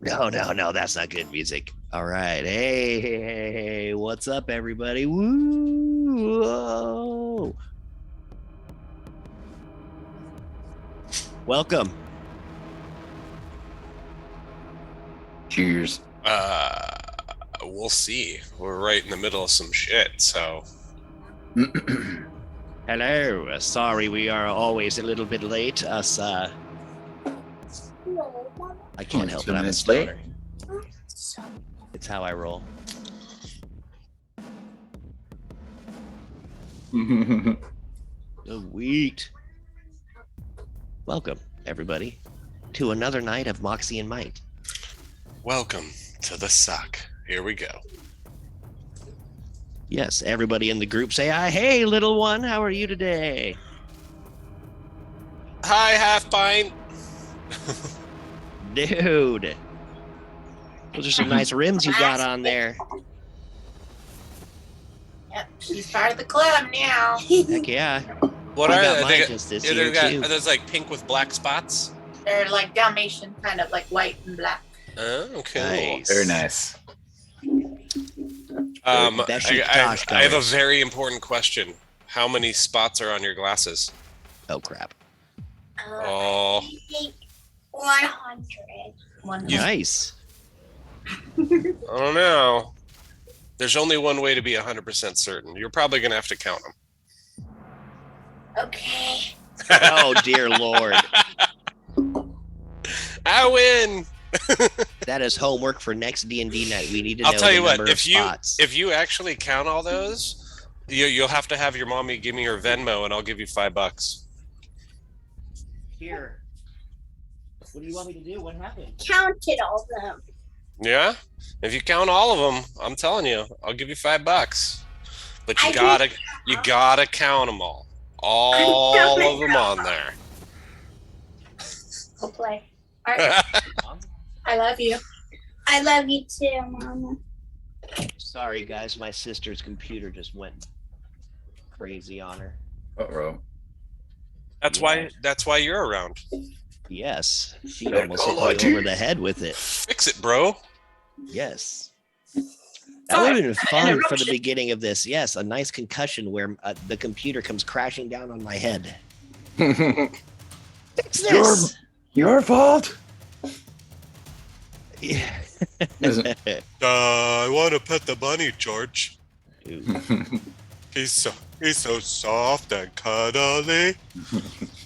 No, that's not good music. All right. Hey, what's up, everybody? Woo! Whoa. Welcome. Cheers. We'll see. We're right in the middle of some shit, so. Hello. Sorry, we are always a little bit late. I can't help it. I'm a stoner. It's how I roll. Sweet. Welcome, everybody, to another night of Moxie and Might. Welcome to the suck. Here we go. Yes, everybody in the group say, hey, little one, how are you today? Hi, half pint. Dude. Those are some nice rims you got on there. Yep, she's part of the club now. Heck yeah. What I are got they? mine just this year, too. Are those like pink with black spots? They're like Dalmatian, kind of like white and black. Oh, cool. Nice. Very nice. I have a very important question. How many spots are on your glasses? Oh, crap. Oh. I think 100. Nice. I don't know. There's only one way to be 100% certain. You're probably going to have to count them. Okay. Oh, dear Lord. I win. That is homework for next D&D night. We need to know I'll tell you the what, number of spots. if you actually count all those, you'll have to have your mommy give me her Venmo and I'll give you $5. Here. What do you want me to do? What happened? Counted all of them. Yeah? If you count all of them, I'm telling you, I'll give you $5. But you gotta count them all. All of them on there. Go play. All right. I love you. I love you too, Mama. Sorry, guys. My sister's computer just went crazy on her. Uh-oh. That's why you're around. Yes. She almost hit me over the head with it. Fix it, bro. Yes. That would have been fun for the beginning of this. Yes, a nice concussion where the computer comes crashing down on my head. Fix this. Your fault. Yeah. I want to pet the bunny, George. He's so soft and cuddly.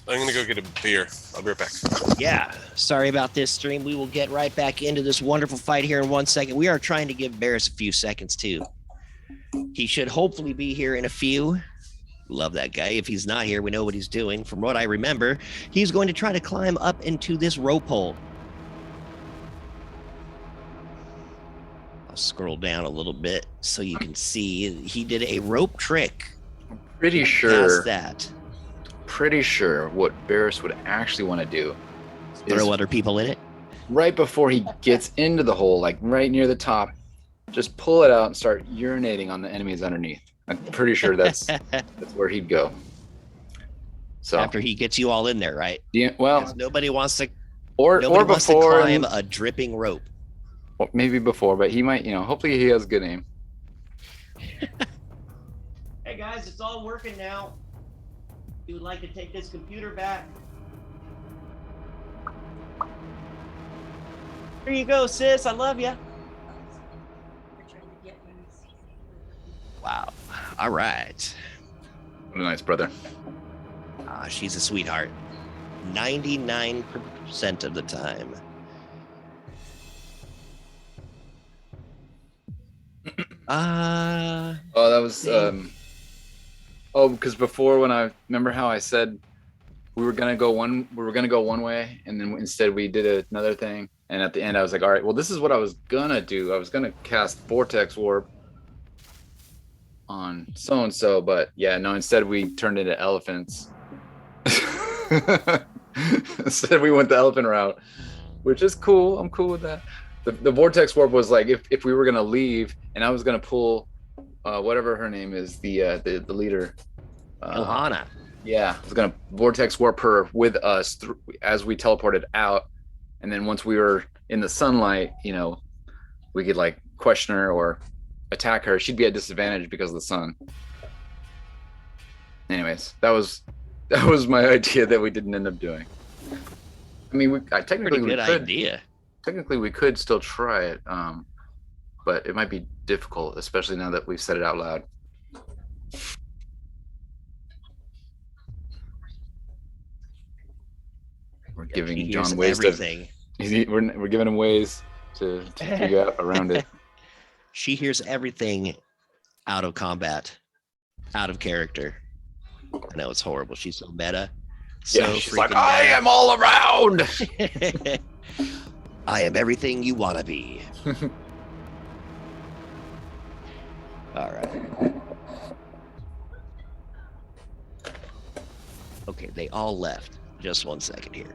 I'm gonna go get a beer. I'll be right back. Yeah. Sorry about this stream. We will get right back into this wonderful fight here in 1 second. We are trying to give Barris a few seconds too. He should hopefully be here in a few. Love that guy. If he's not here, we know what he's doing. From what I remember, he's going to try to climb up into this rope hole. I'll scroll down a little bit so you can see he did a rope trick. Pretty sure. That. Pretty sure what Barris would actually want to do is throw other people in it. Right before he gets into the hole, like right near the top, just pull it out and start urinating on the enemies underneath. I'm pretty sure that's where he'd go. So after he gets you all in there, right? Yeah. Well, because nobody wants to climb a dripping rope. Well, maybe before, but he might. Hopefully he has good aim. Hey guys, it's all working now. You would like to take this computer back? Here you go, sis. I love you. Wow. All right. What a nice brother. She's a sweetheart. 99% of the time. That was because before when I remember how I said we were gonna go one way, and then instead we did another thing, and at the end I was like, all right, well, this is what I was gonna do. I was gonna cast Vortex Warp on so and so, but yeah, no, instead we turned into elephants. Instead we went the elephant route, which is cool. I'm cool with that. The Vortex Warp was like if we were gonna leave and I was gonna pull whatever her name is, the leader, Ohana. Yeah, I was gonna Vortex Warp her with us as we teleported out, and then once we were in the sunlight, we could like question her or attack her. She'd be at disadvantage because of the sun. Anyways, that was my idea that we didn't end up doing. I mean, technically Pretty good idea. Technically, we could still try it, but it might be difficult, especially now that we've said it out loud. We're giving John ways everything. We're giving him ways to figure out around it. She hears everything out of combat, out of character. I know it's horrible. She's so meta. Yeah, she's like, I am all around. I am everything you want to be. All right. Okay, they all left. Just 1 second here.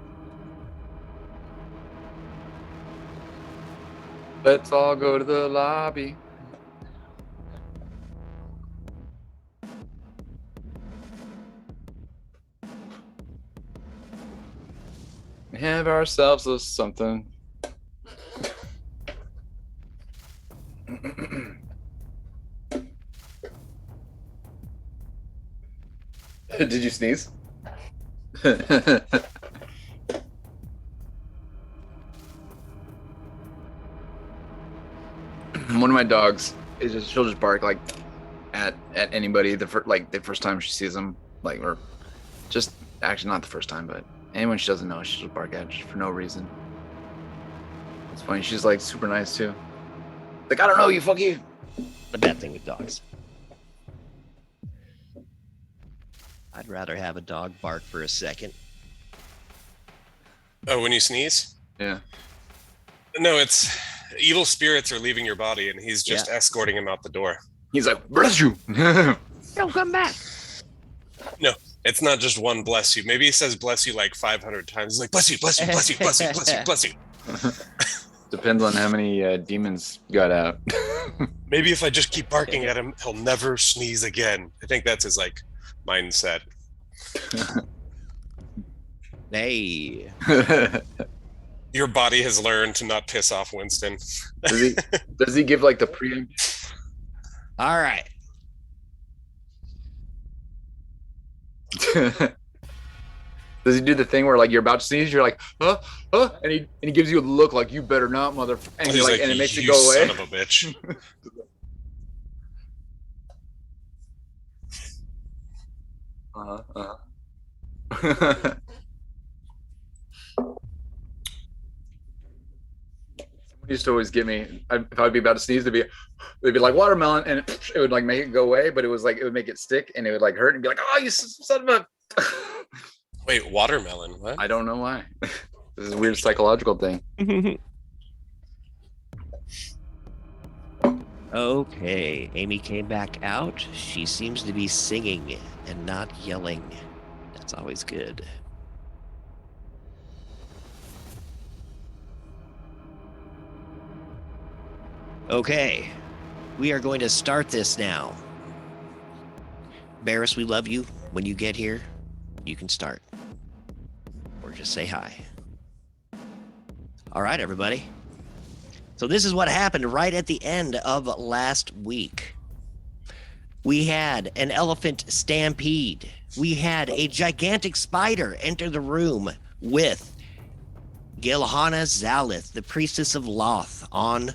Let's all go to the lobby. Have ourselves a something. Did you sneeze? One of my dogs she'll just bark like at anybody the first time she sees them, like, or just actually not the first time, but anyone she doesn't know, she'll just bark at just for no reason. It's funny. She's like super nice too. Like, I don't know you, fuck you. The bad thing with dogs. I'd rather have a dog bark for a second. Oh, when you sneeze? Yeah. No, it's evil spirits are leaving your body, and he's just escorting him out the door. He's like, bless you. Don't come back. No, it's not just one bless you. Maybe he says bless you like 500 times. He's like, bless you, bless you, bless you, bless you, bless you, bless you. Depends on how many demons got out. Maybe if I just keep barking at him, he'll never sneeze again. I think that's his like mindset. Hey. Your body has learned to not piss off Winston. Does he give like the pre? All right. Does he do the thing where like you're about to sneeze, you're like, huh, and he gives you a look like you better not, mother, and he's like, and it makes you it go away. Son of a bitch. Someone used to always give me, if I'd be about to sneeze, they'd be like watermelon, and it would like make it go away, but it was like it would make it stick, and it would like hurt, and be like, oh, you son of a. Wait, watermelon? What? I don't know why. This is a weird psychological thing. Okay, Amy came back out. She seems to be singing and not yelling. That's always good. Okay, we are going to start this now. Barris, we love you. When you get here, you can start. Or just say hi. All right, everybody. So this is what happened right at the end of last week. We had an elephant stampede. We had a gigantic spider enter the room with Gilhana Zalith, the priestess of Loth, on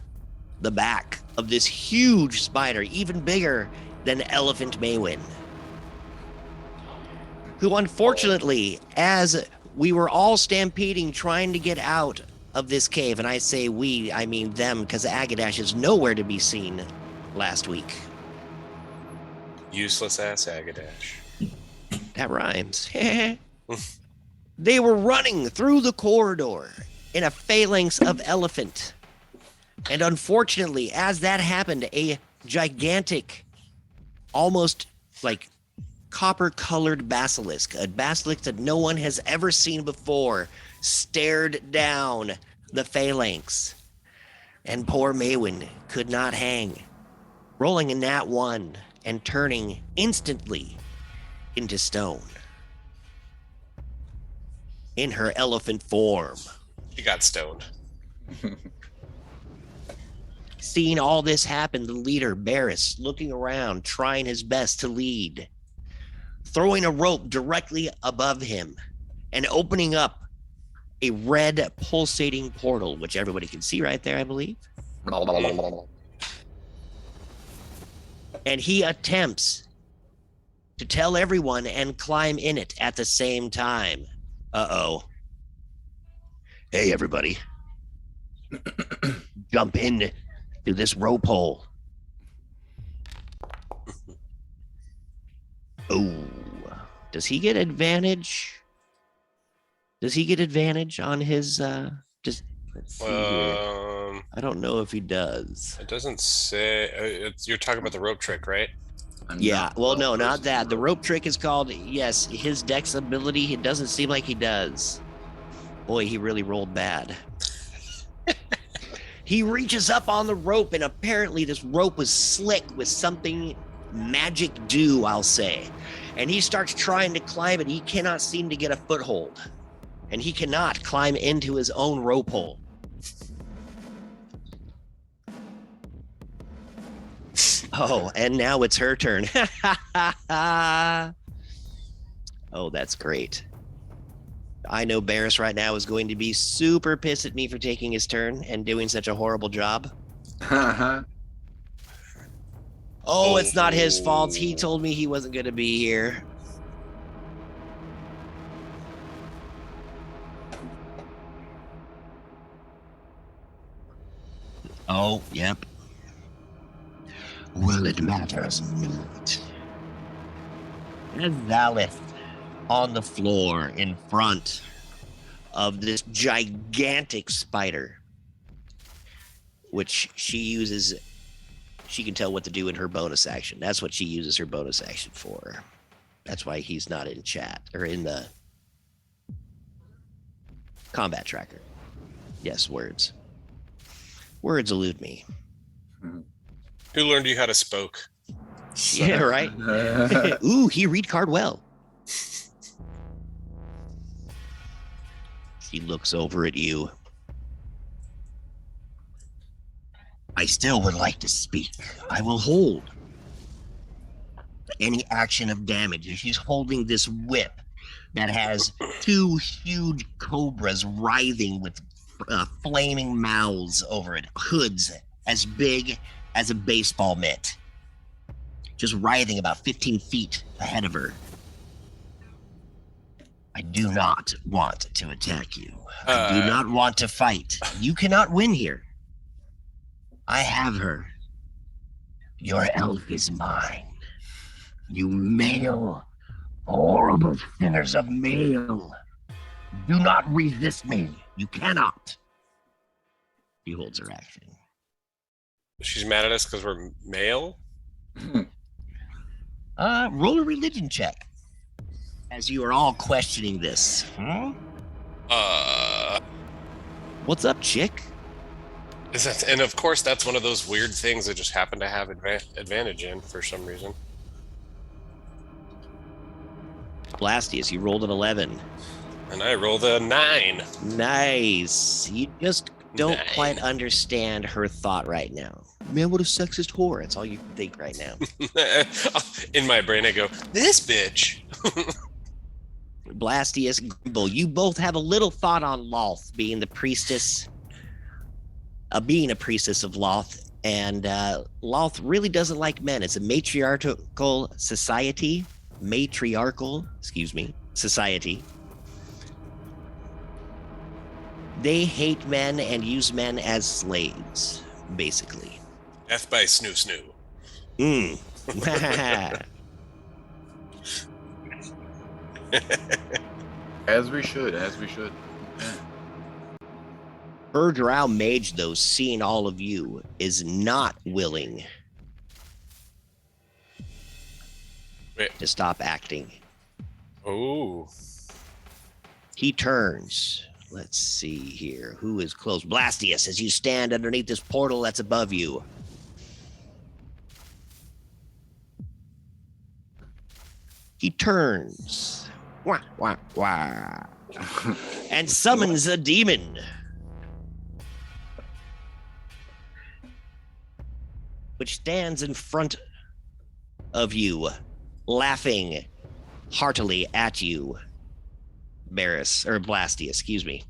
the back of this huge spider, even bigger than Elephant Maywin, who unfortunately, as we were all stampeding trying to get out of this cave, and I say we, I mean them, because Agadash is nowhere to be seen last week. Useless ass Agadash. That rhymes. They were running through the corridor in a phalanx of elephant. And unfortunately, as that happened, a gigantic, almost like copper-colored basilisk, a basilisk that no one has ever seen before, stared down the phalanx. And poor Maywin could not hang, rolling a nat 1 and turning instantly into stone in her elephant form. She got stoned. Seeing all this happen, the leader, Barris, looking around, trying his best to lead, throwing a rope directly above him and opening up a red pulsating portal, which everybody can see right there, I believe. And he attempts to tell everyone and climb in it at the same time. Uh-oh. Hey, everybody. Jump in to this rope hole. Oh, does he get advantage? Does he get advantage on his, let's see here. I don't know if he does. It doesn't say, you're talking about the rope trick, right? Yeah, well, no, not that. The rope trick is called, yes, his dex ability. It doesn't seem like he does. Boy, he really rolled bad. He reaches up on the rope, and apparently this rope was slick with something magic dew, I'll say. And he starts trying to climb it. He cannot seem to get a foothold. And he cannot climb into his own rope hole. Oh, and now it's her turn. Oh, that's great. I know Barris right now is going to be super pissed at me for taking his turn and doing such a horrible job. Oh, it's not his fault. He told me he wasn't going to be here. Oh, yep. Well, it matters not. As Zalith on the floor in front of this gigantic spider, which she uses, she can tell what to do in her bonus action. That's what she uses her bonus action for. That's why he's not in chat or in the combat tracker. Yes, words. Words elude me. Who learned you how to spoke? Yeah, right? Ooh, he read card well. She looks over at you. I still would like to speak. I will hold any action of damage. She's holding this whip that has two huge cobras writhing with flaming mouths over it, hoods as big as a baseball mitt, just writhing about 15 feet ahead of her. I do not want to attack you. I do not want to fight. You cannot win here. I have her. Your elf is mine. You male, horrible sinners of male. Do not resist me. You cannot. She holds her action. She's mad at us because we're male? Roll a religion check. As you are all questioning this. Huh? What's up, chick? Is that, and of course, that's one of those weird things I just happen to have advantage in for some reason. Blastius, you rolled an 11. And I rolled a 9. Nice. You just don't 9. quite understand her thought right now. Man, what a sexist whore. That's all you can think right now. In my brain, I go, this bitch. Blastius, Grimble, you both have a little thought on Loth being the priestess, being a priestess of Loth. And Loth really doesn't like men. It's a matriarchal society. Society. They hate men and use men as slaves, basically. Death by snoo snoo. As we should. Her drow mage, though, seeing all of you, is not willing to stop acting. Oh. He turns. Let's see here. Who is close? Blastius, as you stand underneath this portal that's above you. He turns. Wah, wah, wah. And summons a demon. which stands in front of you, laughing heartily at you. Blasty, excuse me.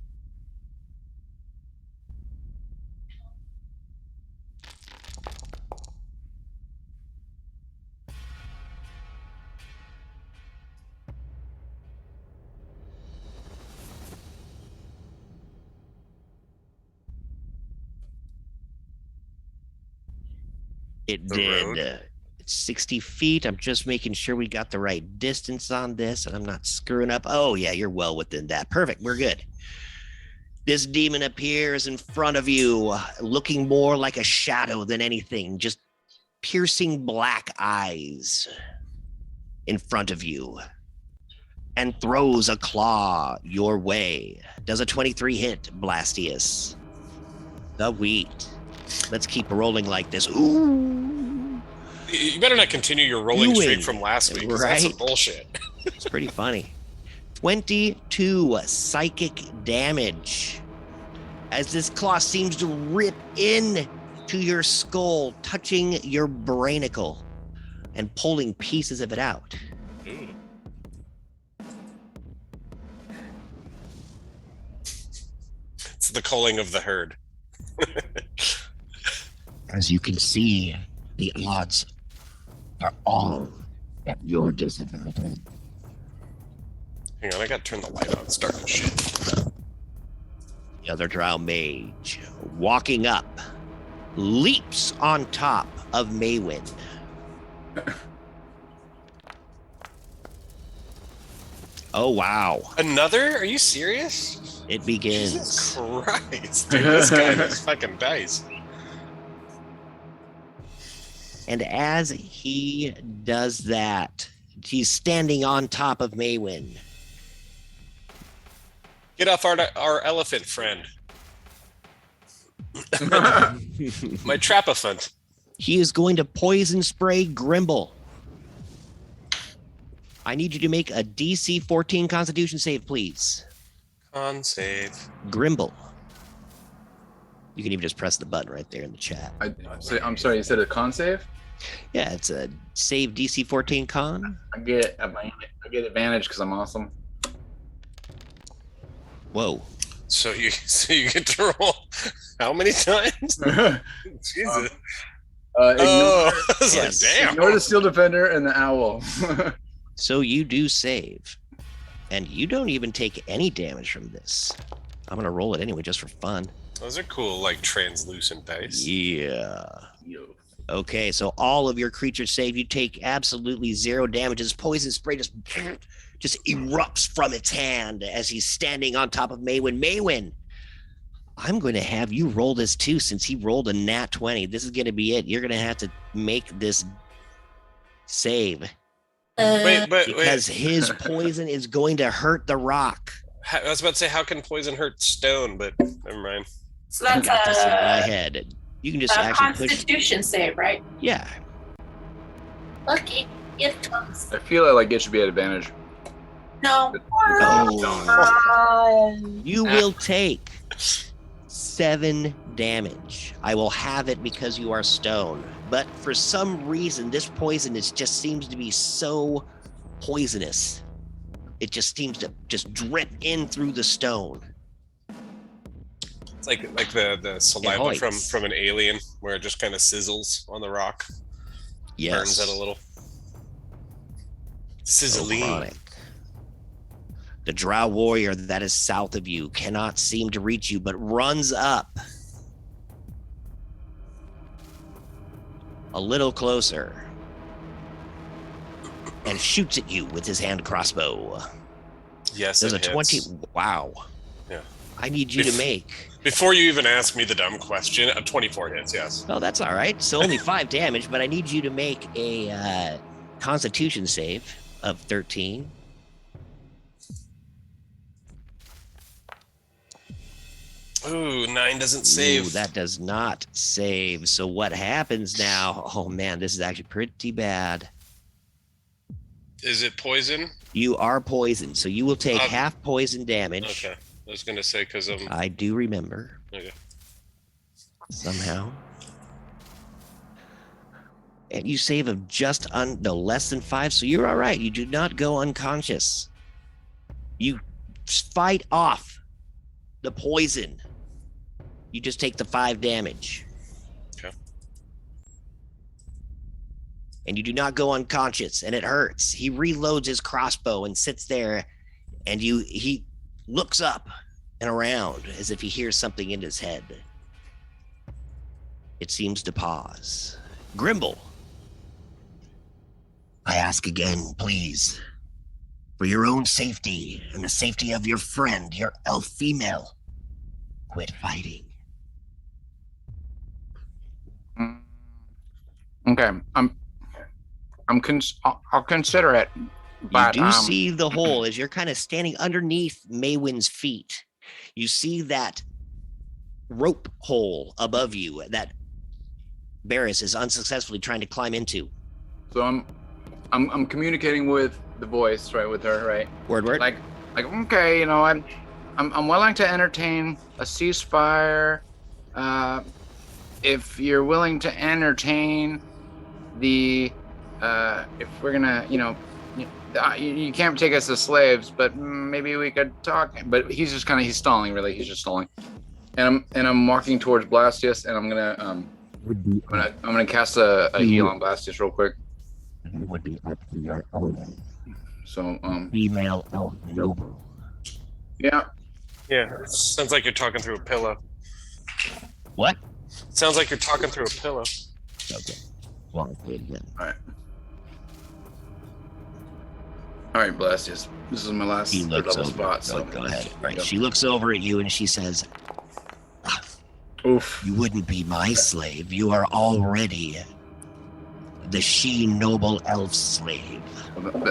It The did. road? It's 60 feet. I'm just making sure we got the right distance on this and I'm not screwing up. Oh, yeah, you're well within that. Perfect. We're good. This demon appears in front of you, looking more like a shadow than anything, just piercing black eyes in front of you, and throws a claw your way. Does a 23 hit, Blastius? The wheat. Let's keep rolling like this. Ooh. You better not continue your rolling streak Doing, from last week, 'cause that's some right? bullshit. It's pretty funny. 22 psychic damage as this claw seems to rip in to your skull, touching your brainicle and pulling pieces of it out. Ooh. It's the culling of the herd. As you can see, the odds are all at your disadvantage. Hang on, I gotta turn the light on. It's dark as shit. The other drow mage, walking up, leaps on top of Maywin. Oh, wow. Another? Are you serious? It begins. Jesus Christ. Dude, this guy has fucking dice. And as he does that, he's standing on top of Maywin. Get off our elephant friend. My trapaphant. He is going to poison spray Grimble. I need you to make a DC 14 Constitution save, please. Con save. Grimble. You can even just press the button right there in the chat. I'm sorry, you said a con save? Yeah, it's a save DC 14 con. I get advantage because I'm awesome. Whoa. So you get to roll how many times? Jesus. Ignore, I was Yes. like, damn. ignore the steel defender and the owl. So you do save. And you don't even take any damage from this. I'm going to roll it anyway just for fun. Those are cool, like translucent dice. Yeah. Yo. Okay, so all of your creatures save. You take absolutely 0 damage. This poison spray just erupts from its hand as he's standing on top of Maywin. Maywin, I'm going to have you roll this too since he rolled a nat 20. This is going to be it. You're going to have to make this save because his poison is going to hurt the rock. I was about to say, how can poison hurt stone? But never mind. So I that's got this in my a head. You can just actually push. Constitution save, right? Yeah. Lucky. It comes. I feel like it should be at advantage. No. You will take 7 damage. I will have it because you are stone. But for some reason, this poison just seems to be so poisonous. It just seems to just drip in through the stone. It's like the saliva Hoits. from an alien where it just kind of sizzles on the rock. Yes. Burns it a little. Sizzling. Chronic. The drow warrior that is south of you cannot seem to reach you, but runs up a little closer and shoots at you with his hand crossbow. Yes, There's it a hits. 20. Wow. Yeah. I need you to make. Before you even ask me the dumb question, a 24 hits, yes. Oh, that's all right. So only 5 damage, but I need you to make a Constitution save of 13. Ooh, 9 doesn't save. Ooh, that does not save. So what happens now? Oh man, this is actually pretty bad. Is it poison? You are poisoned, so you will take half poison damage. Okay. I was going to say because I'm... I do remember. Okay. Somehow. And you save of just less than 5, so you're all right. You do not go unconscious. You fight off the poison. You just take the 5 damage. Okay. And you do not go unconscious, and it hurts. He reloads his crossbow and sits there, and he looks up and around as if he hears something in his head. It seems to pause. Grimble. I ask again, please, for your own safety and the safety of your friend, your elf female, quit fighting. Okay, I'll consider it. But you do see the hole as you're kind of standing underneath Maywin's feet. You see that rope hole above you that Barris is unsuccessfully trying to climb into. So I'm communicating with the voice, right, with her, right? Word. Like okay, you know, I'm willing to entertain a ceasefire. If you're willing to entertain the if we're gonna, you know, you can't take us as slaves, but maybe we could talk. But he's just he's stalling, really. He's just stalling. And I'm walking towards Blastius, and I'm gonna cast a heal on Blastius real quick. It would be up to your own. So Female elf noble. Yeah. Yeah. Sounds like you're talking through a pillow. What? Sounds like you're talking through a pillow. Okay. Well, again. All right, Blastius. This is my last third level spot. So go ahead. Right. She looks over at you and she says, "Oof. You wouldn't be my slave. You are already the she noble elf slave.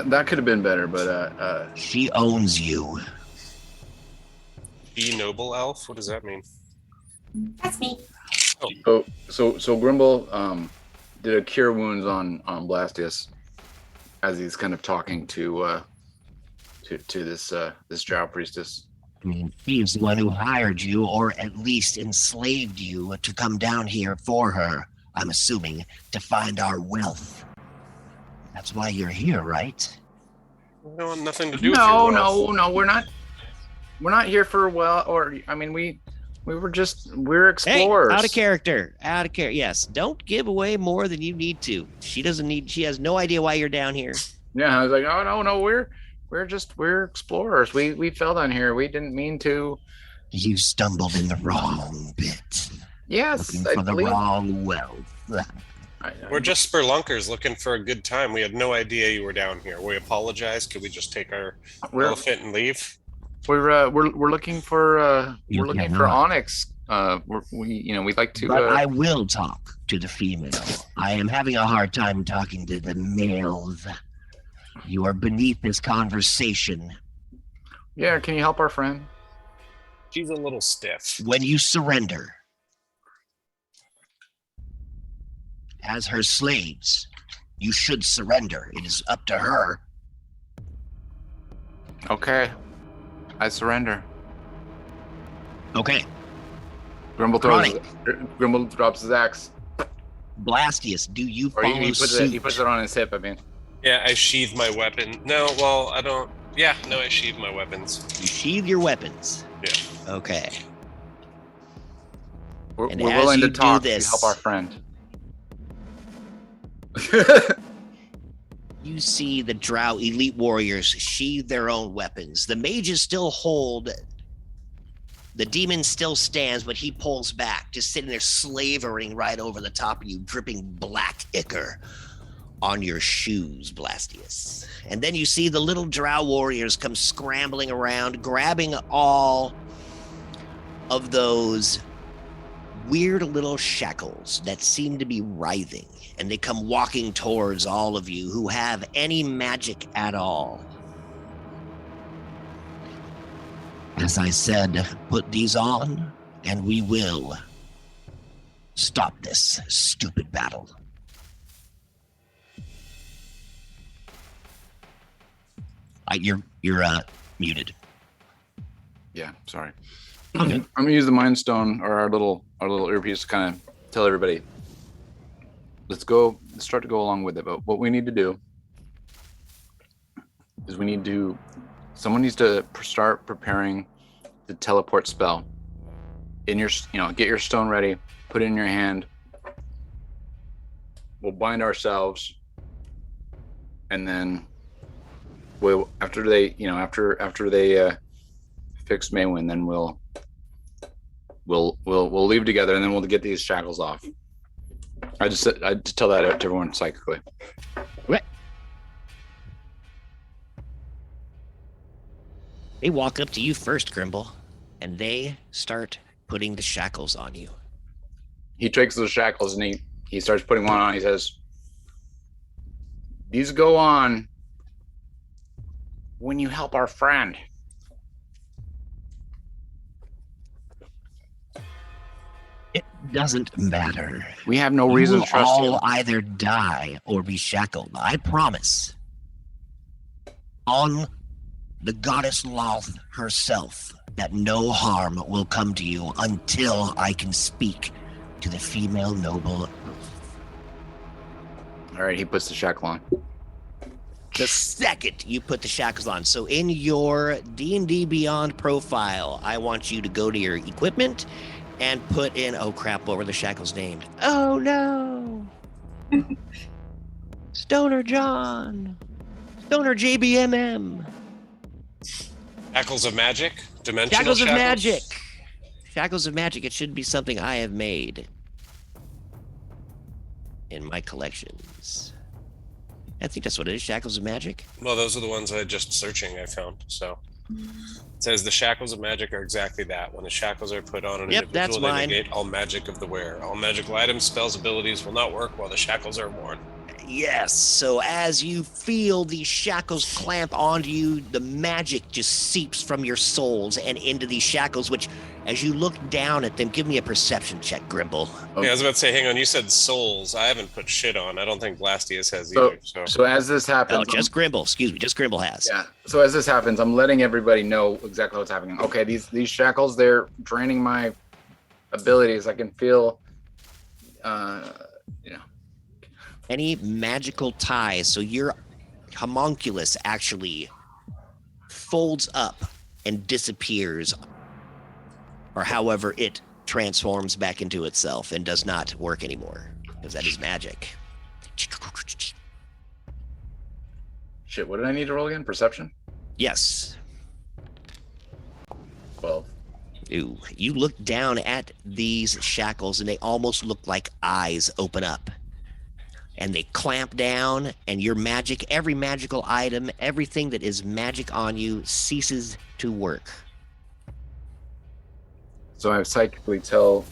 That could have been better, but she owns you." She noble elf? What does that mean? That's me. Oh. So Grimble did a cure wounds on Blastius as he's kind of talking to this drow priestess. I mean, she's the one who hired you, or at least enslaved you to come down here for her. I'm assuming to find our wealth. That's why you're here, right? No, nothing to do with your wealth. No, we're not. We're not here for I mean, we're explorers. Hey, out of character. Yes, don't give away more than you need to. She has no idea why you're down here. Yeah, I was like, oh no, we're explorers. We fell down here. We didn't mean to. You stumbled in the wrong bit. Yes, looking for the wrong wealth. We're just spelunkers looking for a good time. We had no idea you were down here. We apologize. Could we just take our elephant and leave? We're looking for onyx. We'd like to. But I will talk to the female. I am having a hard time talking to the males. You are beneath this conversation. Yeah, can you help our friend? She's a little stiff. When you surrender as her slaves, you should surrender. It is up to her. Okay. I surrender. Okay. Grimble drops his axe. Blastius, do you follow suit? He puts it on his hip, I mean. Yeah, I sheathe my weapon. No, well, I don't. Yeah, no, I sheathe my weapons. You sheathe your weapons? Yeah. Okay. We're willing to talk to help our friend. You see the drow elite warriors sheathe their own weapons. The mages still hold. The demon still stands, but he pulls back, just sitting there slavering right over the top of you, dripping black ichor on your shoes, Blastius. And then you see the little drow warriors come scrambling around, grabbing all of those weird little shackles that seem to be writhing. And they come walking towards all of you who have any magic at all. As I said, put these on, and we will stop this stupid battle. You're muted. Yeah, sorry. Okay. I'm gonna use the Mind Stone or our little earpiece to kind of tell everybody. let's start to go along with it. But what we need to do is someone needs to start preparing the teleport spell. Get your stone ready, put it in your hand. We'll bind ourselves, and then after they fix Maywin, then we'll leave together, and then we'll get these shackles off. I just tell that to everyone psychically. Right. They walk up to you first, Grimble, and they start putting the shackles on you. He takes those shackles and he starts putting one on. He says, "These go on when you help our friend." It doesn't matter. We have no You reason will to trust you. all either die or be shackled. I promise. On the goddess Loth herself, that no harm will come to you until I can speak to the female noble. All right, he puts the shackle on. The second you put the shackles on, so in your D&D Beyond profile, I want you to go to your equipment and put in, oh crap, what were the shackles named? Oh no! Stoner John! Stoner JBMM! Shackles of magic? Dimensional Shackles of magic! Shackles of magic, it should be something I have made in my collections. I think that's what it is, Shackles of Magic. Well, those are the ones I just searching I found. So it says the shackles of magic are exactly that. When the shackles are put on an individual, they negate all magic of the wearer. All magical items, spells, abilities will not work while the shackles are worn. Yes, so as you feel these shackles clamp onto you, the magic just seeps from your souls and into these shackles, which, as you look down at them, give me a perception check, Grimble. Yeah, I was about to say, hang on, you said souls. I haven't put shit on. I don't think Blastius has either. So as this happens... Oh, just Grimble. Excuse me, just Grimble has. Yeah, so as this happens, I'm letting everybody know exactly what's happening. Okay, these shackles, they're draining my abilities. I can feel... Any magical ties, so your homunculus actually folds up and disappears, or however it transforms back into itself and does not work anymore, because that is magic. Shit, what did I need to roll again? Perception? Yes. 12. Ooh, you look down at these shackles and they almost look like eyes open up. And they clamp down, and your magic, every magical item, everything that is magic on you ceases to work. So I psychically tell...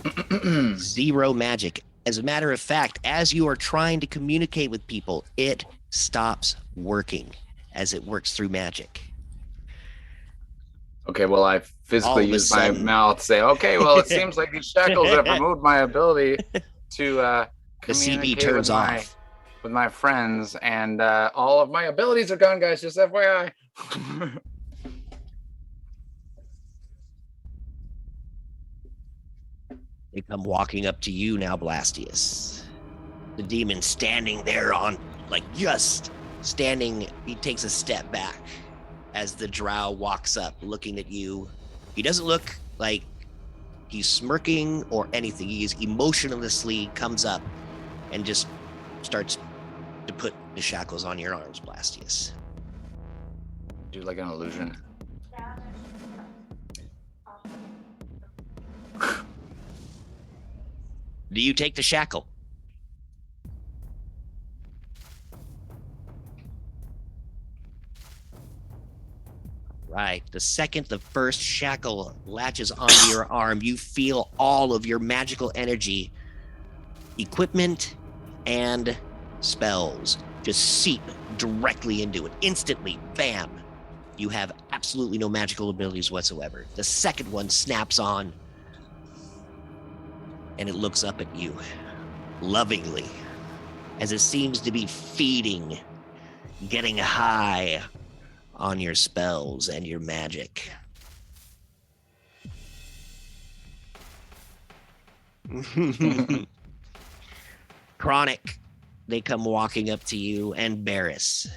Zero magic. As a matter of fact, as you are trying to communicate with people, it stops working as it works through magic. Okay, well, I physically use my mouth to say, okay, well, it seems like these shackles have removed my ability to the CB turns off. With my friends, and all of my abilities are gone, guys, just FYI. They come walking up to you now, Blastius. The demon standing there just standing, he takes a step back as the drow walks up, looking at you. He doesn't look like he's smirking or anything. He is emotionlessly comes up and just starts to put the shackles on your arms, Blastius. Do like an illusion. Do you take the shackle? Right. The second the first shackle latches onto your arm, you feel all of your magical energy, equipment, and spells just seep directly into it. Instantly, bam. You have absolutely no magical abilities whatsoever. The second one snaps on, and it looks up at you lovingly as it seems to be feeding, getting high on your spells and your magic. Chronic, they come walking up to you, and Barris.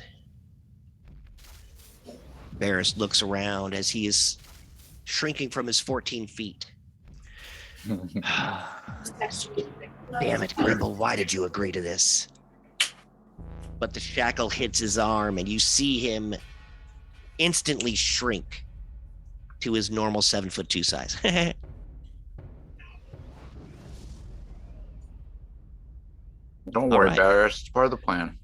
Barris looks around as he is shrinking from his 14 feet. Damn it, Grimble, why did you agree to this? But the shackle hits his arm, and you see him instantly shrink to his normal 7'2" size. Don't worry, right. Barris. It's part of the plan.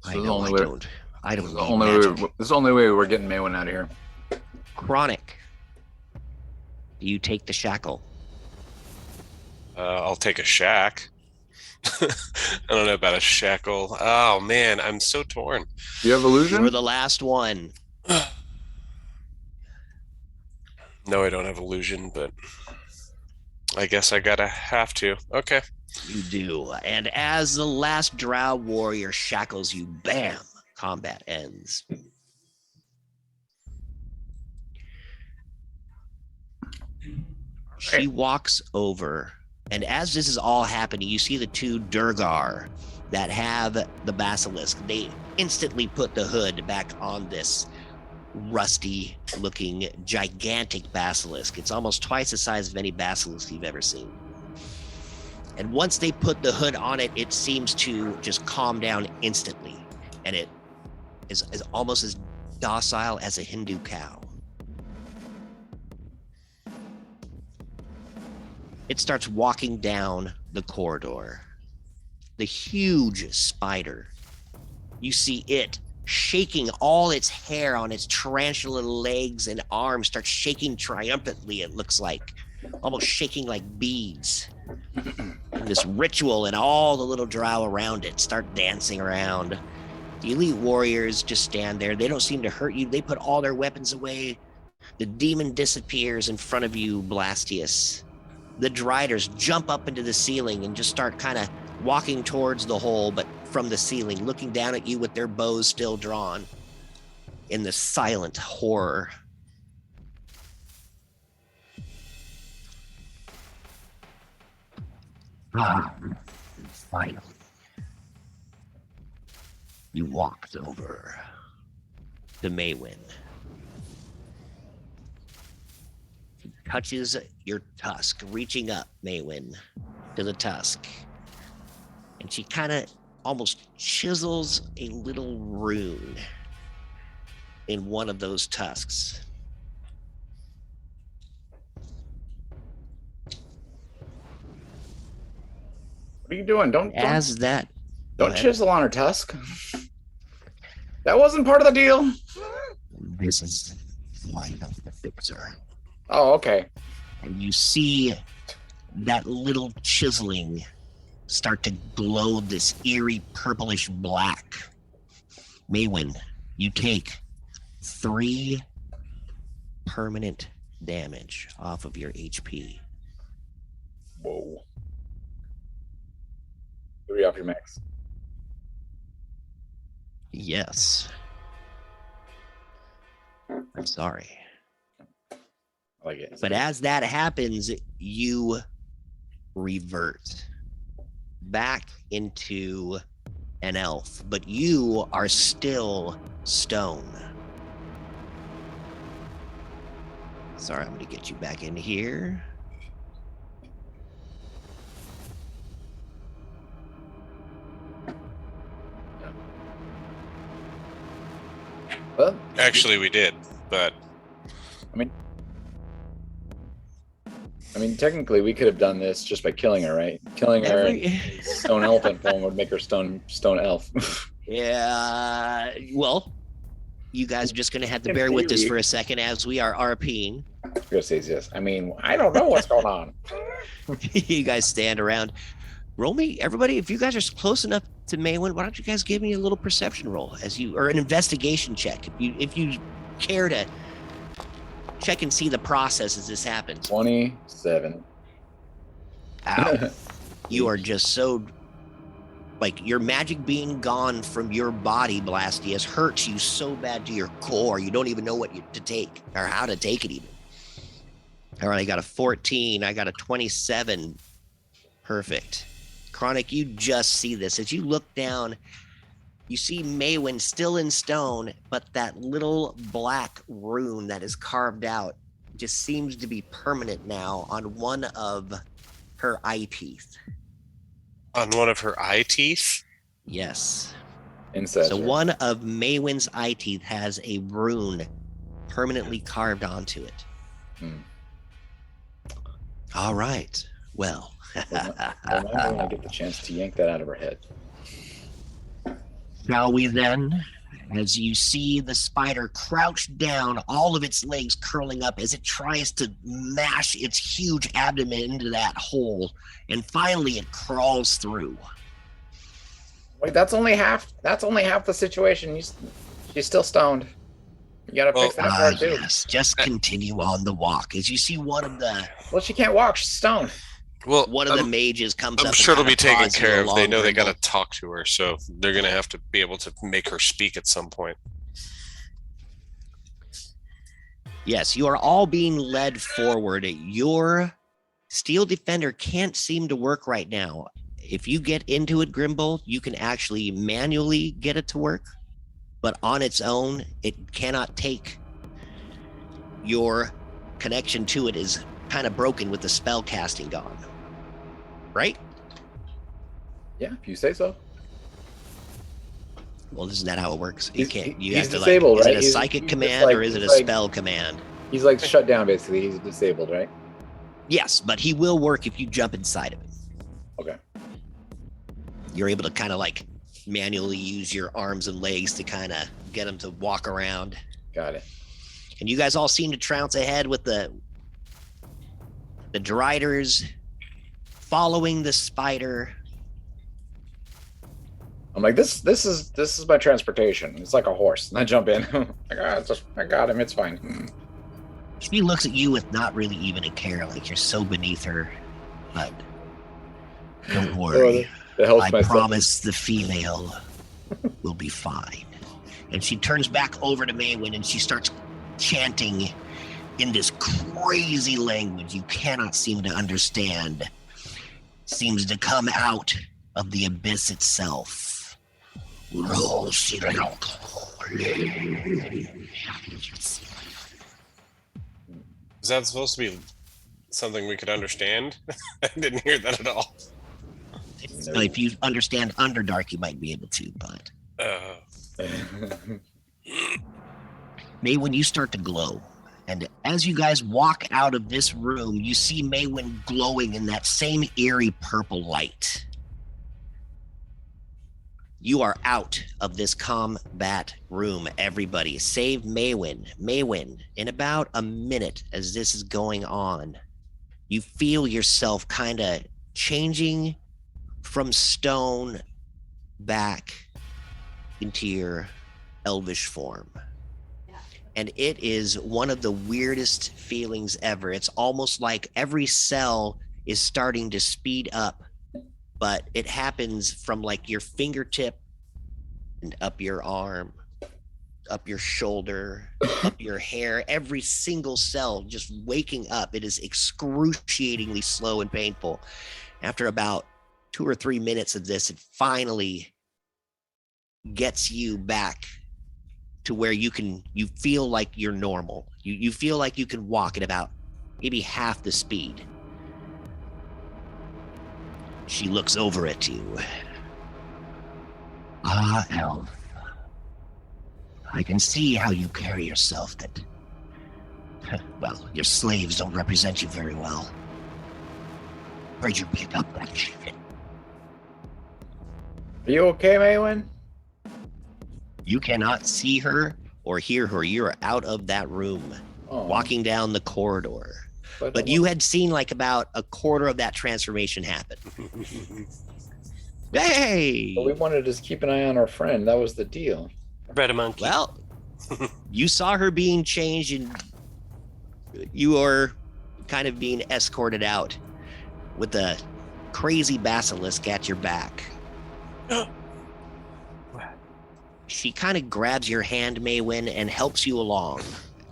I know I don't. I don't need magic. This is the only way we're getting Maywin out of here. Chronic. Do you take the shackle? I'll take a shack. I don't know about a shackle. Oh man, I'm so torn. Do you have illusion? You're the last one. No, I don't have illusion, but I guess I have to. Okay. You do. And as the last drow warrior shackles you, bam, combat ends. She walks over, and as this is all happening, you see the two Durgar that have the basilisk. They instantly put the hood back on this rusty-looking, gigantic basilisk. It's almost twice the size of any basilisk you've ever seen. And once they put the hood on it, it seems to just calm down instantly. And it is almost as docile as a Hindu cow. It starts walking down the corridor. The huge spider. You see it shaking all its hair on its tarantula legs and arms, starts shaking triumphantly, it looks like. Almost shaking like beads. And this ritual, and all the little drow around it start dancing around. The elite warriors just stand there. They don't seem to hurt you. They put all their weapons away. The demon disappears in front of you, Blastius. The Driders jump up into the ceiling and just start kind of walking towards the hole, but from the ceiling, looking down at you with their bows still drawn in the silent horror. Finally, you walked over to Maywin. He touches your tusk, reaching up, Maywin, to the tusk. And she kind of almost chisels a little rune in one of those tusks. What are you doing? Don't chisel on her tusk. That wasn't part of the deal. This is why the fixer. Oh, okay. And you see that little chiseling start to glow this eerie purplish black. Maywin, you take 3 permanent damage off of your HP. Whoa. 3 off your max. Yes. I'm sorry. I like it. But as that happens, you revert back into an elf, but you are still stone. Sorry, I'm going to get you back in here. Well, actually, we did, but I mean, technically, we could have done this just by killing her, right? Killing her in stone elephant form would make her stone elf. Yeah. Well, you guys are just going to have to bear with us for a second as we are RPing. Go says yes. I mean, I don't know what's going on. You guys stand around. Roll me, everybody. If you guys are close enough to Maywin, why don't you guys give me a little perception roll or an investigation check if you care to check and see the process as this happens. 27. Ow. You are just so, like, your magic being gone from your body, Blastius, hurts you so bad to your core. You don't even know what to take or how to take it even. All right, I got a 14. I got a 27. Perfect. Chronic, you just see this. As you look down, you see Maywin still in stone, but that little black rune that is carved out just seems to be permanent now on one of her eye teeth. On one of her eye teeth? Yes. Incest. So one of Maywin's eye teeth has a rune permanently carved onto it. All right. Well. I want to get the chance to yank that out of her head. Shall we then? As you see the spider crouched down, all of its legs curling up as it tries to mash its huge abdomen into that hole, and finally it crawls through. Wait, that's only half the situation. She's still stoned. You gotta fix that part too. Yes, just continue on the walk. As you see one of the... Well, she can't walk. She's stoned. Well, one of the mages comes up. I'm sure it'll be taken care of. They know they got to talk to her, so they're going to have to be able to make her speak at some point. Yes, you are all being led forward. Your Steel Defender can't seem to work right now. If you get into it, Grimbold, you can actually manually get it to work, but on its own, it cannot take. Your connection to it is kind of broken with the spell casting gone. Right? Yeah, if you say so. Well, isn't that how it works? You can't. You he's have to disabled, like. right? Is it a psychic command or is it a spell command? He's like shut down, basically. He's disabled, right? Yes, but he will work if you jump inside of it. Okay. You're able to kind of like manually use your arms and legs to kind of get him to walk around. Got it. And you guys all seem to trounce ahead with the Driders following the spider. I'm like, this is my transportation. It's like a horse. And I jump in. I got him. It's fine. She looks at you with not really even a care, like you're so beneath her. But don't worry. I promise the female will be fine. And she turns back over to Maywin and she starts chanting in this crazy language you cannot seem to understand. Seems to come out of the abyss itself. Is that supposed to be something we could understand? I didn't hear that at all. If you understand Underdark, you might be able to, but... Maywin, you start to glow. And as you guys walk out of this room, you see Maywin glowing in that same eerie purple light. You are out of this combat room, everybody, save Maywin. Maywin, in about a minute as this is going on, you feel yourself kind of changing from stone back into your elvish form. And it is one of the weirdest feelings ever. It's almost like every cell is starting to speed up, but it happens from like your fingertip and up your arm, up your shoulder, up your hair, every single cell just waking up. It is excruciatingly slow and painful. After about 2 or 3 minutes of this, it finally gets you back to where you feel like you're normal. You feel like you can walk at about maybe half the speed. She looks over at you. Ah, elf. I can see how you carry yourself that, well, your slaves don't represent you very well. Where'd you pick up that shit? Are you okay, Maywin? You cannot see her or hear her. You're out of that room, walking down the corridor. But you had seen like about a quarter of that transformation happen. Hey! But we wanted to just keep an eye on our friend. That was the deal. Red monkey. Well, you saw her being changed and you are kind of being escorted out with a crazy basilisk at your back. She kind of grabs your hand, Maywin, and helps you along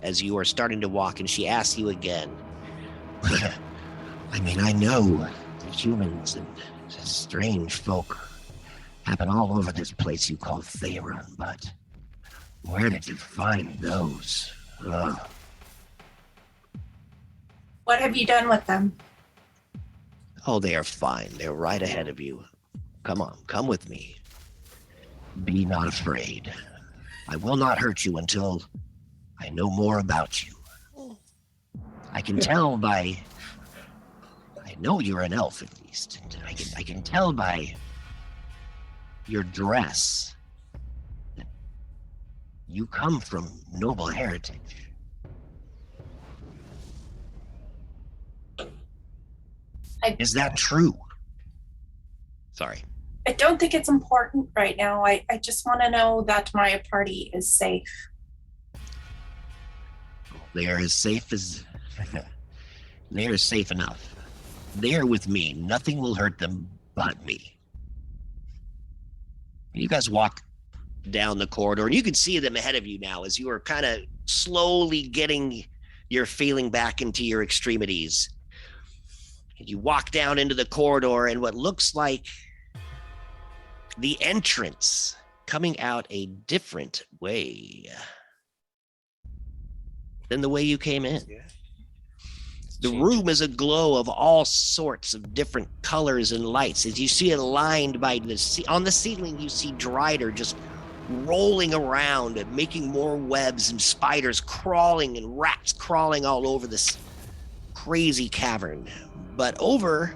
as you are starting to walk, and she asks you again. I mean, I know Humans and strange folk happen all over this place you call Faerun, but where did you find those? What have you done with them? Oh, they are fine. They're right ahead of you. Come on, come with me. Be not afraid. I will not hurt you until I know more about you. I can tell by... I know you're an elf, at least. And I can tell by your dress that you come from noble heritage. Is that true? Sorry. I don't think it's important right now. I just want to know that my party is safe. They are as safe as... they are safe enough. They are with me. Nothing will hurt them but me. You guys walk down the corridor, and you can see them ahead of you now as you are kind of slowly getting your feeling back into your extremities. And you walk down into the corridor, and what looks like the entrance coming out a different way than the way you came in. Yeah. The room is a glow of all sorts of different colors and lights. As you see it lined by on the ceiling, you see Drider just rolling around and making more webs and spiders crawling and rats crawling all over this crazy cavern. But over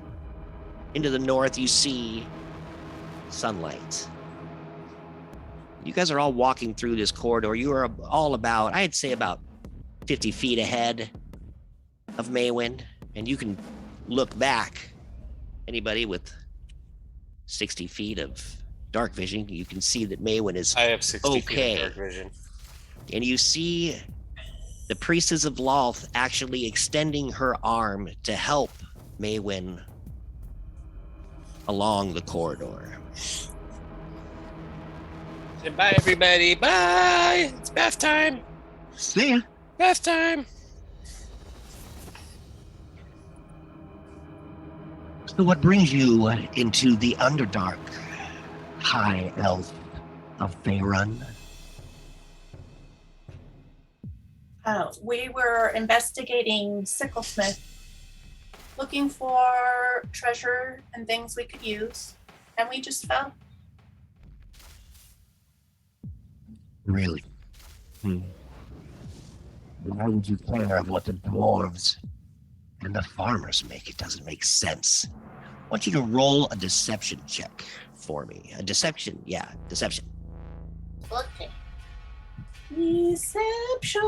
into the north, you see sunlight. You guys are all walking through this corridor. You are all about, I'd say about 50 feet ahead of Maywin, and you can look back. Anybody with 60 feet of dark vision, you can see that Maywin is I have 60 okay. feet of dark vision. And you see the priestess of Lolth actually extending her arm to help Maywin along the corridor. And bye, everybody. Bye. It's bath time. See ya. Bath time. So what brings you into the Underdark, High Elf of Faerun? We were investigating Sicklesmith, looking for treasure and things we could use, and we just fell. Really? Why would you care of what the dwarves and the farmers make? It doesn't make sense. I want you to roll a deception check for me. A deception, yeah, deception. Okay. Deception.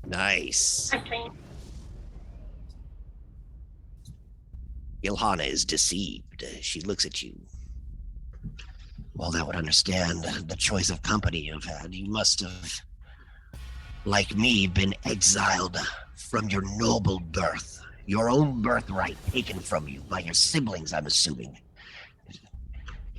Nice. Okay. Ilhana is deceived. She looks at you. Well, that would understand the choice of company you've had. You must have, like me, been exiled from your noble birth. Your own birthright taken from you by your siblings, I'm assuming.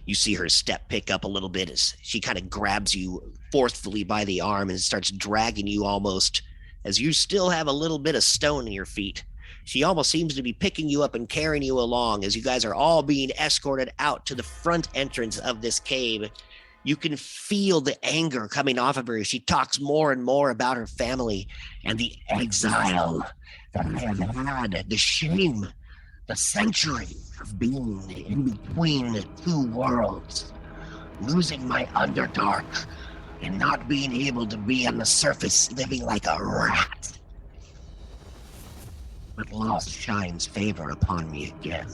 You see her step pick up a little bit as she kind of grabs you forcefully by the arm and starts dragging you almost, as you still have a little bit of stone in your feet. She almost seems to be picking you up and carrying you along as you guys are all being escorted out to the front entrance of this cave. You can feel the anger coming off of her as she talks more and more about her family and the exile that I have had, the shame, the century of being in between the two worlds, losing my Underdark and not being able to be on the surface living like a rat. But loss shines favor upon me again.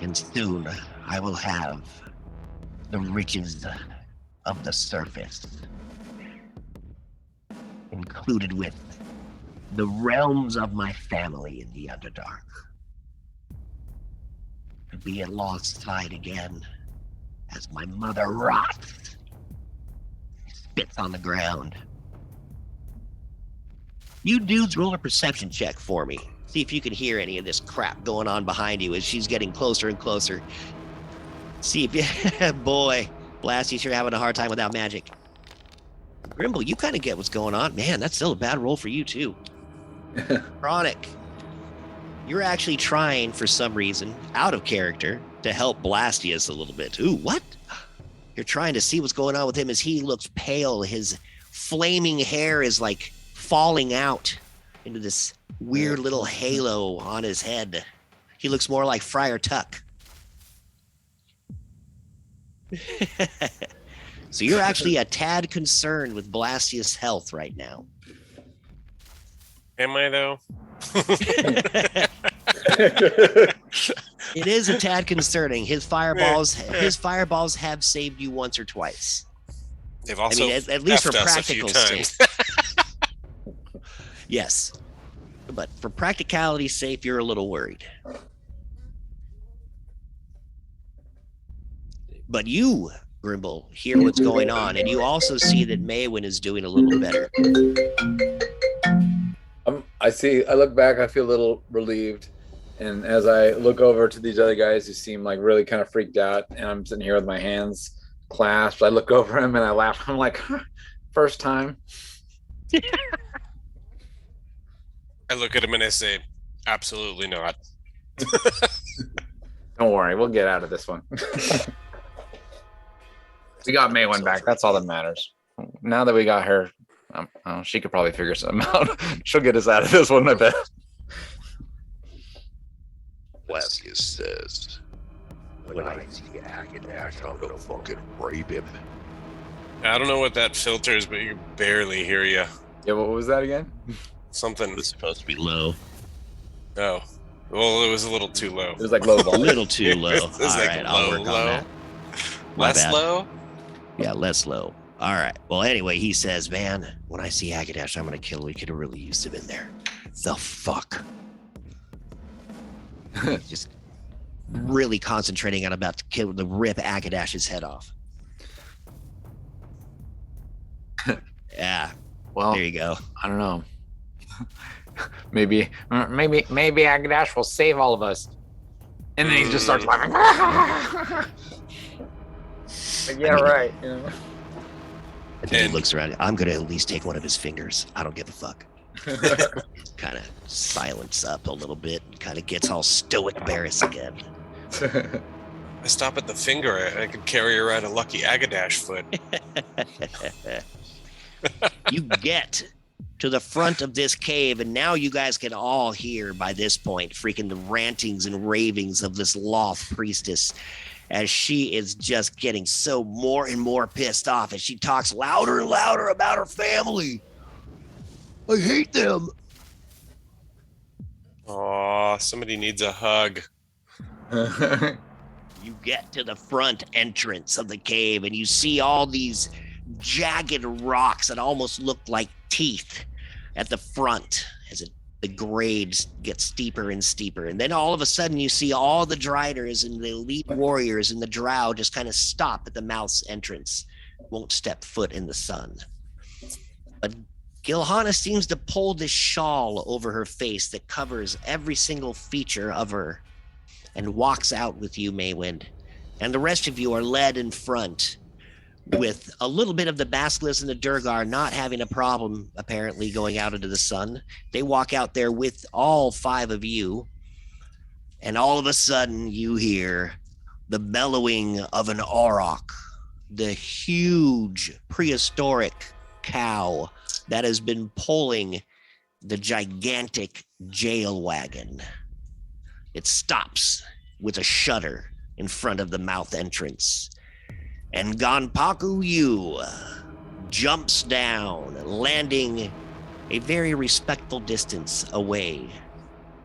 And soon I will have the riches of the surface, included with the realms of my family in the Underdark. To be at lost tide again, as my mother rots, spits on the ground. You dudes roll a perception check for me. See if you can hear any of this crap going on behind you as she's getting closer and closer. See if you... Boy, Blast, you're having a hard time without magic. Grimble, you kind of get what's going on. Man, that's still a bad roll for you, too. Chronic, you're actually trying, for some reason, out of character, to help Blastius a little bit. Ooh, what? You're trying to see what's going on with him as he looks pale. His flaming hair is like falling out into this weird little halo on his head. He looks more like Friar Tuck. So you're actually a tad concerned with Blastius' health right now. Am I though? It is a tad concerning. His fireballs have saved you once or twice. They've also at least for effed us practical sake. Yes. But for practicality's sake, you're a little worried. But you, Grimble, hear what's going on, and you also see that Maywin is doing a little better. I look back, I feel a little relieved. And as I look over to these other guys who seem like really kind of freaked out, and I'm sitting here with my hands clasped, I look over him and I laugh. I'm like, first time. I look at him and I say, absolutely not. Don't worry, we'll get out of this one. We got Maywin back. That's all that matters. Now that we got her, she could probably figure something out. She'll get us out of this one, I bet. Blastius says, when I see Akadash, I'm gonna fucking rape him. I don't know what that filters, but you can barely hear you. Yeah, what was that again? Something. It was supposed to be low. Oh. Well, it was a little too low. It was like low A volume. little too low. It was All like right, low, I'll work low. on that. My Less bad. low? Yeah, less low. All right. Well, anyway, he says, man, when I see Akadash, I'm going to kill him. We could have really used him in there. The fuck? Just really concentrating on about to rip Akadash's head off. Yeah. Well, There you go. I don't know. maybe Akadash will save all of us. And then he just starts laughing. Like, yeah, right. You know? And then he looks around. I'm going to at least take one of his fingers. I don't give a fuck. Kind of silence up a little bit and kind of gets all stoic Barris again. I stop at the finger. I could carry around a lucky Agadash foot. You get to the front of this cave, and now you guys can all hear by this point freaking the rantings and ravings of this Loth priestess as she is just getting so more and more pissed off as she talks louder and louder about her family. I hate them. Aw, somebody needs a hug. You get to the front entrance of the cave and you see all these jagged rocks that almost look like teeth at the front as the grades get steeper and steeper. And then all of a sudden you see all the Driders and the elite warriors and the Drow just kind of stop at the mouth's entrance, won't step foot in the sun. But Gilhana seems to pull this shawl over her face that covers every single feature of her and walks out with you, Maywin. And the rest of you are led in front with a little bit of the Basilisk and the Durgar not having a problem, apparently, going out into the sun. They walk out there with all 5 of you. And all of a sudden you hear the bellowing of an Auroch, the huge prehistoric cow that has been pulling the gigantic jail wagon. It stops with a shudder in front of the mouth entrance. And Ganpaku Yu jumps down, landing a very respectful distance away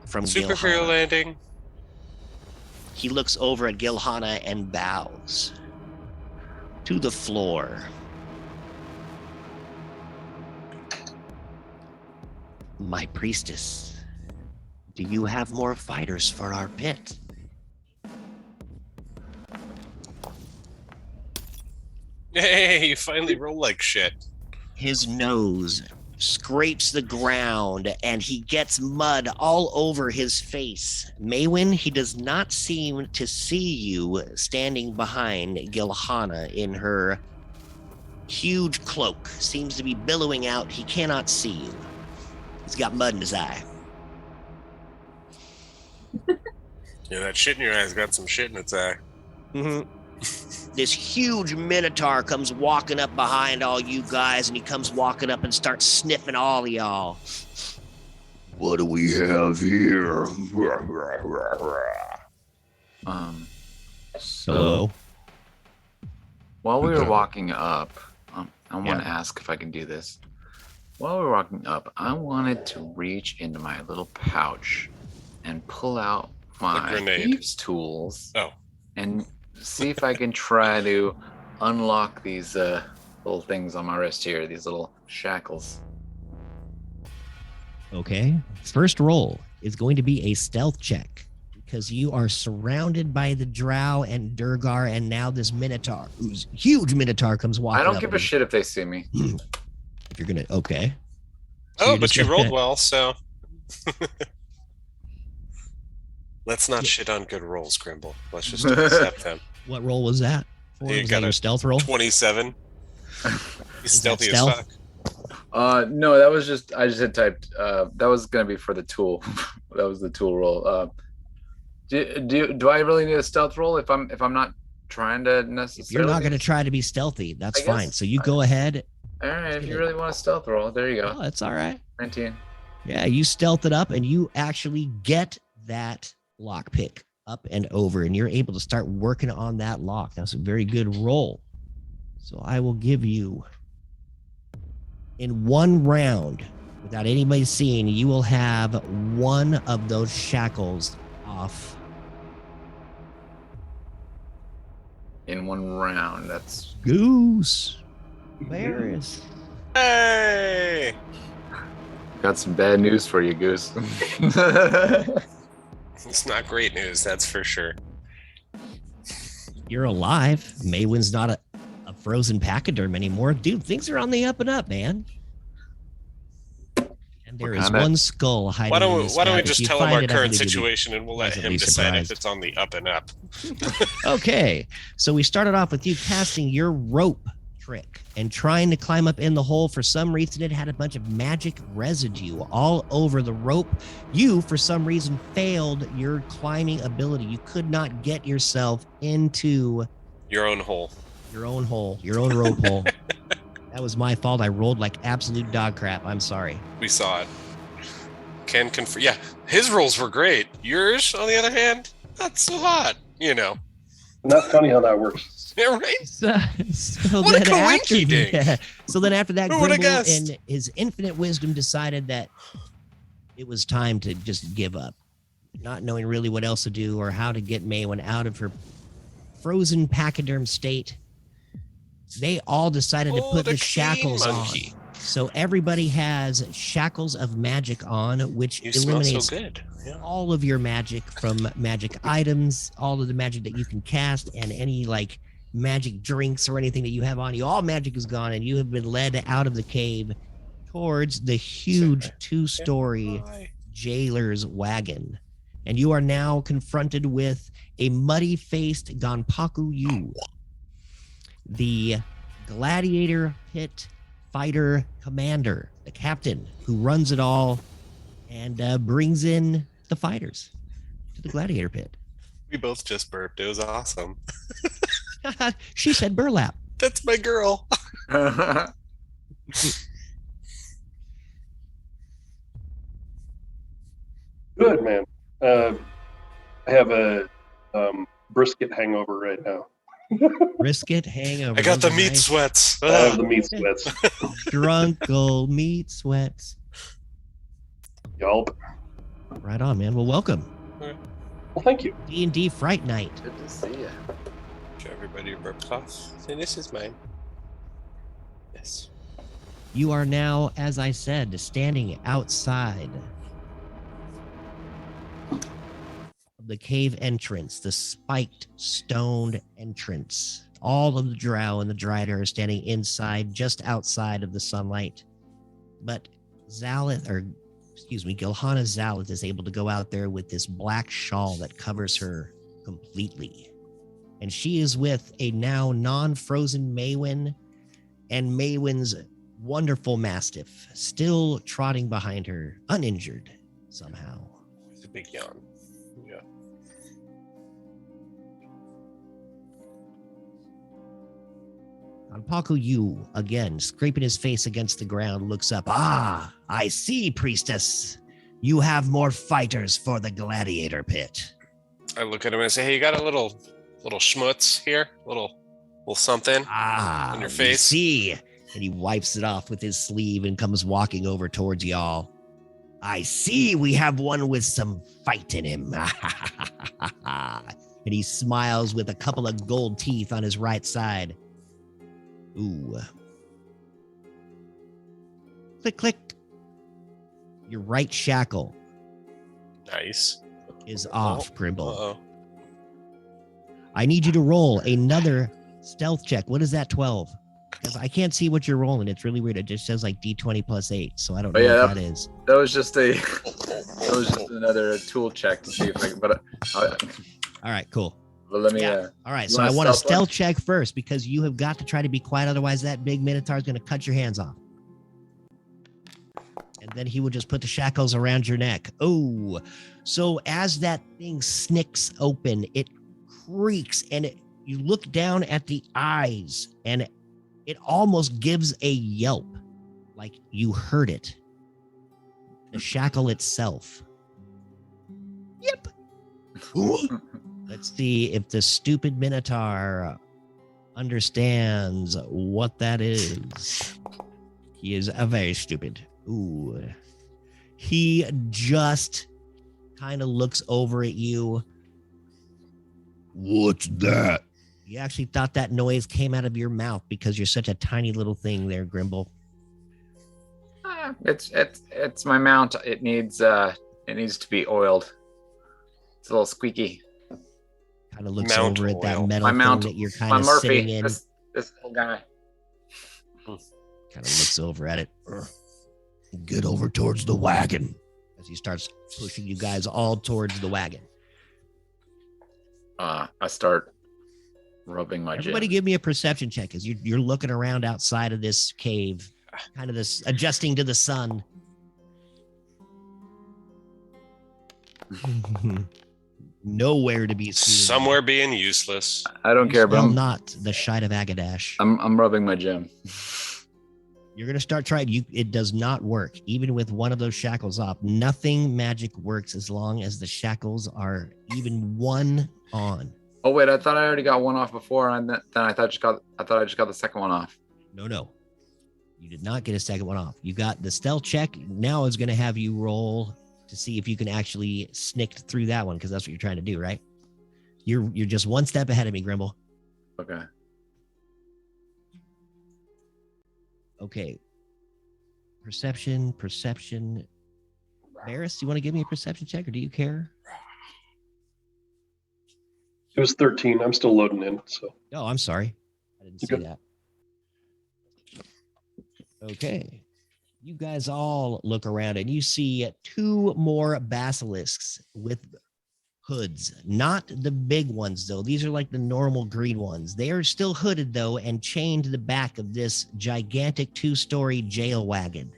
from Superhero Gilhana. landing. He looks over at Gilhana and bows to the floor. My priestess, do you have more fighters for our pit? Hey, you finally roll like shit. His nose scrapes the ground and he gets mud all over his face. Maywin, he does not seem to see you standing behind Gilhana in her huge cloak seems to be billowing out. He cannot see you. He's got mud in his eye. Yeah, that shit in your eye's got some shit in its eye. Mm-hmm. This huge minotaur comes walking up behind all you guys, and he comes walking up and starts sniffing all of y'all. What do we have here? Hello. While we were walking up, I want to ask if I can do this. While we were walking up, I wanted to reach into my little pouch and pull out my thieves' tools. And see if I can try to unlock these little things on my wrist here, these little shackles. Okay. First roll is going to be a stealth check because you are surrounded by the drow and Durgar, and now this minotaur, who's huge minotaur, comes walking up. I don't give a shit if they see me. If you're gonna, okay. So but you rolled well, so let's not shit on good rolls, Grimble. Let's just accept them. What roll was that? Was that your stealth roll? 27. He's stealthy as fuck. No, that was just I just had typed. That was gonna be for the tool. That was the tool roll. Do I really need a stealth roll if I'm not trying to necessarily? If you're not gonna try to be stealthy, that's fine. So you go ahead. All right, if you really want a stealth roll, there you go. Oh, that's all right. 19. Yeah, you stealth it up, and you actually get that lockpick up and over, and you're able to start working on that lock. That's a very good roll. So I will give you, in one round, without anybody seeing, you will have one of those shackles off. In one round, that's Goose. Hilarious. Hey! Got some bad news for you, Goose. It's not great news, that's for sure. You're alive. Maywin's not a frozen pachyderm anymore. Dude, things are on the up and up, man. And there is one skull hiding. Why don't we just tell him our current situation and we'll let him decide if it's on the up and up. Okay, so we started off with you casting your rope trick and trying to climb up in the hole. For some reason, it had a bunch of magic residue all over the rope. You, for some reason, failed your climbing ability. You could not get yourself into your own hole. Your own hole, your own rope hole. That was my fault. I rolled like absolute dog crap. I'm sorry. We saw it. Can confirm. Yeah, his rolls were great. Yours, on the other hand, not so hot. You know. Not funny how that works. Yeah, right. So what a coinky dink. Yeah. So then after that, Grimble in his infinite wisdom decided that it was time to just give up, not knowing really what else to do or how to get Maywin out of her frozen pachyderm state. They all decided to put the shackles on. So everybody has shackles of magic on, which eliminates all of your magic from magic items, all of the magic that you can cast, and any like magic drinks or anything that you have on you. All magic is gone, and you have been led out of the cave towards the huge 2-story jailer's wagon. And you are now confronted with a muddy-faced Ganpaku Yu, the gladiator pit fighter commander, the captain who runs it all and brings in the fighters to the gladiator pit. We both just burped. It was awesome. She said burlap. That's my girl. Good, man. I have a brisket hangover right now. Brisket hangover. I got the meat sweats. I have the meat sweats. Drunkle meat sweats. Yelp. Right on, man. Well, welcome. Well, thank you. D&D Fright Night. Good to see you. Show everybody your burp cloth. And this is mine. Yes. You are now, as I said, standing outside of the cave entrance, the spiked stoned entrance. All of the drow and the drider are standing inside, just outside of the sunlight. But Gilhana Zalith is able to go out there with this black shawl that covers her completely. And she is with a now non-frozen Maywin and Maywin's wonderful mastiff still trotting behind her, uninjured somehow. It's a big yawn. Yeah. Paku Yu, again, scraping his face against the ground, looks up. Ah, I see, priestess. You have more fighters for the gladiator pit. I look at him and I say, "Hey, you got a little schmutz here, little something on your face." See, and he wipes it off with his sleeve and comes walking over towards y'all. I see, we have one with some fight in him. And he smiles with a couple of gold teeth on his right side. Ooh. Click, click. Your right shackle. Nice. Is off, Grimble. Uh-oh. I need you to roll another stealth check. What is that, 12? Because I can't see what you're rolling. It's really weird. It just says like D20 plus 8, so I don't know what that is. That was just another tool check to see if I can, all right, cool. But let me, all right, so I want a stealth check first because you have got to try to be quiet. Otherwise, that big Minotaur is going to cut your hands off. And then he will just put the shackles around your neck. Oh, so as that thing snicks open, it creaks and you look down at the eyes and it almost gives a yelp, like you heard it. The shackle itself. Yep. Let's see if the stupid Minotaur understands what that is. He is very stupid. Ooh. He just kind of looks over at you. What's that? You actually thought that noise came out of your mouth because you're such a tiny little thing there, Grimble. It's my mount. It needs to be oiled. It's a little squeaky. Kind of looks over at that metal thing that you're kind of sitting in. This little guy. Kind of looks over at it. Get over towards the wagon. As he starts pushing you guys all towards the wagon. I start rubbing my Everybody gym. give me a perception check as you're looking around outside of this cave, kind of this adjusting to the sun. Nowhere to be seen. Somewhere being useless. I don't care, but I'm not the shite of Agadash. I'm rubbing my gym. You're gonna start trying. It does not work, even with one of those shackles off. Nothing magic works as long as the shackles are even one on. Oh wait, I thought I already got one off before, and then I thought I just got the second one off. No, you did not get a second one off. You got the stealth check. Now it's gonna have you roll to see if you can actually snick through that one, because that's what you're trying to do, right? You're just one step ahead of me, Grimble. Okay. Okay. Perception. Varys, you want to give me a perception check, or do you care? It was 13. I'm still loading in. So. Oh, I'm sorry. I didn't see that. Okay. You guys all look around and you see 2 more basilisks with hoods. Not the big ones, though. These are like the normal green ones. They are still hooded, though, and chained to the back of this gigantic 2-story jail wagon.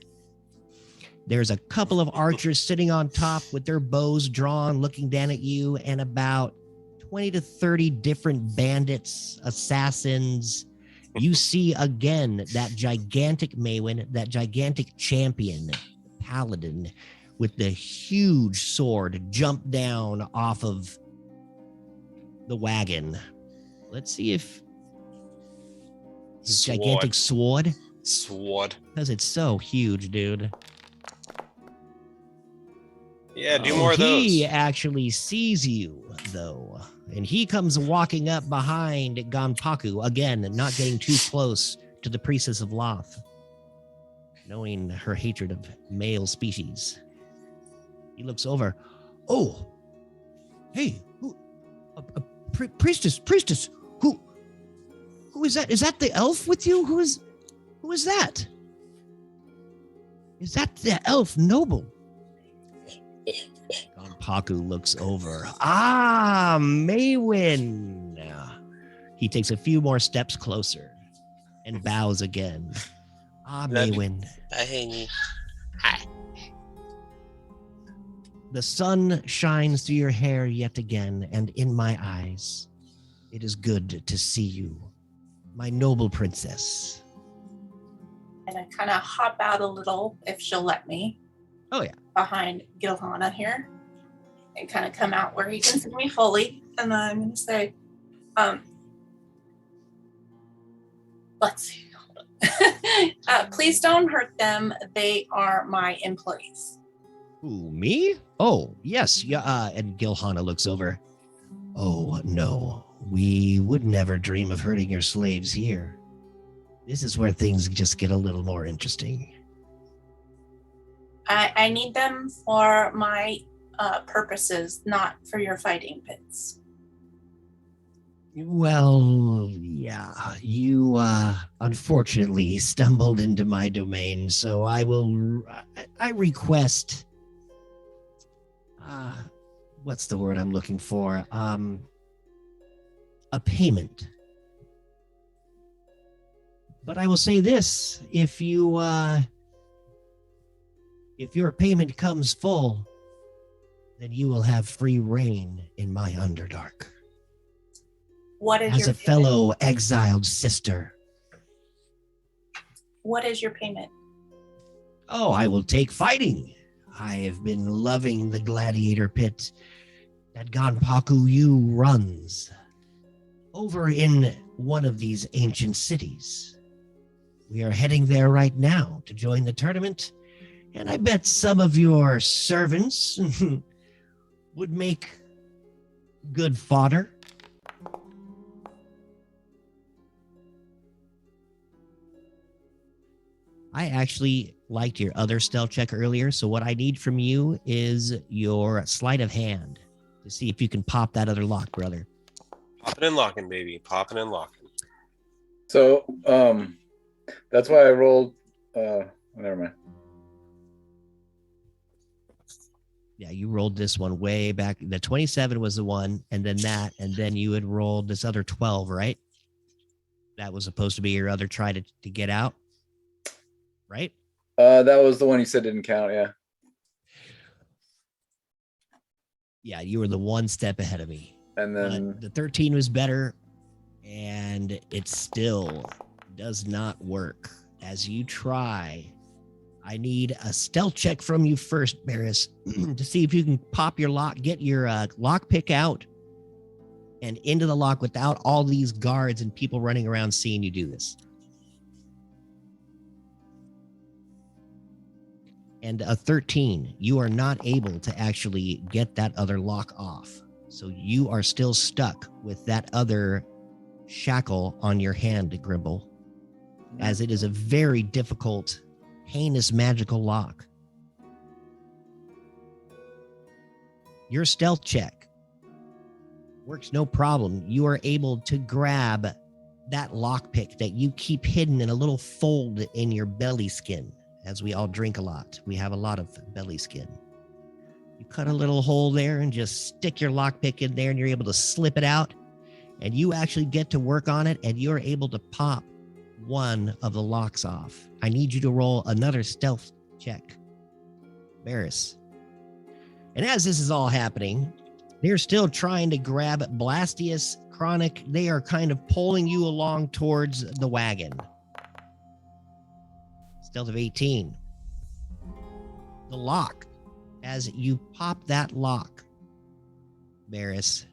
There's a couple of archers sitting on top with their bows drawn, looking down at you, and about 20 to 30 different bandits, assassins. You see again that gigantic Maywin, that gigantic champion, paladin, with the huge sword jump down off of the wagon. Let's see if this gigantic sword. Because it's so huge, dude. Yeah, do more of those. He actually sees you, though. And he comes walking up behind Ganpaku, again, not getting too close to the priestess of Loth, knowing her hatred of male species. He looks over. Oh, hey, priestess, who is that? Is that the elf with you? Who is that? Is that the elf noble? Ganpaku looks over. Ah, Maywin. He takes a few more steps closer. and bows again. Ah, Love you. Maywin. Bye, honey. Hi. The sun shines through your hair yet again, and in my eyes. It is good to see you, my noble princess. And I kind of hop out a little, if she'll let me. Oh, yeah. Behind Gilhana here. And kind of come out where he can see me fully. And then I'm going to say, let's see. Please don't hurt them. They are my employees. Who, me? Oh, yes. Yeah. And Gilhana looks over. Oh, no. We would never dream of hurting your slaves here. This is where things just get a little more interesting. I need them for my purposes, not for your fighting pits. Well, yeah. You, unfortunately stumbled into my domain, so I request... what's the word I'm looking for? A payment. But I will say this, if your payment comes full, then you will have free reign in my Underdark. What is as your a fellow exiled sister. What is your payment? Oh, I will take fighting. I have been loving the gladiator pit that Ganpaku Yu runs over in one of these ancient cities. We are heading there right now to join the tournament, and I bet some of your servants would make good fodder. I actually liked your other stealth check earlier, so what I need from you is your sleight of hand to see if you can pop that other lock, brother. Popping and locking, baby. Popping and locking. So, that's why I rolled, never mind. Yeah, you rolled this one way back. The 27 was the one, and then that, and then you had rolled this other 12, right? That was supposed to be your other try to get out, right? That was the one you said didn't count, yeah. Yeah, you were the one step ahead of me. And then but the 13 was better, and it still does not work. As you try, I need a stealth check from you first, Barris, to see if you can pop your lock, get your lock pick out and into the lock without all these guards and people running around seeing you do this. And a 13, you are not able to actually get that other lock off. So you are still stuck with that other shackle on your hand, Grimble, as it is a very difficult, heinous magical lock. Your stealth check works no problem. You are able to grab that lockpick that you keep hidden in a little fold in your belly skin. As we all drink a lot, we have a lot of belly skin. You cut a little hole there and just stick your lockpick in there, and you're able to slip it out, and you actually get to work on it, and you're able to pop one of the locks off. I need you to roll another stealth check, Barris. And as this is all happening, they're still trying to grab Blastius, Chronic. They are kind of pulling you along towards the wagon. Stealth of 18. The lock. As you pop that lock, Barris,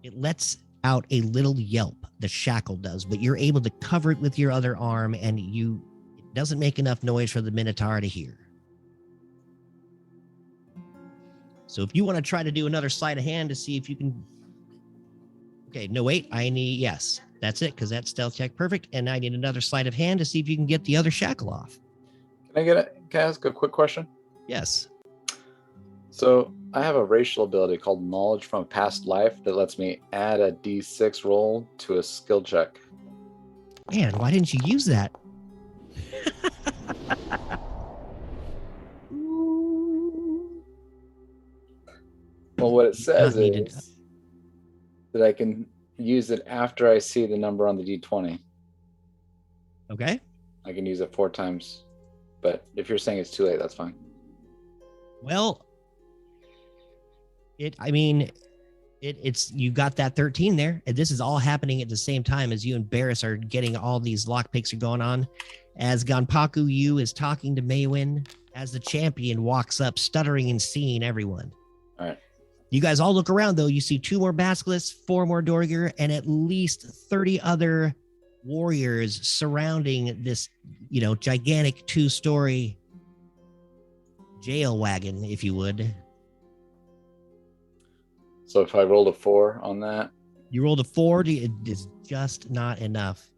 it lets out a little yelp. The shackle does, but you're able to cover it with your other arm, and it doesn't make enough noise for the Minotaur to hear. So if you want to try to do another sleight of hand to see if you can... Okay, no, wait, I need... Yes, that's it, because that's stealth check perfect, and I need another sleight of hand to see if you can get the other shackle off. Can I ask a quick question? Yes. So I have a racial ability called Knowledge from a Past Life that lets me add a D6 roll to a skill check. Man, why didn't you use that? Well, what it says is that I can use it after I see the number on the D20. Okay. I can use it 4 times. But if you're saying it's too late, that's fine. Well, it's you got that 13 there, and this is all happening at the same time as you and Barris are getting all these lockpicks are going on. As Ganpaku Yu is talking to Maywin, as the champion walks up, stuttering and seeing everyone. All right. You guys all look around, though. You see 2 more Basilisks, 4 more Dorgir, and at least 30 other warriors surrounding this, gigantic 2-story jail wagon, if you would. So if I rolled a 4 on that, you rolled a 4, it is just not enough.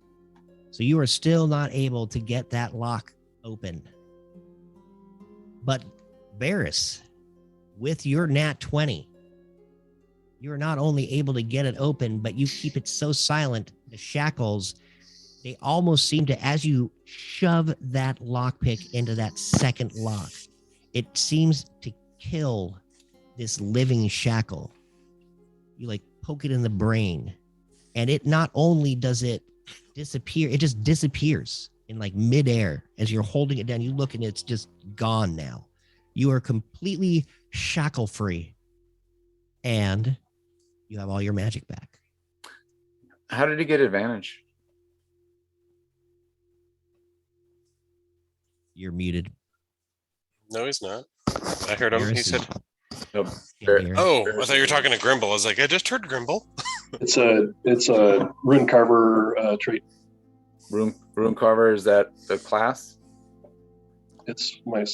So you are still not able to get that lock open. But Barris, with your nat 20, you're not only able to get it open, but you keep it so silent, the shackles, they almost seem to, as you shove that lockpick into that second lock, it seems to kill this living shackle. You poke it in the brain, and it not only does it disappear, it just disappears in midair as you're holding it down. You look and it's just gone now. You are completely shackle free, and you have all your magic back. How did he get advantage? You're muted. No, he's not. I heard him. He said, Nope. "Oh, I thought you were talking to Grimble." I was like, "I just heard Grimble." It's a rune carver trait. Rune carver, is that the class? It's my.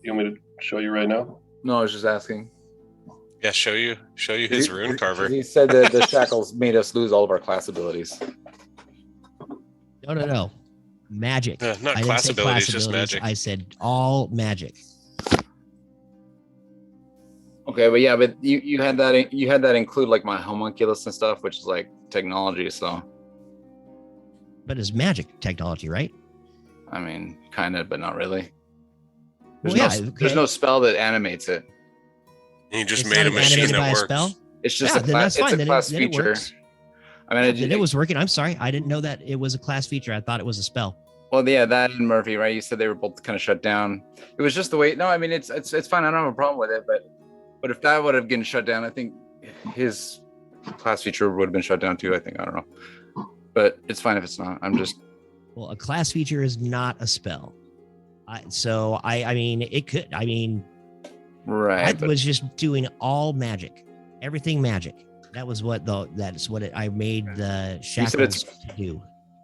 You want me to show you right now? No, I was just asking. Yeah, show you his rune carver. He said that the shackles made us lose all of our class abilities. No. Magic. Not I class didn't say abilities, class just abilities. magic. I said all magic. Okay, but yeah, but you had that include my homunculus and stuff, which is technology. So, but it's magic technology, right? I mean, kind of, but not really. There's no spell that animates it. He just made a machine that works. Spell? It's just then that's fine. It's a class feature. I mean, it was working. I'm sorry, I didn't know that it was a class feature. I thought it was a spell. Well, yeah, that and Murphy, right? You said they were both kind of shut down. It was just the way. No, I mean, it's fine. I don't have a problem with it, but if that would have been shut down, I think his class feature would have been shut down too. I think, I don't know, but it's fine if it's not. Well, a class feature is not a spell. I mean, it could. I mean, right. I was just doing all magic, everything magic. That was what I made the shackles to do.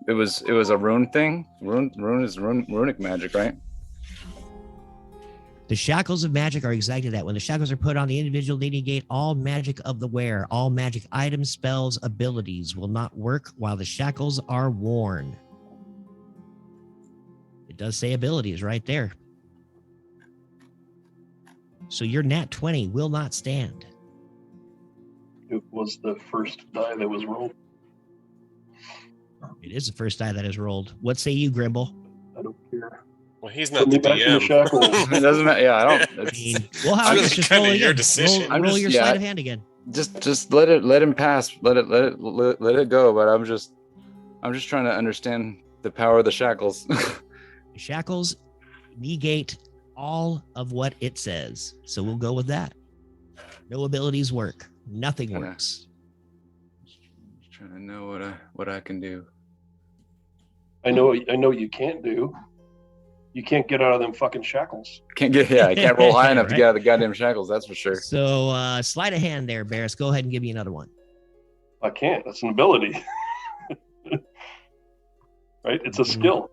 It was a rune thing. Rune is runic magic, right? The shackles of magic are exactly that. When the shackles are put on the individual, they negate all magic of the wearer. All magic items, spells, abilities will not work while the shackles are worn. It does say abilities right there. So your nat 20 will not stand. It was the first die that was rolled. It is the first die that is rolled. What say you, Grimble? I don't care. Well, he's not the DM. It doesn't matter. Yeah, I don't. I mean, well, how really just kind roll of it your again. decision. Roll your sleight of hand again. Just let him pass. Let it go. But I'm just trying to understand the power of the shackles. The shackles negate all of what it says. So we'll go with that. No abilities work. Nothing works. Just trying to know what I can do. I know what you can't do. You can't get out of them fucking shackles. I can't roll high enough Right? to get out of the goddamn shackles, that's for sure. So sleight of hand there, Barris. Go ahead and give me another one. I can't. That's an ability. Right? It's a skill,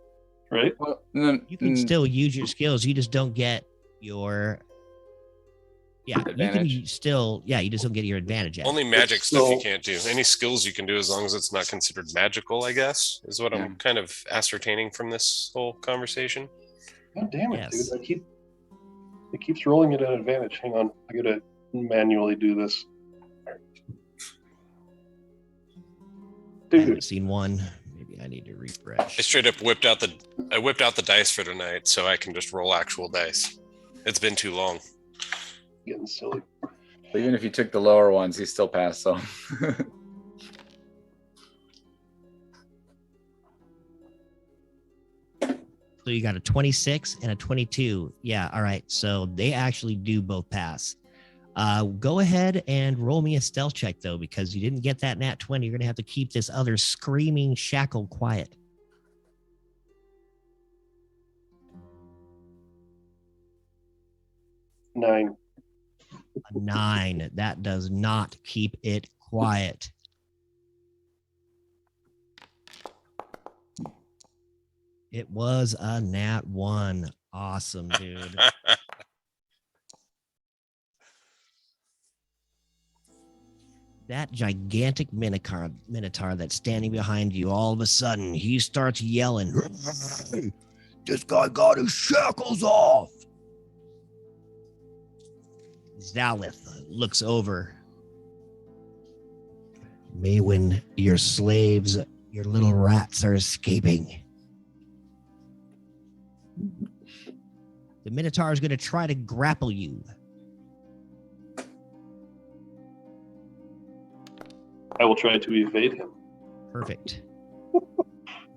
right? Well, you can still use your skills. You just don't get your advantage. You can still you just don't get your advantage out. Only magic stuff you can't do. Any skills you can do as long as it's not considered magical, I guess, is what I'm kind of ascertaining from this whole conversation. God damn it, Yes. dude. It keeps rolling at an advantage. Hang on. I gotta manually do this. I Dude, haven't seen one. Maybe I need to refresh. I straight up whipped out the dice for tonight so I can just roll actual dice. It's been too long. getting silly. But even if you took the lower ones, he still passed. So So you got a 26 and a 22. Yeah, all right. So they actually do both pass. Go ahead and roll me a stealth check, though, because you didn't get that nat 20. You're going to have to keep this other screaming shackle quiet. 9. A 9. That does not keep it quiet. It was a nat 1. Awesome, dude. That gigantic minotaur that's standing behind you, all of a sudden, he starts yelling, "This guy got his shackles off!" Zalith looks over. Maywin, your slaves, your little rats are escaping. The minotaur is going to try to grapple you. I will try to evade him. Perfect.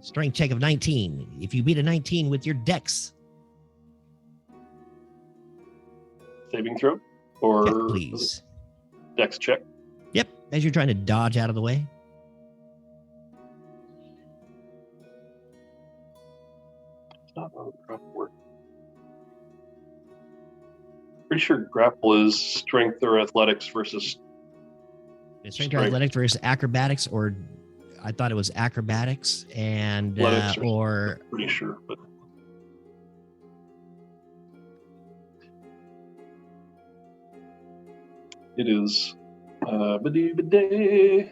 Strength check of 19. If you beat a 19 with your dex. Saving throw? Or Check, please. Dex check? Yep, as you're trying to dodge out of the way. It's not how grapple works. Pretty sure grapple is strength or athletics versus Strength or athletics versus acrobatics, or I thought it was acrobatics and or pretty sure, but it is bidet.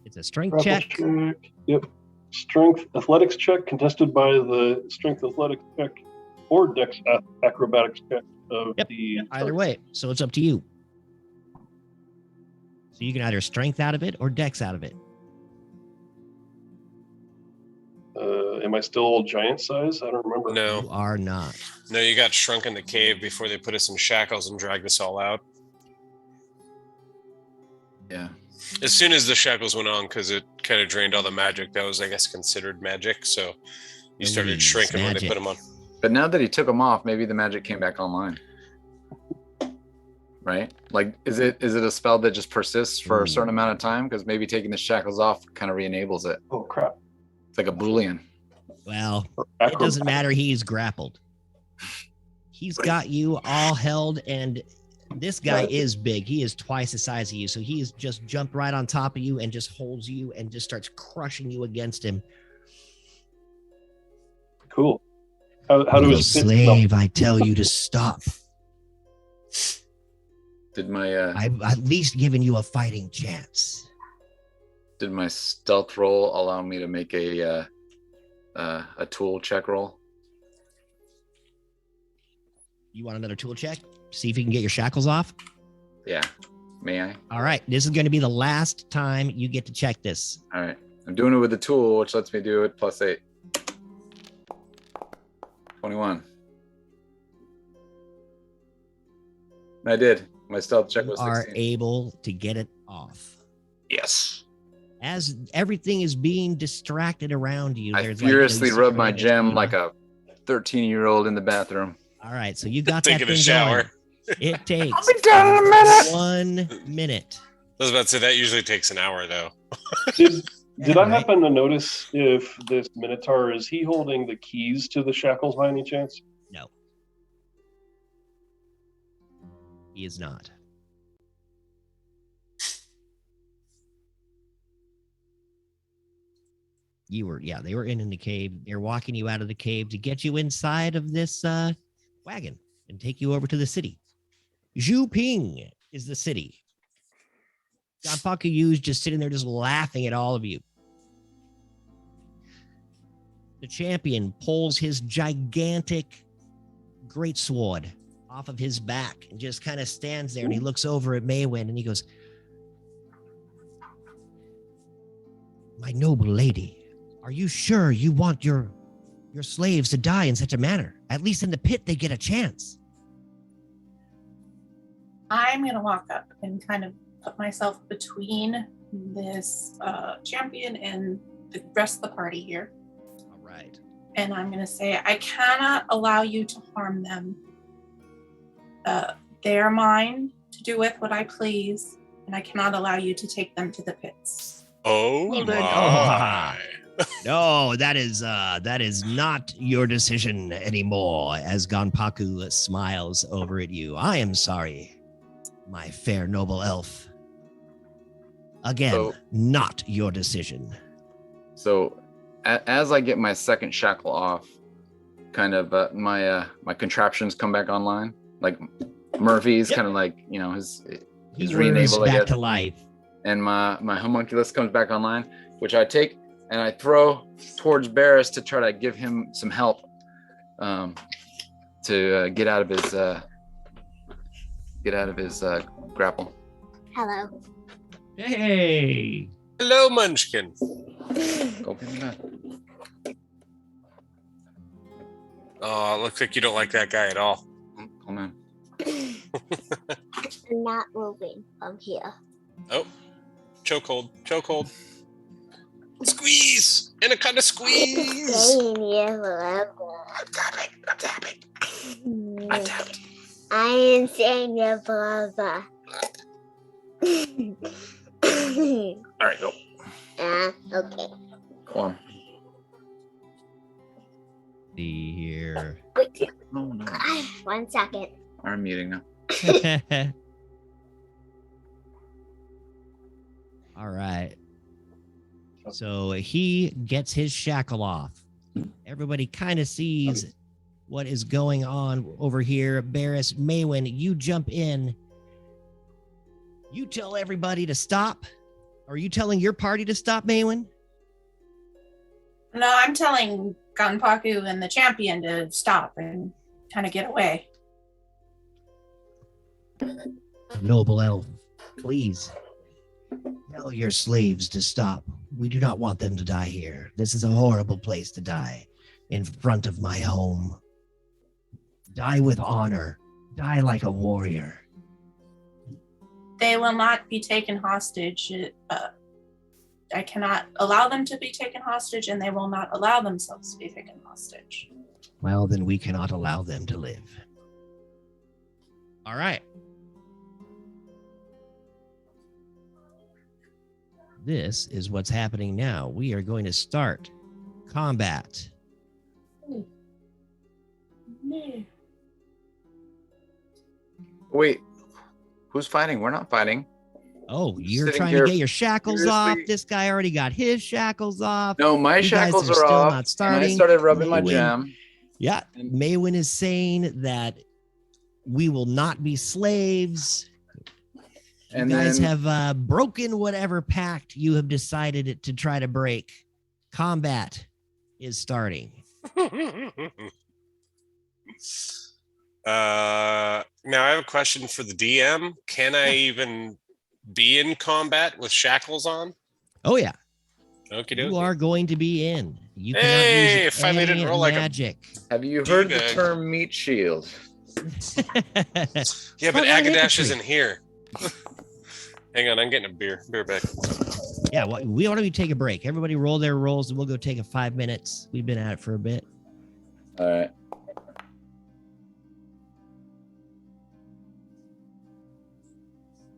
It's a strength Grapple check. Yep. Strength athletics check contested by the strength athletics check or dex acrobatics check of the Either way, so it's up to you. So you can either strength out of it or dex out of it. Am I still giant size? I don't remember. No, You are not. no, you got shrunk in the cave before they put us in shackles and dragged us all out. Yeah. As soon as the shackles went on, because it kind of drained all the magic that was, I guess, considered magic. So you started shrinking when they put them on. But now that he took them off, maybe the magic came back online. Right? Like, is it a spell that just persists for a certain amount of time? Because maybe taking the shackles off kind of re-enables it. Oh crap! It's like a Boolean. Well, it doesn't matter. He's grappled. He's got you all held, and this guy is big. He is twice the size of you. So he's just jumped right on top of you and just holds you and just starts crushing you against him. Cool. How do you his slave, I tell you to stop. Did my I've at least given you a fighting chance. Did my stealth roll allow me to make a tool check roll? You want another tool check? See if you can get your shackles off? Yeah. May I? All right. This is going to be the last time you get to check this. All right. I'm doing it with the tool, which lets me do it +8. 21. I did. My stealth check was 16. You are able to get it off. Yes. As everything is being distracted around you, I furiously rubbed my gem like a 13-year-old in the bathroom. All right, so you got that Taking thing a shower. going. It takes I'll be done in a minute. 1 minute. I was about to say that usually takes an hour, though. Did I happen to notice if this Minotaur, is he holding the keys to the shackles by any chance? No. He is not. They were in the cave. They're walking you out of the cave to get you inside of this wagon and take you over to the city. Zhuping is the city. Ganpaku Yu's just sitting there just laughing at all of you. The champion pulls his gigantic greatsword off of his back and just kind of stands there, and he looks over at Maywin and he goes, "My noble lady, are you sure you want your slaves to die in such a manner? At least in the pit they get a chance." I'm going to walk up and kind of put myself between this champion and the rest of the party here. All right. And I'm going to say, I cannot allow you to harm them. They are mine to do with what I please, and I cannot allow you to take them to the pits. Oh Well, my. then- No, that is not your decision anymore. As Ganpaku smiles over at you, I am sorry, my fair noble elf. Again, So- not your decision. So, as I get my second shackle off, kind of my contraptions come back online. Like Murphy's Yep. kind of like, you know, his He re-enabled, I back guess. to life. And my homunculus comes back online, which I take and I throw towards Barris to try to give him some help to get out of his grapple. Hello. Hey. Hello, Munchkin. Go get him back. Oh, it looks like you don't like that guy at all. Come on. I'm not moving from here. Oh, chokehold, chokehold. Squeeze! Anaconda squeeze! Staying here forever. I'm tapping. I am staying here forever. All right, go. Okay. Go on. See here. Wait, No. 1 second. I'm muting now. All right. So he gets his shackle off. Everybody kind of sees what is going on over here. Barris, Maywin, you jump in. You tell everybody to stop. Are you telling your party to stop, Maywin? No, I'm telling Ganpaku and the champion to stop and kind of get away. Noble elf, please tell your slaves to stop. We do not want them to die here. This is a horrible place to die, in front of my home. Die with honor. Die like a warrior. They will not be taken hostage. I cannot allow them to be taken hostage, and they will not allow themselves to be taken hostage. Well, then we cannot allow them to live. All right. This is what's happening now. We are going to start combat. Wait, who's fighting? We're not fighting. Oh, you're Sitting trying here to get your shackles off. furiously- This guy already got his shackles off. No, my You guys shackles are are still off. not And I starting. started rubbing my Maywin- jam. Yeah, Maywin is saying that we will not be slaves. You And guys then- have broken whatever pact you have decided to try to break. Combat is starting. Now I have a question for the DM. Can I even be in combat with shackles on? Oh yeah, Okie you dokie. are going to be in. You Hey, cannot if use I made it any roll like a- magic. Have you heard the D-bag. term meat shield? Yeah, but Well, Agadash infantry. isn't here. Hang on, I'm getting a beer back. Yeah, well, we want to take a break. Everybody roll their rolls and we'll go take a 5 minutes. We've been at it for a bit. All right.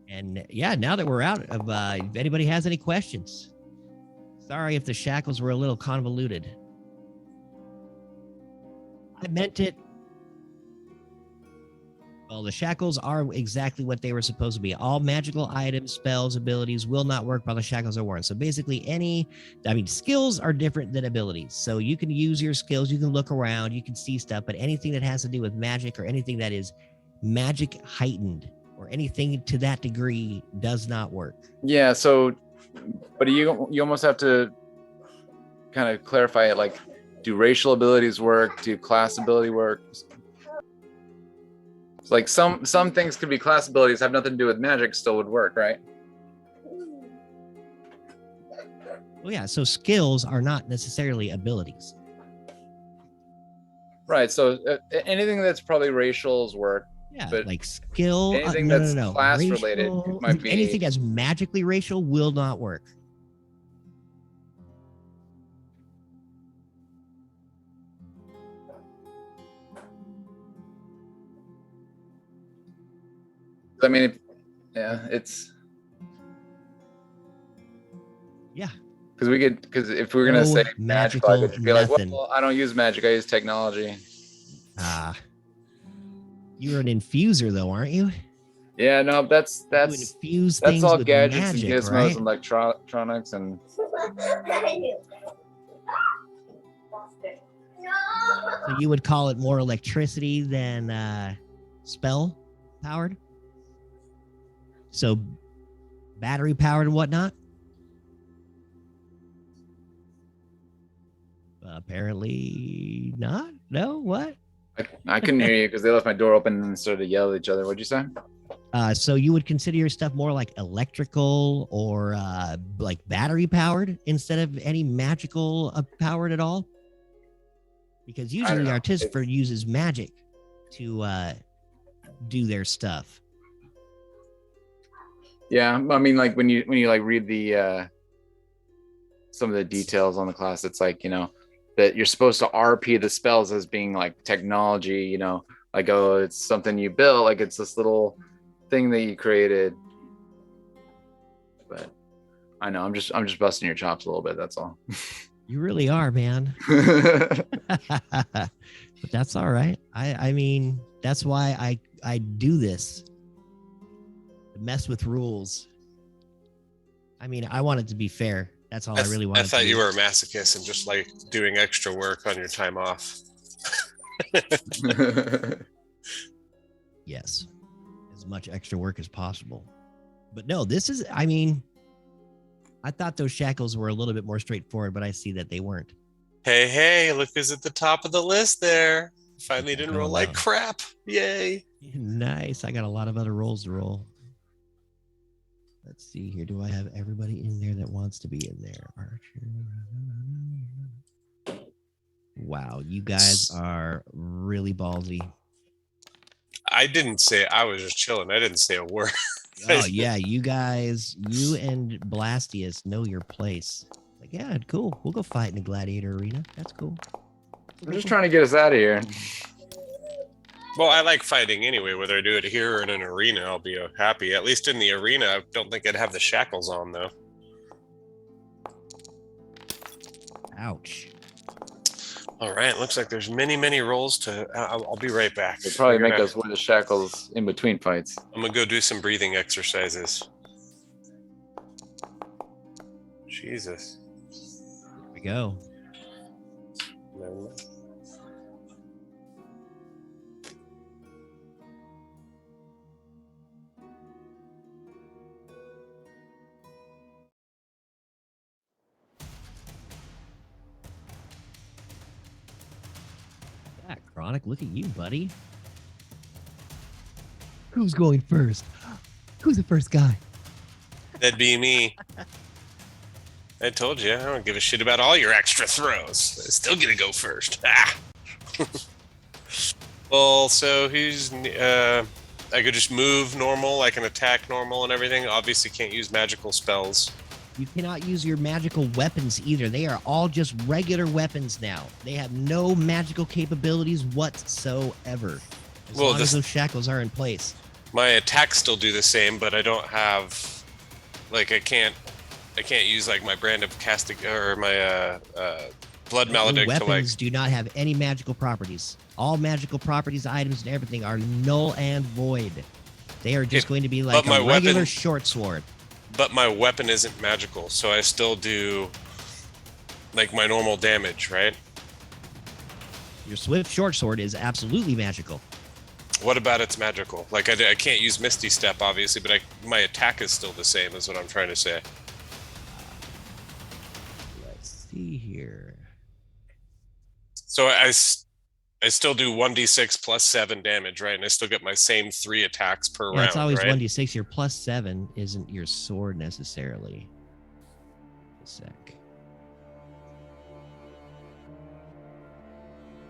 And yeah, now that we're out of, if anybody has any questions, sorry if the shackles were a little convoluted. I meant it. Well, the shackles are exactly what they were supposed to be. All magical items, spells, abilities will not work while the shackles are worn. So basically skills are different than abilities. So you can use your skills, you can look around, you can see stuff, but anything that has to do with magic or anything that is magic heightened or anything to that degree does not work. Yeah. So, but you almost have to kind of clarify it. Like, do racial abilities work? Do class ability work? It's like some things could be class abilities, have nothing to do with magic, still would work, right? Well, yeah, so skills are not necessarily abilities. Right. So anything that's probably racial's work, Yeah, but like skill. anything No, that's no, no. class Racial, related might be anything that's magically racial will not work. I mean, yeah, it's Yeah. because if we are gonna say magical, I could just be nothing. like, well, I don't use magic, I use technology. You're an infuser though, aren't you? Yeah, no, that's you infuse things all with gadgets magic, and gizmos right? and electronics and. So you would call it more electricity than spell powered? So battery powered and whatnot? Apparently not. No, what? I couldn't hear you because they left my door open and started to yell at each other. What'd you say? So you would consider your stuff more like electrical or like battery powered instead of any magical powered at all? Because usually Artificer uses magic to do their stuff. Yeah, I mean, like when you like read the some of the details on the class, it's like, that you're supposed to RP the spells as being like technology, like, oh, it's something you built, like it's this little thing that you created. But I know I'm just busting your chops a little bit, that's all. You really are, man. But that's all right. I mean, that's why I do this. To mess with rules. I mean, I want it to be fair. That's all I really want. I thought you were a masochist and just like doing extra work on your time off. Yes. As much extra work as possible. But no, this is, I mean, I thought those shackles were a little bit more straightforward, but I see that they weren't. Hey, look who's at the top of the list there. Finally didn't roll like crap. Yay. Nice. I got a lot of other rolls to roll. Let's see here. Do I have everybody in there that wants to be in there? Archer. Wow, you guys are really ballsy. I didn't say, I was just chilling. I didn't say a word. Oh, yeah, you guys, you and Blastius know your place. Like, yeah, cool. We'll go fight in the gladiator arena. That's cool. I'm just trying to get us out of here. Well, I like fighting anyway, whether I do it here or in an arena, I'll be happy. At least in the arena, I don't think I'd have the shackles on, though. Ouch. All right, looks like there's many rolls to... I'll be right back. They'll probably make us wear the shackles in between fights. I'm going to go do some breathing exercises. Jesus. Here we go. No. Yeah, Chronic, look at you, buddy. Who's going first? Who's the first guy? That'd be me. I told you, I don't give a shit about all your extra throws. I'm still gonna go first. Ah. Well, so who's... I could just move normal, I can attack normal and everything. Obviously can't use magical spells. You cannot use your magical weapons either. They are all just regular weapons now. They have no magical capabilities whatsoever. As long as those shackles are in place. My attacks still do the same, but I don't have... Like, I can't use, like, my brand of casting... Or my blood maledict weapons to, like... do not have any magical properties. All magical properties, items, and everything are null and void. They are just going to be like a regular short sword. But my weapon isn't magical, so I still do like my normal damage, right? Your swift short sword is absolutely magical. What about it's magical? Like I can't use Misty Step, obviously, but my attack is still the same, is what I'm trying to say. Let's see here. So I still do 1d6 plus 7 damage, right? And I still get my same 3 attacks per round, it's always right? 1d6. Your plus 7 isn't your sword necessarily. A sec.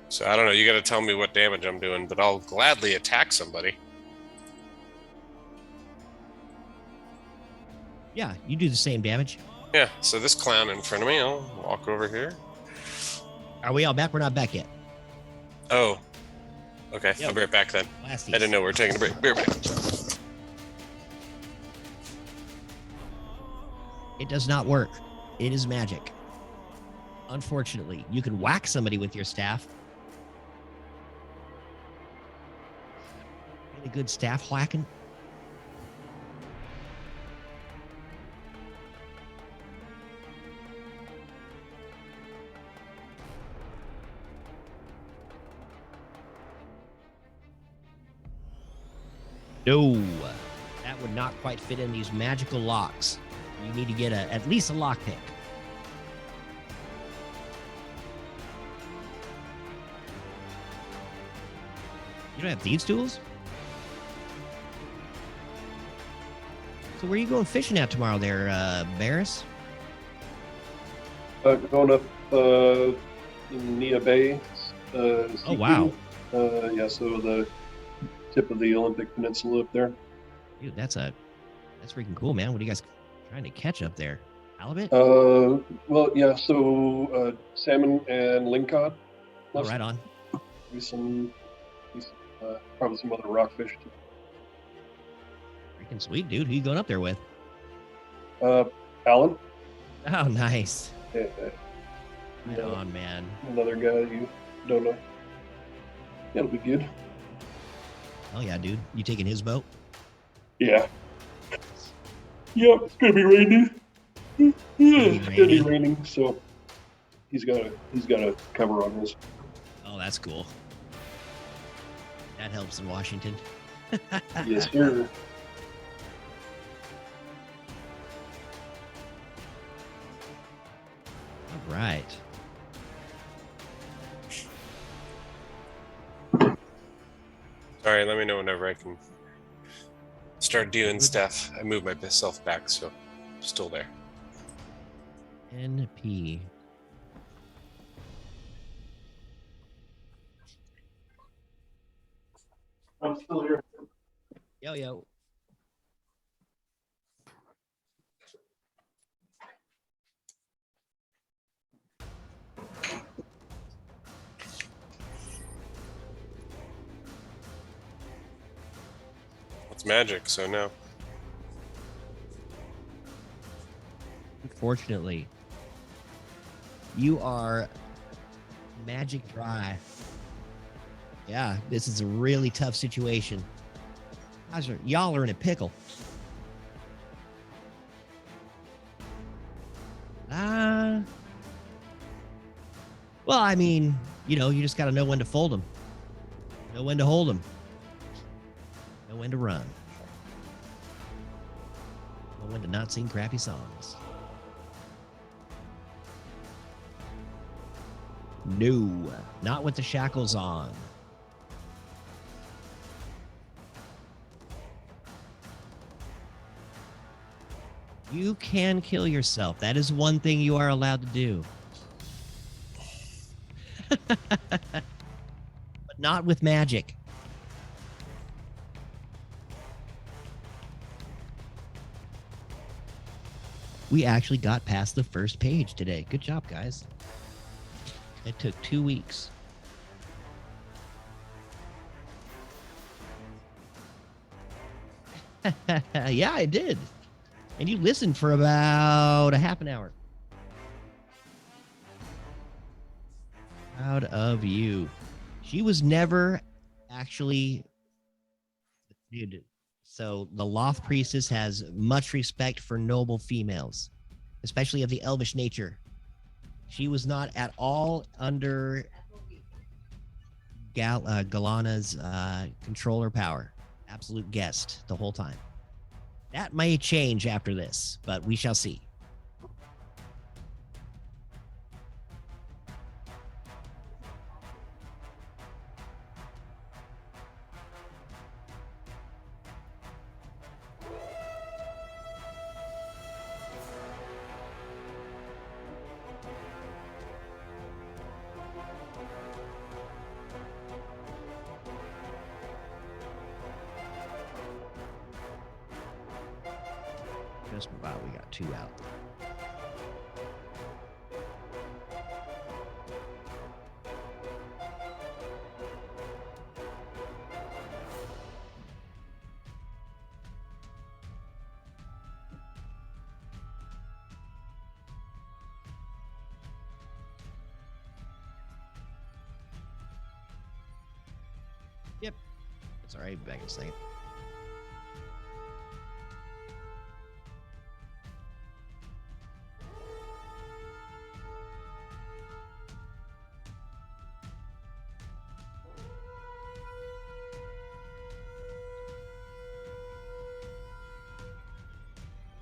So I don't know. You got to tell me what damage I'm doing, but I'll gladly attack somebody. Yeah, you do the same damage. Yeah, so this clown in front of me, I'll walk over here. Are we all back? We're not back yet. Oh. Okay, Yo. I'll be right back then. Blasties. I didn't know we were taking a break. Be right back. It does not work. It is magic. Unfortunately, you can whack somebody with your staff. Really good staff whacking. No, that would not quite fit in these magical locks. You need to get at least a lockpick. You don't have thieves' tools? So where are you going fishing at tomorrow there, Barris? Going up in Nia Bay. Oh, wow. Yeah, so the tip of the Olympic Peninsula up there. Dude, that's freaking cool, man. What are you guys trying to catch up there? Halibut? Well, yeah, so salmon and lingcod. Oh, right on. Probably some other rockfish too. Freaking sweet, dude. Who you going up there with? Alan. Oh, nice. Yeah, Right on, man. Another guy that you don't know. It'll be good. Oh yeah, dude. You taking his boat? Yeah. Yep, it's gonna be raining. It's gonna be raining, so he's got a cover on his. Oh, that's cool. That helps in Washington. Yes, sir. All right. Sorry, let me know whenever I can start doing stuff. I moved myself back, so I'm still there. NP. I'm still here. Yo. It's magic, so no. Unfortunately, you are magic dry. Yeah, this is a really tough situation. Y'all are in a pickle. Well, I mean, you just got to know when to fold them, know when to hold them, know when to run, know when to not sing crappy songs. No, not with the shackles on. You can kill yourself. That is one thing you are allowed to do. But not with magic. We actually got past the first page today. Good job, guys. It took 2 weeks. Yeah, I did. And you listened for about a half an hour. Proud of you. She was never actually... Dude, so the Loth Priestess has much respect for noble females, especially of the elvish nature. She was not at all under Galana's control or power. Absolute guest the whole time. That may change after this, but we shall see. Just about we two out. Yep. It's all right. Back in a second.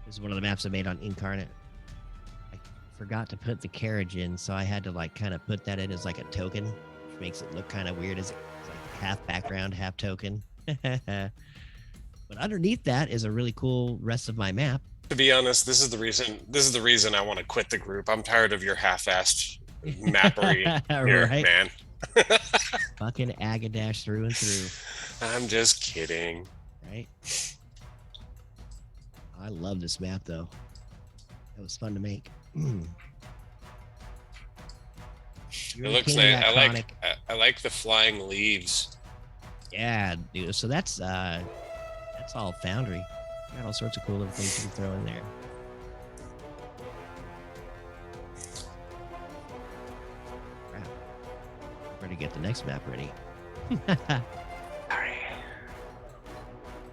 This is one of the maps I made on Incarnate. I forgot to put the carriage in, so I had to like kind of put that in as like a token, which makes it look kind of weird as it's like half background, half token. But underneath that is a really cool rest of my map. To be honest, this is the reason I want to quit the group. I'm tired of your half-assed mappery here, Right? man. Fucking Agadash through and through. I'm just kidding. Right? I love this map though. That was fun to make. It looks nice. I like the flying leaves. Yeah, dude. So that's all Foundry. Got all sorts of cool little things you can throw in there. Crap. Ready to get the next map ready.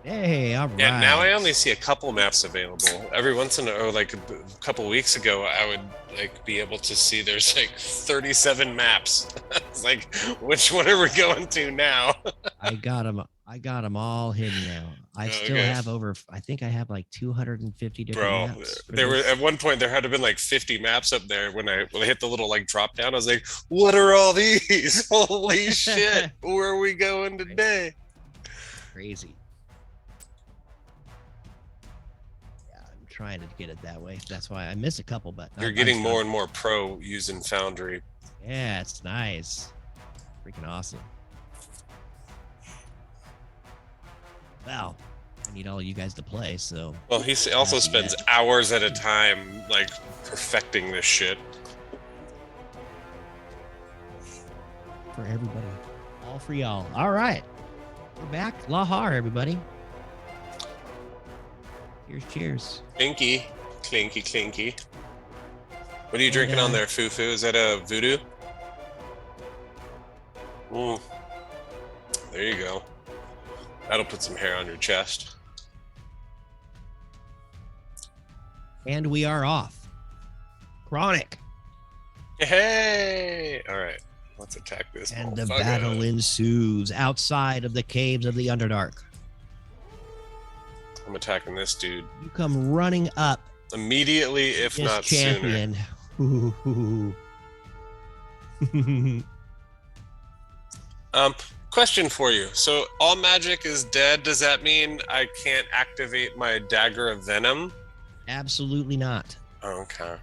Hey, all right. Yeah, now I only see a couple maps available. Every once in a like a couple weeks ago, I would like be able to see there's like 37 maps. It's like, which one are we going to now? I got them all hidden now. I still have I think I have like 250 different maps. There were at one point there had to have been like 50 maps up there when I hit the little like drop down. I was like, what are all these? Holy shit! Where are we going today? Crazy. Trying to get it that way. That's why I miss a couple, but you're getting more and more pro using Foundry. Yeah, it's nice. Freaking awesome. Wow. I need all you guys to play, so. Well, he also spends hours at a time, like, perfecting this shit. For everybody. All for y'all. All right. We're back. Lahar, everybody. Cheers. Clinky. Clinky, clinky. What are you drinking on there, Fufu? Is that a voodoo? There you go. That'll put some hair on your chest. And we are off. Chronic. Hey! All right. Let's attack this. And the battle ensues outside of the caves of the Underdark. I'm attacking this dude. You come running up immediately, if not champion. Sooner. Question for you. So all magic is dead. Does that mean I can't activate my dagger of venom? Absolutely not. Okay.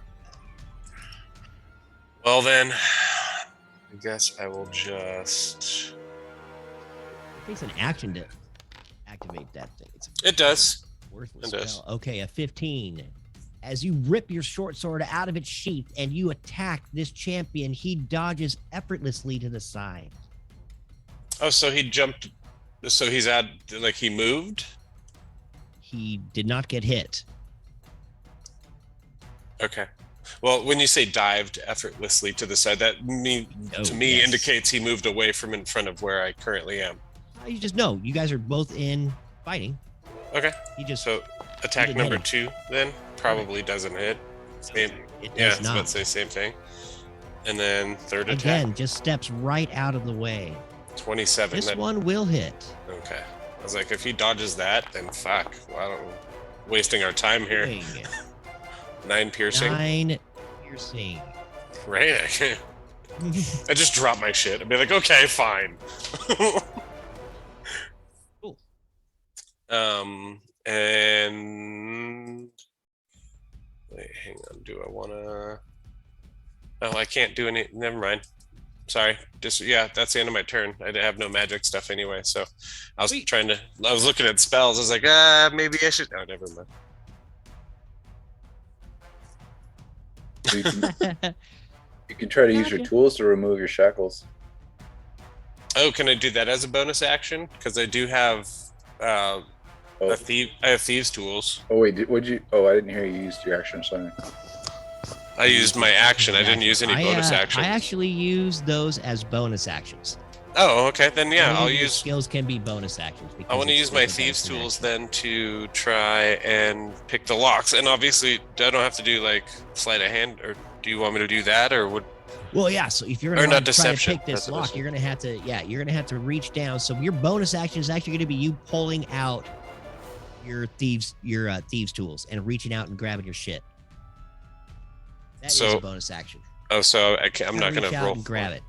Well then, I guess I will just. It takes an action to activate that thing. It does. Worthless spell. Okay, a 15. As you rip your short sword out of its sheath and you attack this champion, he dodges effortlessly to the side. Oh, so he jumped. So he's he moved? He did not get hit. Okay. Well, when you say dived effortlessly to the side, that indicates he moved away from in front of where I currently am. You just know you guys are both in fighting. Okay. So attack number 2 then probably doesn't hit. Same. It does not. I was about to say same thing. And then third attack. Again, just steps right out of the way. 27. This one will hit. Okay. I was like, if he dodges that, then fuck. Well, wasting our time here. 9 piercing. 9 piercing. Right. I just drop my shit. I'd be like, okay, fine. Cool. And wait, hang on. Do I wanna? Oh, I can't do any. Never mind. Sorry. That's the end of my turn. I have no magic stuff anyway, so I was I was looking at spells. I was like, maybe I should. Oh, never mind. So you can try to use your tools to remove your shackles. Oh, can I do that as a bonus action? Because I do have I have thieves tools. Oh wait, would you? Oh, I didn't hear you used your action. Sorry. I used my action. I didn't use any bonus actions. I actually use those as bonus actions. Oh, okay. Then yeah, I'll use skills can be bonus actions. I want to use my thieves tools then to try and pick the locks. And obviously, I don't have to do like sleight of hand, or do you want me to do that, or would? Well, yeah. So if you're gonna try to pick this lock, you're gonna have to. Yeah, you're gonna have to reach down. So your bonus action is actually gonna be you pulling out your thieves tools and reaching out and grabbing your shit. That is a bonus action. Oh, so I'm not gonna roll and grab it.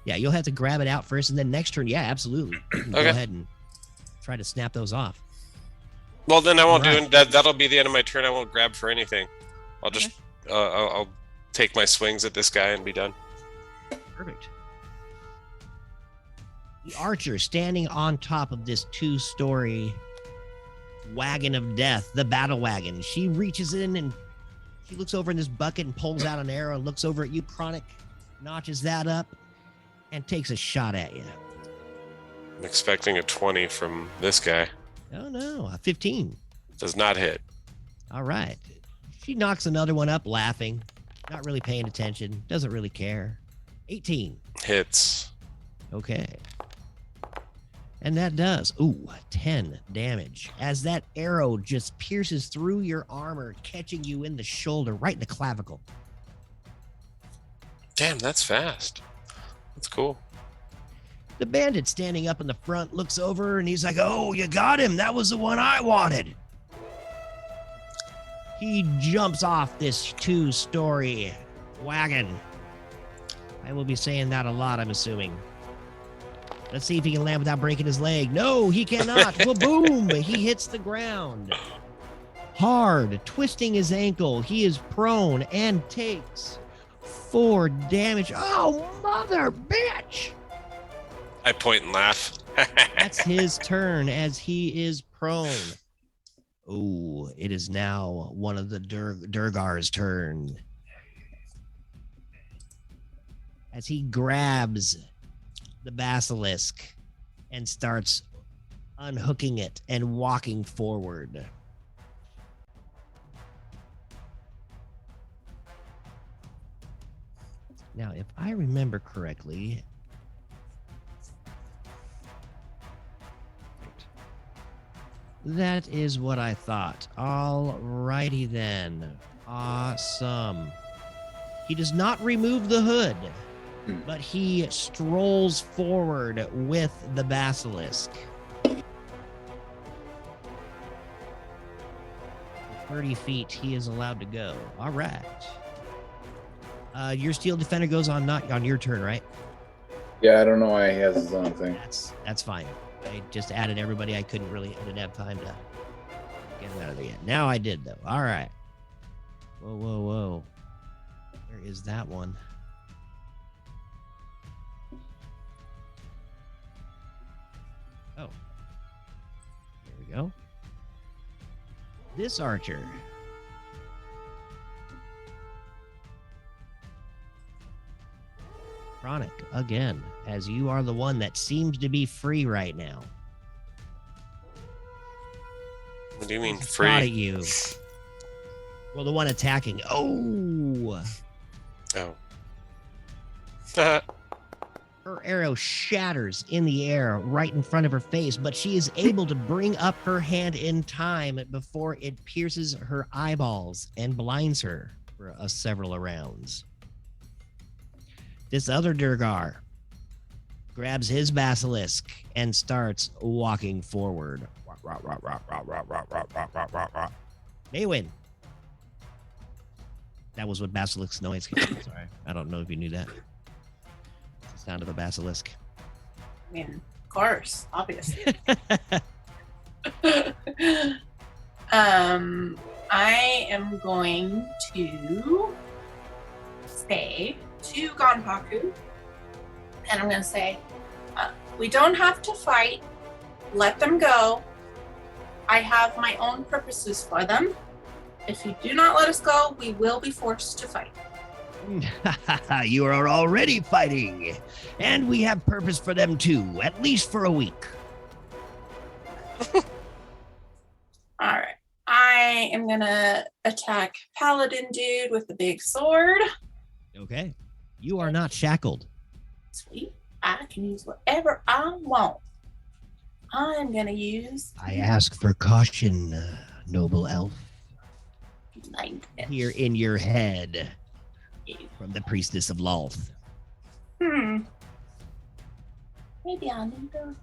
Yeah, you'll have to grab it out first, and then next turn, yeah, absolutely. You can go ahead and try to snap those off. Well, then I won't do that. That'll be the end of my turn. I won't grab for anything. I'll just I'll take my swings at this guy and be done. Perfect. The archer standing on top of this 2-story wagon of death, the battle wagon. She reaches in and she looks over in this bucket and pulls out an arrow and looks over at you, Chronic, notches that up, and takes a shot at you. I'm expecting a 20 from this guy. Oh, no, a 15. Does not hit. All right. She knocks another one up, laughing, not really paying attention, doesn't really care. 18. Hits. Okay. And that does, 10 damage. As that arrow just pierces through your armor, catching you in the shoulder, right in the clavicle. Damn, that's fast. That's cool. The bandit standing up in the front looks over and he's like, "Oh, you got him. That was the one I wanted." He jumps off this 2-story wagon. I will be saying that a lot, I'm assuming. Let's see if he can land without breaking his leg. No, he cannot. Well, boom! He hits the ground. Hard, twisting his ankle. He is prone and takes 4 damage. Oh, mother bitch! I point and laugh. That's his turn as he is prone. Oh, it is now one of the Durgar's turn. As he grabs the basilisk and starts unhooking it and walking forward. Now, if I remember correctly, that is what I thought. All righty then. Awesome. He does not remove the hood, but he strolls forward with the basilisk. 30 feet he is allowed to go. All right. Your steel defender goes on not on your turn, right? Yeah, I don't know why he has his own thing. That's fine. I just added everybody. I didn't have time to get him out of there yet. Now I did though. All right. Whoa. Where is that one? Oh. There we go. This archer. Chronic, again, as you are the one that seems to be free right now. What do you mean free? Shot at you. Well, the one attacking. Oh. Her arrow shatters in the air right in front of her face, but she is able to bring up her hand in time before it pierces her eyeballs and blinds her for several rounds. This other Durgar grabs his basilisk and starts walking forward. Maywin. That was what basilisk noise came from. Sorry. I don't know if you knew that. It's the sound of a basilisk. Yeah, of course, obviously. I am going to say to Ganpaku, and I'm going to say, we don't have to fight. Let them go. I have my own purposes for them. If you do not let us go, we will be forced to fight. You are already fighting, and we have purpose for them too, at least for a week. All right. I am going to attack Paladin dude with the big sword. Okay. You are not shackled. Sweet. I can use whatever I want. I'm going to use... I ask for caution, noble elf. Here in your head from the priestess of Lolth. Maybe I'll need those.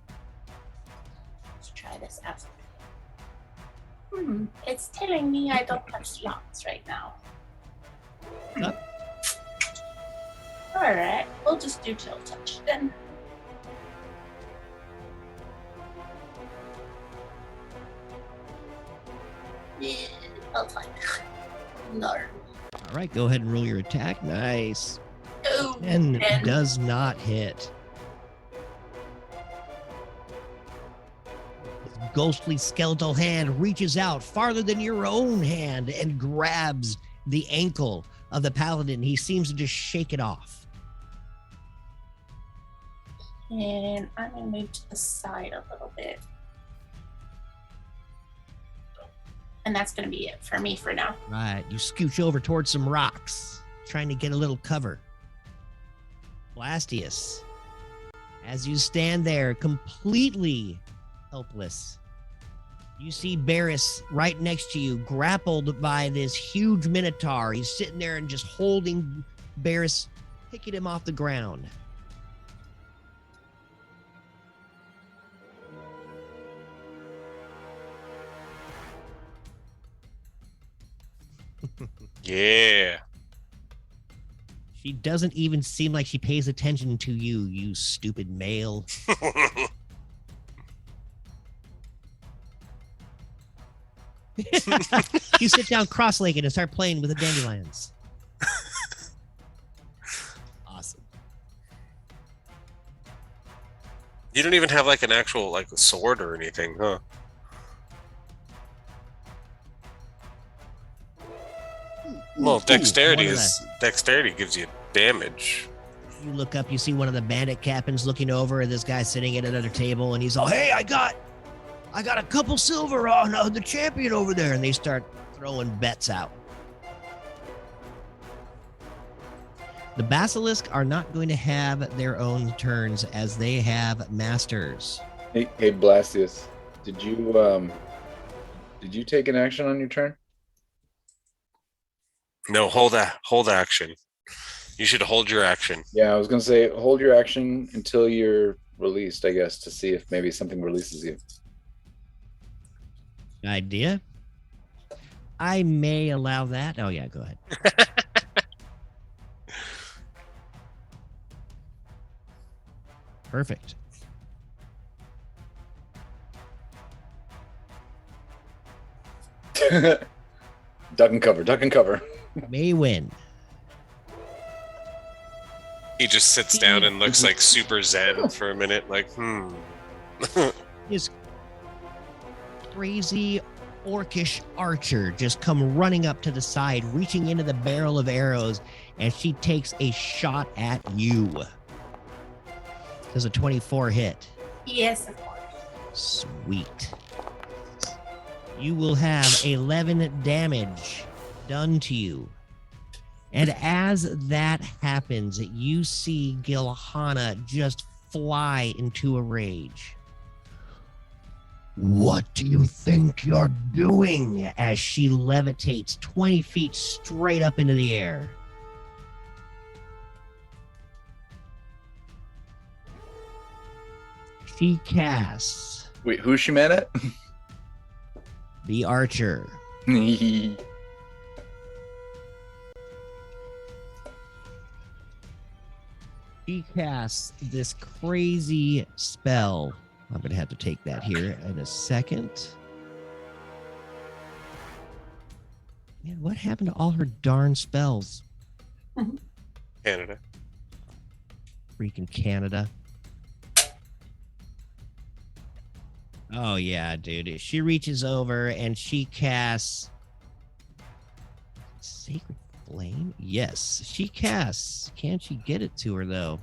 Let's try this out. It's telling me I don't have slots right now. Alright, we'll just do chill touch then. Yeah, I'll find no. All right, go ahead and roll your attack. Nice. Ooh, and does not hit. His ghostly skeletal hand reaches out farther than your own hand and grabs the ankle of the paladin. He seems to just shake it off. And I'm going to move to the side a little bit. And that's going to be it for me for now. Right. You scooch over towards some rocks, trying to get a little cover. Blastius, as you stand there completely helpless, you see Barris right next to you, grappled by this huge minotaur. He's sitting there and just holding Barris, picking him off the ground. Yeah. She doesn't even seem like she pays attention to you, you stupid male. You sit down cross-legged and start playing with the dandelions. Awesome. You don't even have like an actual like sword or anything, huh? Well, dexterity gives you damage. You look up, you see one of the bandit captains looking over, and this guy sitting at another table, and he's all, "Hey, I got a couple silver on the champion over there," and they start throwing bets out. The basilisk are not going to have their own turns as they have masters. Hey, Blastius, did you take an action on your turn? No, hold action. You should hold your action. Yeah, I was gonna say hold your action until you're released, I guess, to see if maybe something releases you. Idea? I may allow that. Oh yeah, go ahead. Perfect. Duck and cover. May win. He just sits down and looks like super zen for a minute, like, His crazy orcish archer just come running up to the side, reaching into the barrel of arrows, and she takes a shot at you. Does a 24 hit? Yes, of course. Sweet. You will have 11 damage done to you. And as that happens, you see Gilhana just fly into a rage. What do you think you're doing? As she levitates 20 feet straight up into the air. She casts. Wait, who's she mad at? The archer. She casts this crazy spell. I'm going to have to take that here in a second. Man, what happened to all her darn spells? Canada. Freaking Canada. Oh, yeah, dude. She reaches over and she casts Sacred Flame? Yes, she casts. Can she get it to her, though?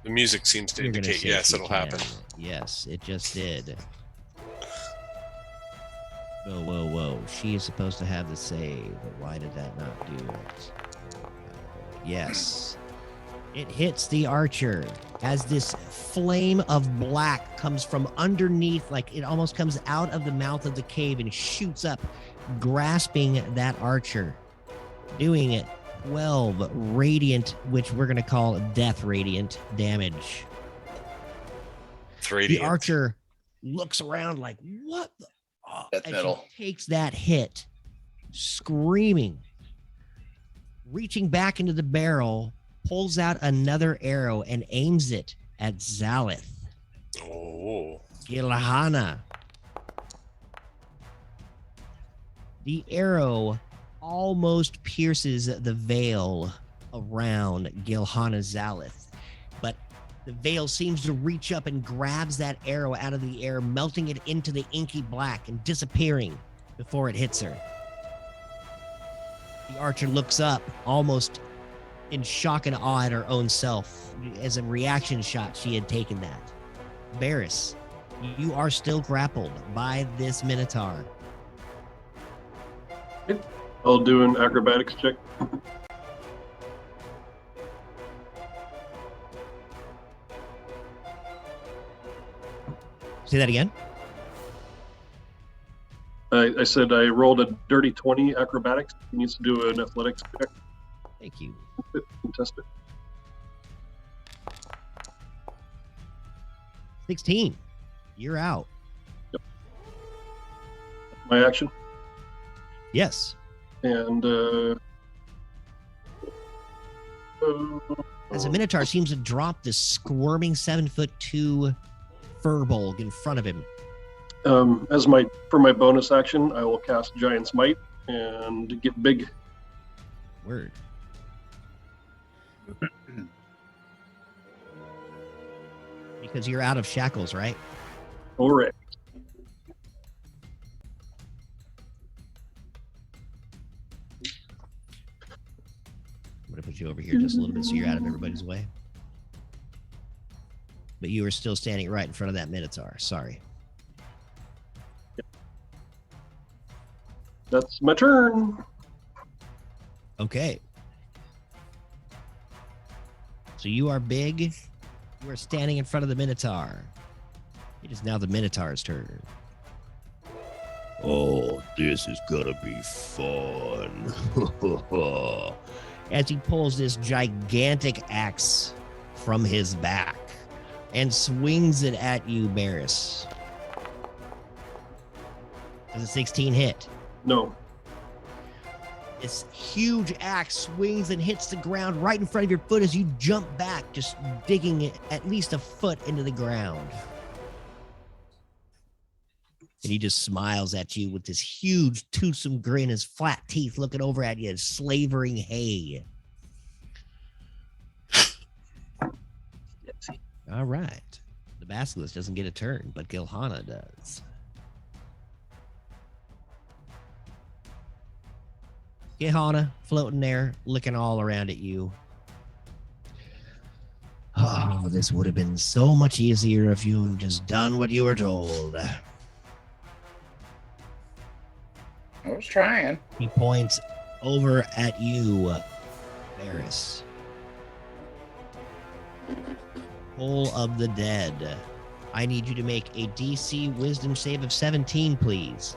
The music seems to indicate yes, it'll happen. Yes, it just did. Whoa, whoa, whoa. She is supposed to have the save, but why did that not do it? Yes. It hits the archer as this flame of black comes from underneath, like it almost comes out of the mouth of the cave and shoots up, grasping that archer, doing it 12 radiant, which we're going to call death radiant damage. The archer looks around like, what the? Death and metal. she takes that hit, screaming, reaching back into the barrel, pulls out another arrow and aims it at Zalith. Oh. Gilhana. The arrow almost pierces the veil around Gilhana Zalith, but the veil seems to reach up and grabs that arrow out of the air, melting it into the inky black and disappearing before it hits her. The archer looks up, almost in shock and awe at her own self. As a reaction shot, she had taken that. Varys, you are still grappled by this Minotaur. I'll do an acrobatics check. Say that again. I said I rolled a dirty 20 acrobatics. He needs to do an athletics check. Thank you. Test it. 16. You're out. Yep. My action. Yes. And as a Minotaur seems to drop this squirming 7'2" furbolg in front of him. For my bonus action, I will cast Giant's Might and get big. Word. Because you're out of shackles, right? Correct. I'm going to put you over here just a little bit so you're out of everybody's way. But you are still standing right in front of that Minotaur. Sorry. That's my turn. Okay. So you are big. You are standing in front of the Minotaur. It is now the Minotaur's turn. Oh, this is gonna be fun. As he pulls this gigantic axe from his back and swings it at you, Barris. Does a 16 hit? No. This huge axe swings and hits the ground right in front of your foot as you jump back, just digging it at least a foot into the ground. And he just smiles at you with this huge, toothsome grin, his flat teeth looking over at you, slavering hay. All right. The Basilisk doesn't get a turn, but Gilhana does. Gilhana floating there, looking all around at you. Oh, this would have been so much easier if you had just done what you were told. I was trying. He points over at you, Varys. Toll of the Dead. I need you to make a DC Wisdom save of 17, please.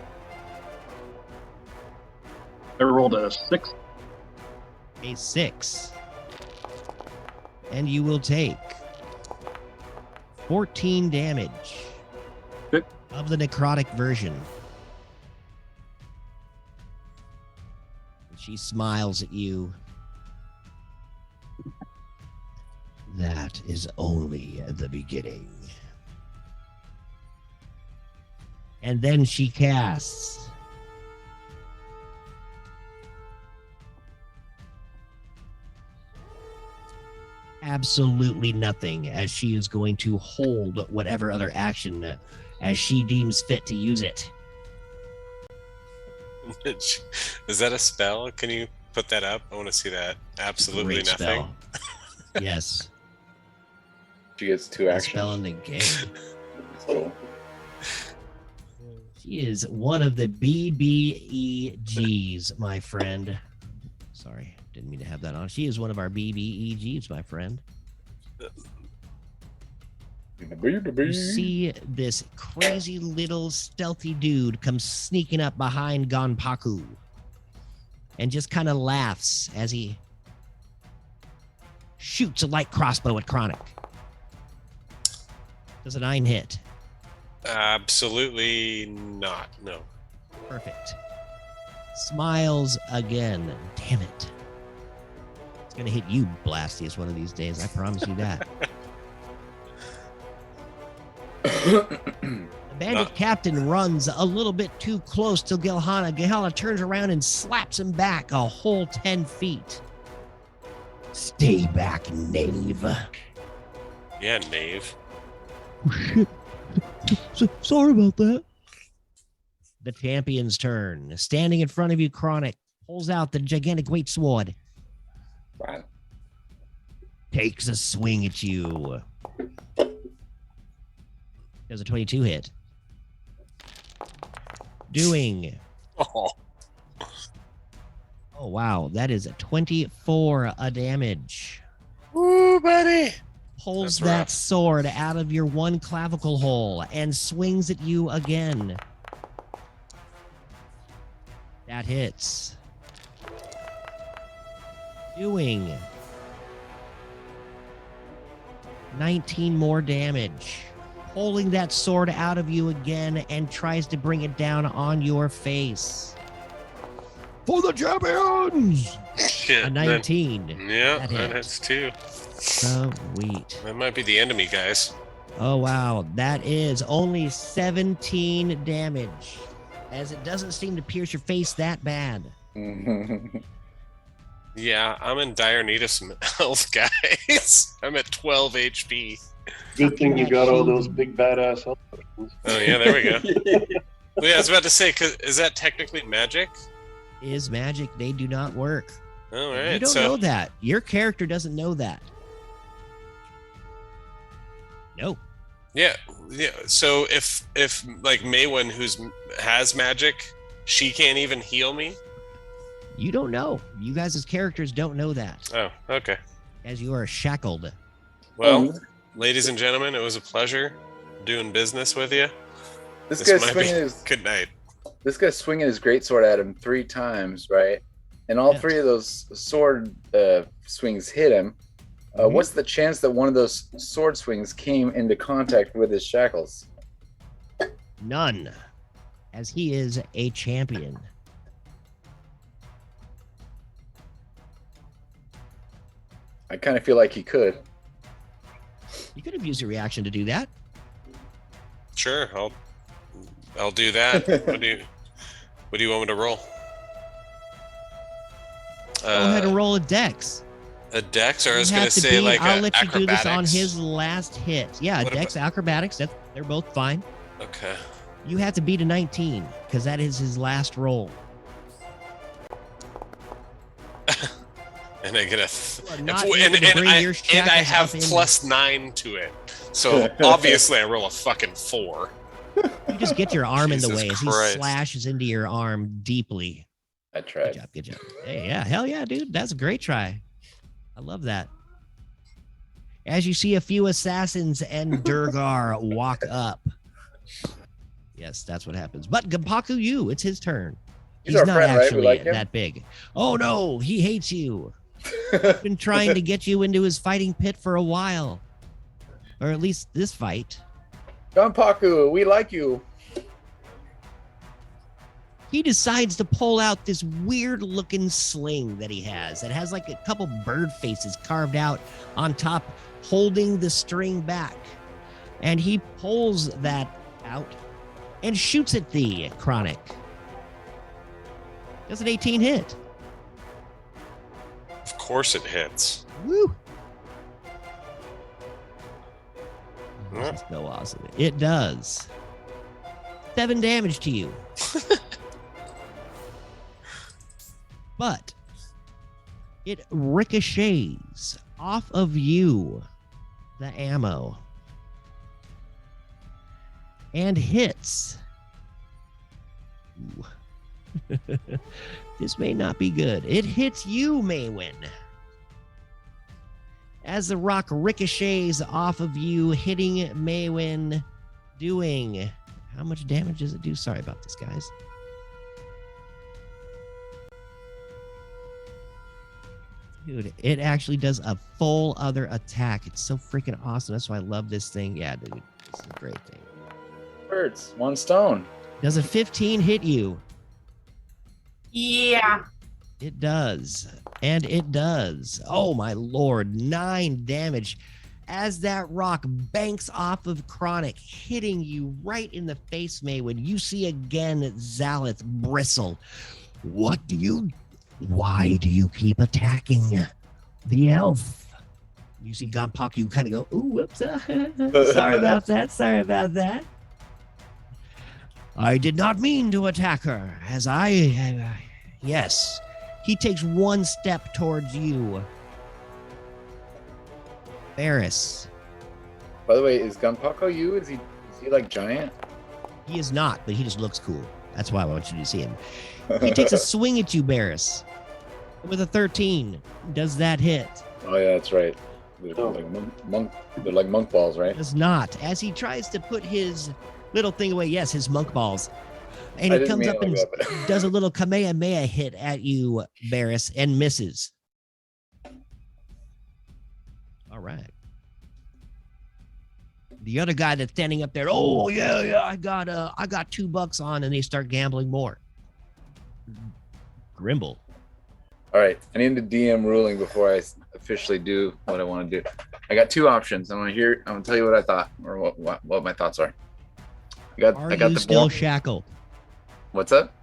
I rolled a 6. A 6. And you will take 14 damage Okay. of the necrotic version. She smiles at you. That is only the beginning. And then she casts absolutely nothing, as she is going to hold whatever other action as she deems fit to use it. Is that a spell? Can you put that up? I want to see that. Absolutely Great nothing. Spell. Yes. She gets 2 Best actions. spell in the game. So, She is one of the BBEGs, my friend. Sorry, didn't mean to have that on. She is one of our BBEGs, my friend. You see this crazy little stealthy dude come sneaking up behind Ganpaku and just kind of laughs as he shoots a light crossbow at Chronic. Does a 9 hit? Absolutely not. No. Perfect. Smiles again. Damn it. It's going to hit you, Blastius, one of these days. I promise you that. The bandit captain runs a little bit too close to Gilhana. Gilhana turns around and slaps him back a whole 10 feet. Stay back, knave. Yeah, knave. Oh, shit. Sorry about that. The champion's turn. Standing in front of you, Chronic pulls out the gigantic great sword. Wow. Takes a swing at you. Does a 22 hit. Doing. Oh. Oh, wow. That is a 24 damage. Ooh, buddy. Pulls That's that rough. sword out of your one clavicle hole and swings at you again. That hits. Doing 19 more damage. Pulling that sword out of you again and tries to bring it down on your face. For the champions! Shit. A 19. Yeah, That that hits. hits too. Sweet. That might be the enemy, guys. Oh, wow. That is only 17 damage, as it doesn't seem to pierce your face that bad. Yeah, I'm in dire need of some health, guys. I'm at 12 HP. Good thing you got all those big badass health potions. Oh, yeah, there we go. Well, yeah, I was about to say, is that technically magic? Is magic. They do not work. All right. You don't know that. Your character doesn't know that. No. Yeah. So if like Maywin, has magic, she can't even heal me. You don't know. You guys as characters don't know that, Oh, okay. as you are shackled. Well, ladies and gentlemen, it was a pleasure doing business with you. This guy's might swinging be- his Good night. this guy's swinging his greatsword at him 3 times, right? And all Yes. 3 of those sword swings hit him. Mhm. What's the chance that one of those sword swings came into contact with his shackles? None, as he is a champion. I kind of feel like he could. You could have used your reaction to do that. Sure, I'll do that. What do you want me to roll? Go ahead and roll a dex. A dex, or I You was have going to to say be- like I'll a let you do this on acrobatics. his last hit. Yeah, What dex, acrobatics. They're both fine. Okay. You have to beat a 19 because that is his last roll. And I get a You are not able to bring your and I shackles have up in- +9 to it. So obviously I roll a fucking 4. You just get your arm in the Jesus way as he Christ. slashes into your arm deeply. I Good tried. job, good job. Hey, yeah, hell yeah, dude. That's a great try. I love that. As you see a few assassins and Durgar walk up. Yes, that's what happens. But Ganpaku, it's his turn. He's He's our not friend, right? We actually like him. that big. Oh no, he hates you. He's been trying to get you into his fighting pit for a while. Or at least this fight. Ganpaku, we like you. He decides to pull out this weird looking sling that he has. It has like a couple bird faces carved out on top, holding the string back. And he pulls that out and shoots at thee, Chronic. Does an 18 hit? Of course it hits. Woo! Yeah. That's so awesome. It does. 7 damage to you. But it ricochets off of you, the ammo, and hits. This may not be good. It hits you, Maywin. As the rock ricochets off of you, hitting Maywin, doing... How much damage does it do? Sorry about this, guys. Dude, it actually does a full other attack. It's so freaking awesome. That's why I love this thing. Yeah, dude, this is a great thing. Birds, 1 stone. Does a 15 hit you? Yeah. It does. And it does. Oh, my Lord. 9 damage as that rock banks off of Chronic, hitting you right in the face, Maywin. You see again Zalith bristle. Why do you keep attacking the elf? You see Gonpaku kind of go, ooh, whoops. Sorry about that. I did not mean to attack her, as yes. He takes 1 step towards you. Barris. By the way, is Gunpako you? Is he like giant? He is not, but he just looks cool. That's why I want you to see him. He takes a swing at you, Barris. With a 13. Does that hit? Oh yeah, that's right. They're like monk balls, right? Does not. As he tries to put his little thing away, yes, his monk balls. And he comes up and does a little Kamehameha hit at you, Barris, and misses. All right. The other guy that's standing up there, oh yeah, I got $2 on, and they start gambling more. Grimble. All right, I need the DM ruling before I officially do what I want to do. I got 2 options. I'm gonna tell you what I thought, or what my thoughts are. Are you still shackled? What's up?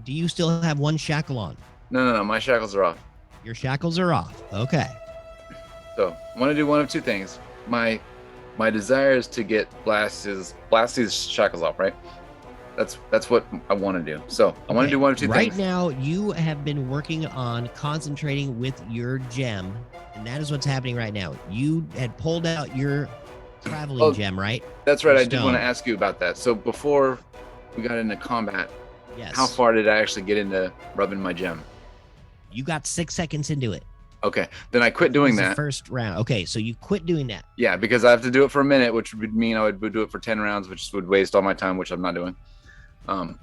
Do you still have 1 shackle on? No. My shackles are off. Your shackles are off. Okay. So I want to do one of 2 things. My desire is to get Blasty's shackles off, right? That's what I want to do. So I want to do one of 2 things. Right now, you have been working on concentrating with your gem, and that is what's happening right now. You had pulled out your traveling gem, right? That's right. I did want to ask you about that. So before we got into combat, yes. How far did I actually get into rubbing my gem? You got 6 seconds into it. Okay, then I quit doing that. First round. Okay, so you quit doing that. Yeah, because I have to do it for a minute, which would mean I would do it for 10 rounds, which would waste all my time, which I'm not doing. I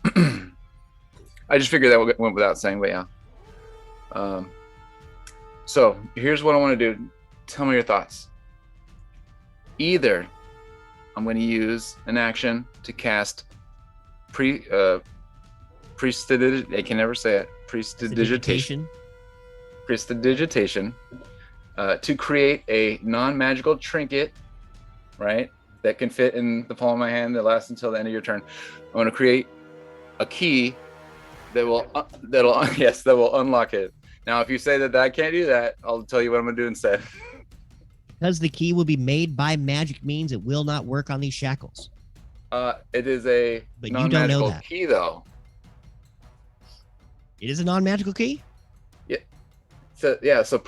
just figured that went without saying, but yeah. So here's what I want to do. Tell me your thoughts. Either I'm going to use an action to cast I can never say it. Prestidigitation. To create a non-magical trinket, right? That can fit in the palm of my hand that lasts until the end of your turn. I'm going to create a key that will unlock it. Now, if you say that I can't do that, I'll tell you what I'm going to do instead. Because the key will be made by magic means, it will not work on these shackles. It is a non-magical key, though. It is a non-magical key? Yeah. So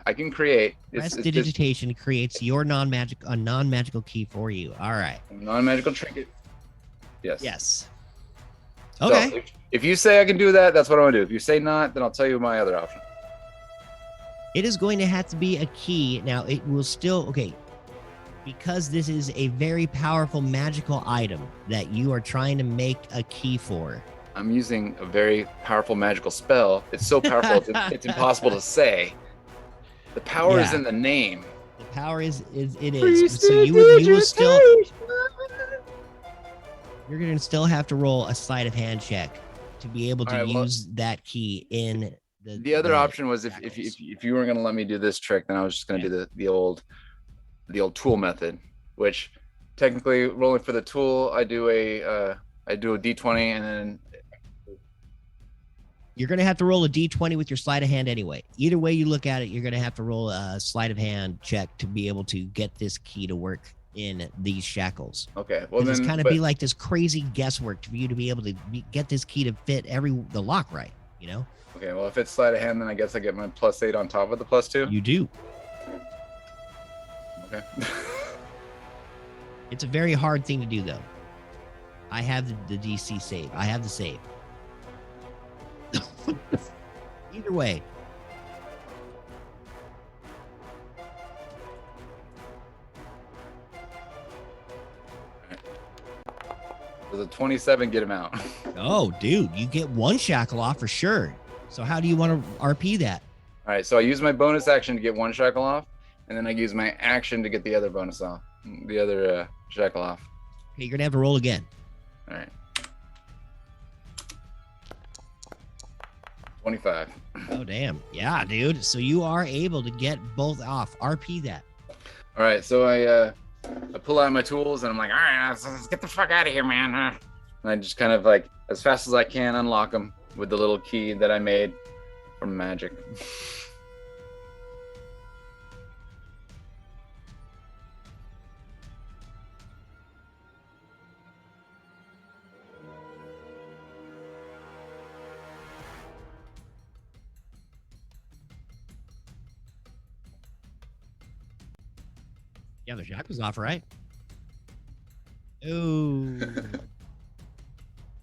I can create. Prestidigitation creates your non-magical key for you. All right. Non-magical trinket. Yes. Yes. Okay. So if you say I can do that, that's what I'm gonna do. If you say not, then I'll tell you my other option. It is going to have to be a key. Now it will still because this is a very powerful magical item that you are trying to make a key for. I'm using a very powerful magical spell. It's so powerful, it's impossible to say. The power is in the name. The power is. So you will still. You're going to still have to roll a sleight of hand check to be able to use that key in the. The other option was if you weren't going to let me do this trick, then I was just going to do the old tool method, which technically rolling for the tool, I do a D20 and then. You're going to have to roll a D20 with your sleight of hand anyway. Either way you look at it, you're going to have to roll a sleight of hand check to be able to get this key to work in these shackles. Okay. Well, It's then kind of be like this crazy guesswork for you to be able to get this key to fit the lock right, you know? Okay, well, if it's sleight of hand, then I guess I get my +8 on top of the +2. You do. Okay. It's a very hard thing to do, though. I have the DC save. I have the save. Either way. Does a 27 get him out? Oh, dude, you get one shackle off for sure. So how do you want to RP that? All right, so I use my bonus action to get one shackle off, and then I use my action to get the other bonus off, the other shackle off. Okay, you're gonna have to roll again. All right. 25. Oh, damn. Yeah, dude. So you are able to get both off. RP that. All right, so I pull out my tools, and I'm like, all right, let's get the fuck out of here, man. And I just kind of like, as fast as I can, unlock them with the little key that I made from magic. Yeah, the shackle's off, right? Ooh.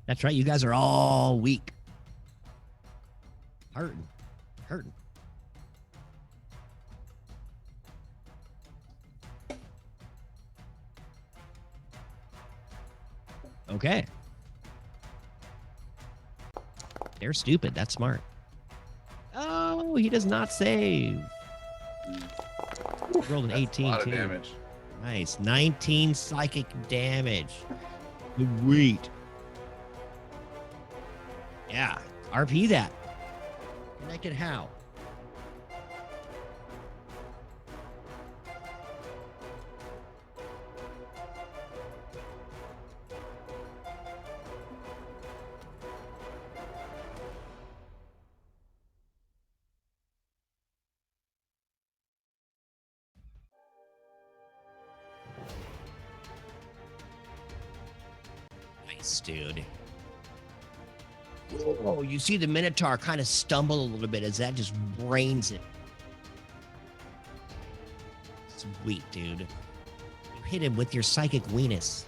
That's right. You guys are all weak. Hurting. Okay. They're stupid. That's smart. Oh, he does not save. Rolled an 18 a lot of too. damage. Nice. 19 psychic damage. Sweet. Yeah. RP that. Connected how? Nice, dude. Oh, you see the Minotaur kind of stumble a little bit as that just brains it. Sweet, dude. You hit him with your psychic weenus.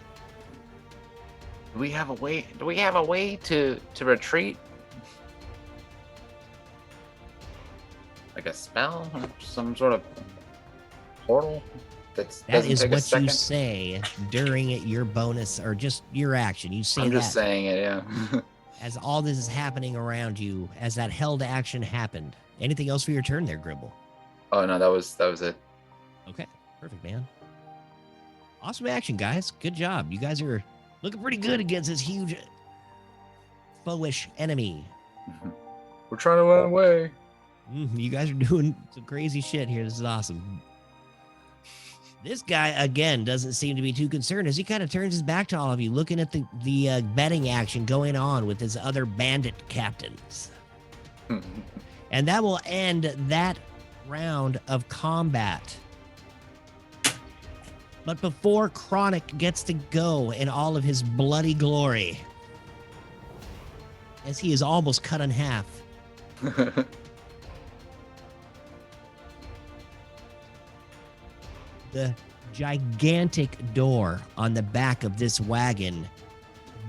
Do we have a way? Do we have a way to retreat? Like a spell, or some sort of portal? That is what you say during your bonus or just your action. You say I'm that just saying it, yeah. as all this is happening around you, as that held action happened. Anything else for your turn there, Gribble? Oh no, that was it. Okay, perfect, man. Awesome action, guys. Good job. You guys are looking pretty good against this huge foe-ish enemy. We're trying to run away. You guys are doing some crazy shit here. This is awesome. This guy, again, doesn't seem to be too concerned as he kind of turns his back to all of you, looking at the betting action going on with his other bandit captains. And that will end that round of combat. But before Chronic gets to go in all of his bloody glory, as he is almost cut in half, the gigantic door on the back of this wagon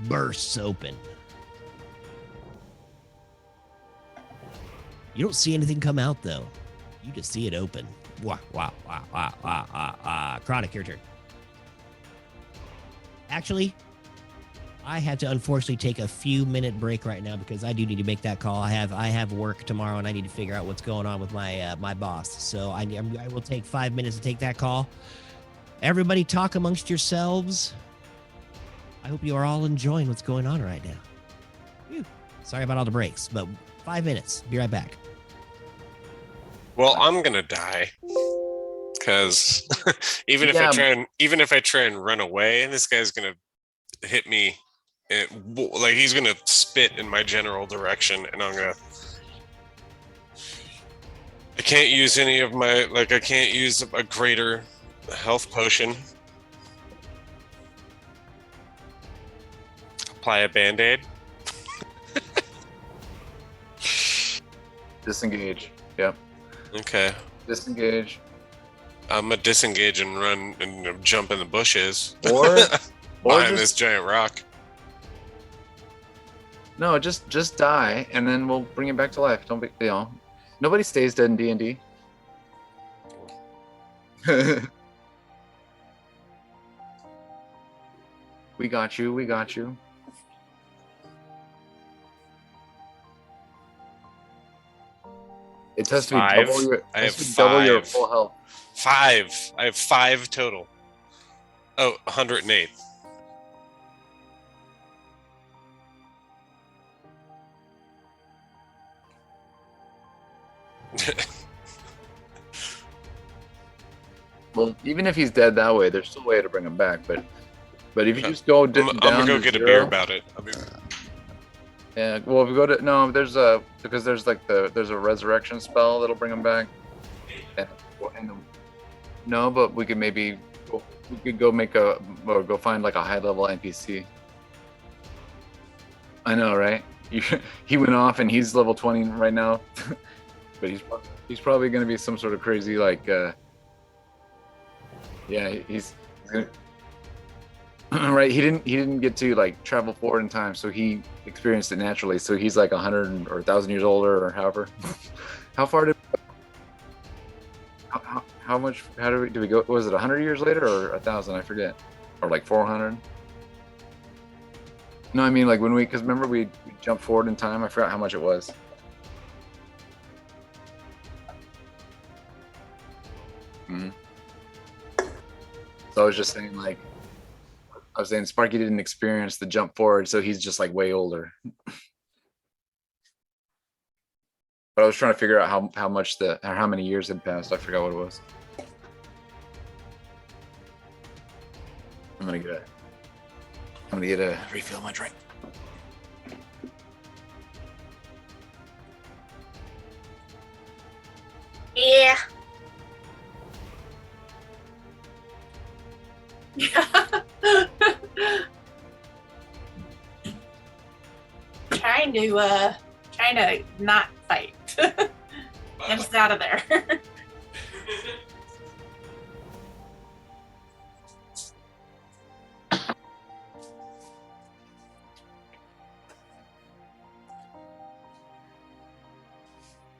bursts open. You don't see anything come out, though. You just see it open. Wow. Chronic, your turn. Actually, I had to unfortunately take a few-minute break right now because I do need to make that call. I have work tomorrow, and I need to figure out what's going on with my my boss. So I will take 5 minutes to take that call. Everybody talk amongst yourselves. I hope you are all enjoying what's going on right now. Whew. Sorry about all the breaks, but 5 minutes. Be right back. Well, I'm gonna die because even if I try and run away, this guy's gonna hit me. Like he's gonna spit in my general direction, and I can't use any of my I can't use a greater health potion. apply a band-aid. Disengage. Yep. Okay. Disengage. I'm gonna disengage and run and jump in the bushes. Or behind just, this giant rock. No, just die, and then we'll bring it back to life. Don't be, nobody stays dead in D&D. We got you. We got you. It has to be double your. I have double your 5. full health. 5. I have 5 total. Oh, 108. Well, even if he's dead that way, there's still a way to bring him back. But if you just go down, I'm gonna go get a beer about it. Yeah. Well, if we go to there's a resurrection spell that'll bring him back. No, but we could maybe go go find like a high level NPC. I know, right? He went off and he's level 20 right now, but he's probably gonna be some sort of crazy like. Yeah, he's gonna, right. He didn't get to like travel forward in time, so he experienced it naturally. So he's like 100 or 1,000 years older, or however. How far did? How much? How did we go? Was it 100 years later or 1,000? I forget. Or like 400? No, I mean like when because remember we jumped forward in time. I forgot how much it was. Mm-hmm. So I was just saying, like, I was saying Sparky didn't experience the jump forward, so he's just like way older. But I was trying to figure out how much or how many years had passed. I forgot what it was. I'm gonna get a refill my drink. Yeah. Trying to not fight. Get us out of there.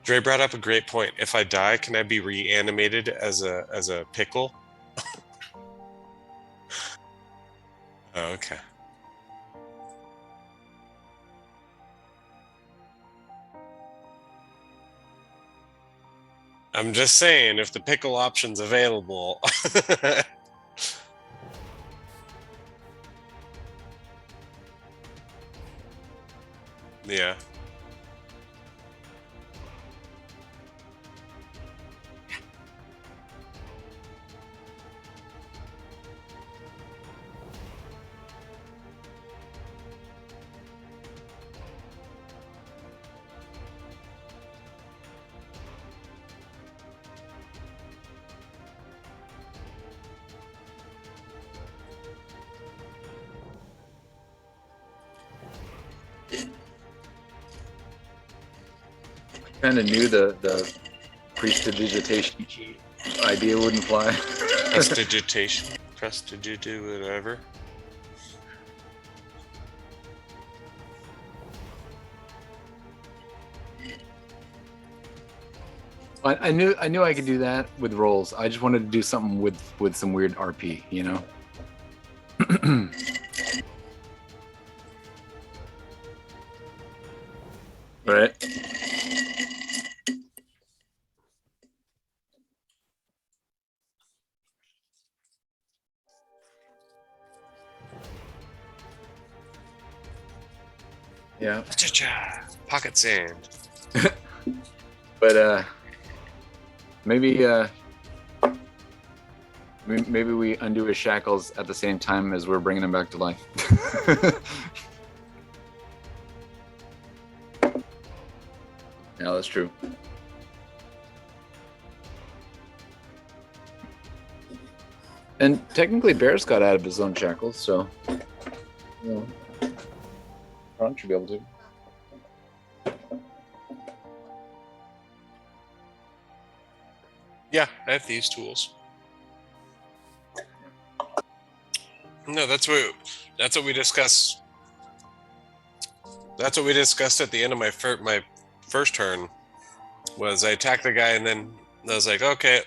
Dre brought up a great point. If I die, can I be reanimated as a pickle? Oh, okay. I'm just saying, if the pickle option's available. Yeah. Kind of knew the prestidigitation idea wouldn't fly. Prestidigitation, whatever. I knew I could do that with rolls. I just wanted to do something with some weird RP, you know. Right. Yeah. Pocket sand. But maybe we undo his shackles at the same time as we're bringing him back to life. Yeah, that's true. And technically, Bear's got out of his own shackles, so. Yeah. Ron should be able to. Yeah, I have these tools. No, that's what we discussed. That's what we discussed at the end of my first turn. Was I attacked the guy and then I was like, okay,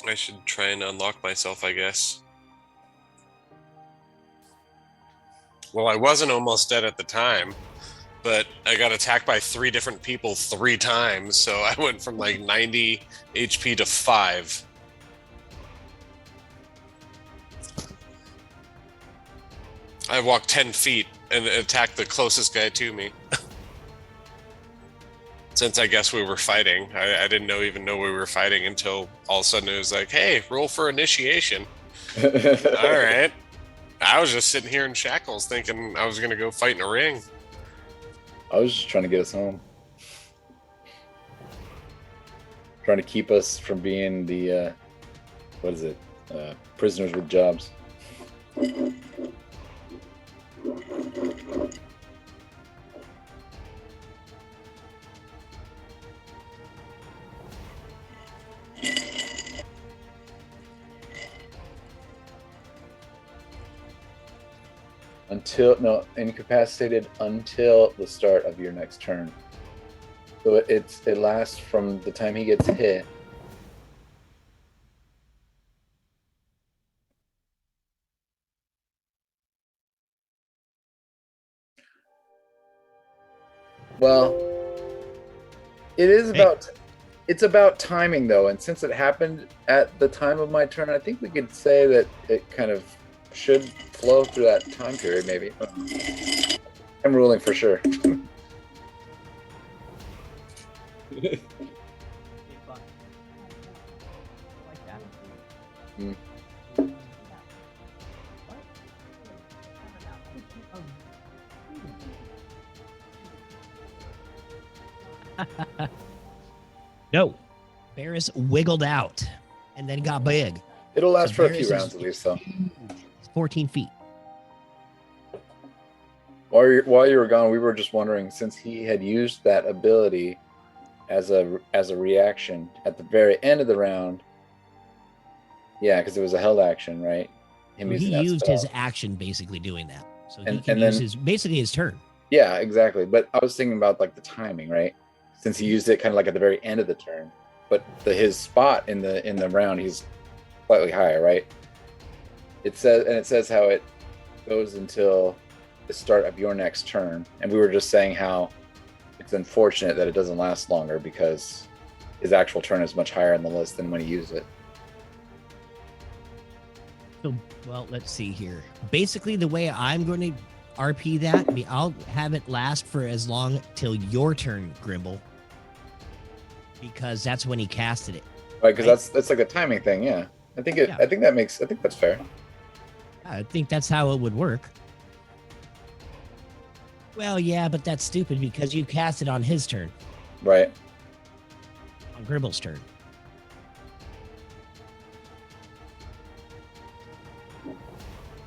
I should try and unlock myself, I guess. Well, I wasn't almost dead at the time, but I got attacked by 3 different people 3 times, so I went from like 90 HP to 5. I walked 10 feet and attacked the closest guy to me. Since I guess we were fighting. I didn't even know we were fighting until all of a sudden it was like, hey, roll for initiation. All right. I was just sitting here in shackles thinking I was going to go fight in a ring. I was just trying to get us home. Trying to keep us from being the, prisoners with jobs. Incapacitated until the start of your next turn. So it lasts from the time he gets hit. Well, it's about timing though, and since it happened at the time of my turn, I think we could say that it kind of should flow through that time period, maybe. I'm ruling for sure. No, Barris wiggled out and then got big. It'll last for a few rounds at least, though. 14 feet. While you were gone, we were just wondering, since he had used that ability as a reaction at the very end of the round. Yeah, because it was a held action, right? He used his action basically doing that. So he can use basically his turn. Yeah, exactly. But I was thinking about like the timing, right? Since he used it kind of like at the very end of the turn. But his spot in the round, he's slightly higher, right? It says how it goes until the start of your next turn. And we were just saying how it's unfortunate that it doesn't last longer because his actual turn is much higher on the list than when he used it. So, well, let's see here. Basically, the way I'm going to RP that, I'll have it last for as long till your turn, Grimble, because that's when he casted it. Right, because that's like a timing thing. Yeah, I think that's fair. I think that's how it would work. Well, yeah, but that's stupid because you cast it on his turn. Right. On Grimble's turn.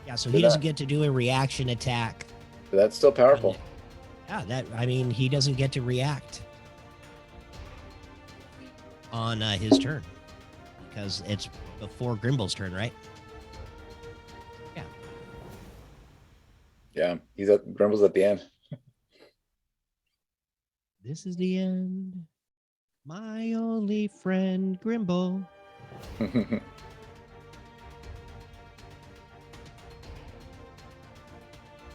Yeah, so he doesn't get to do a reaction attack. But that's still powerful. Yeah, he doesn't get to react on his turn because it's before Grimble's turn, right? Yeah. Yeah, Grimble's at the end. This is the end. My only friend, Grimble.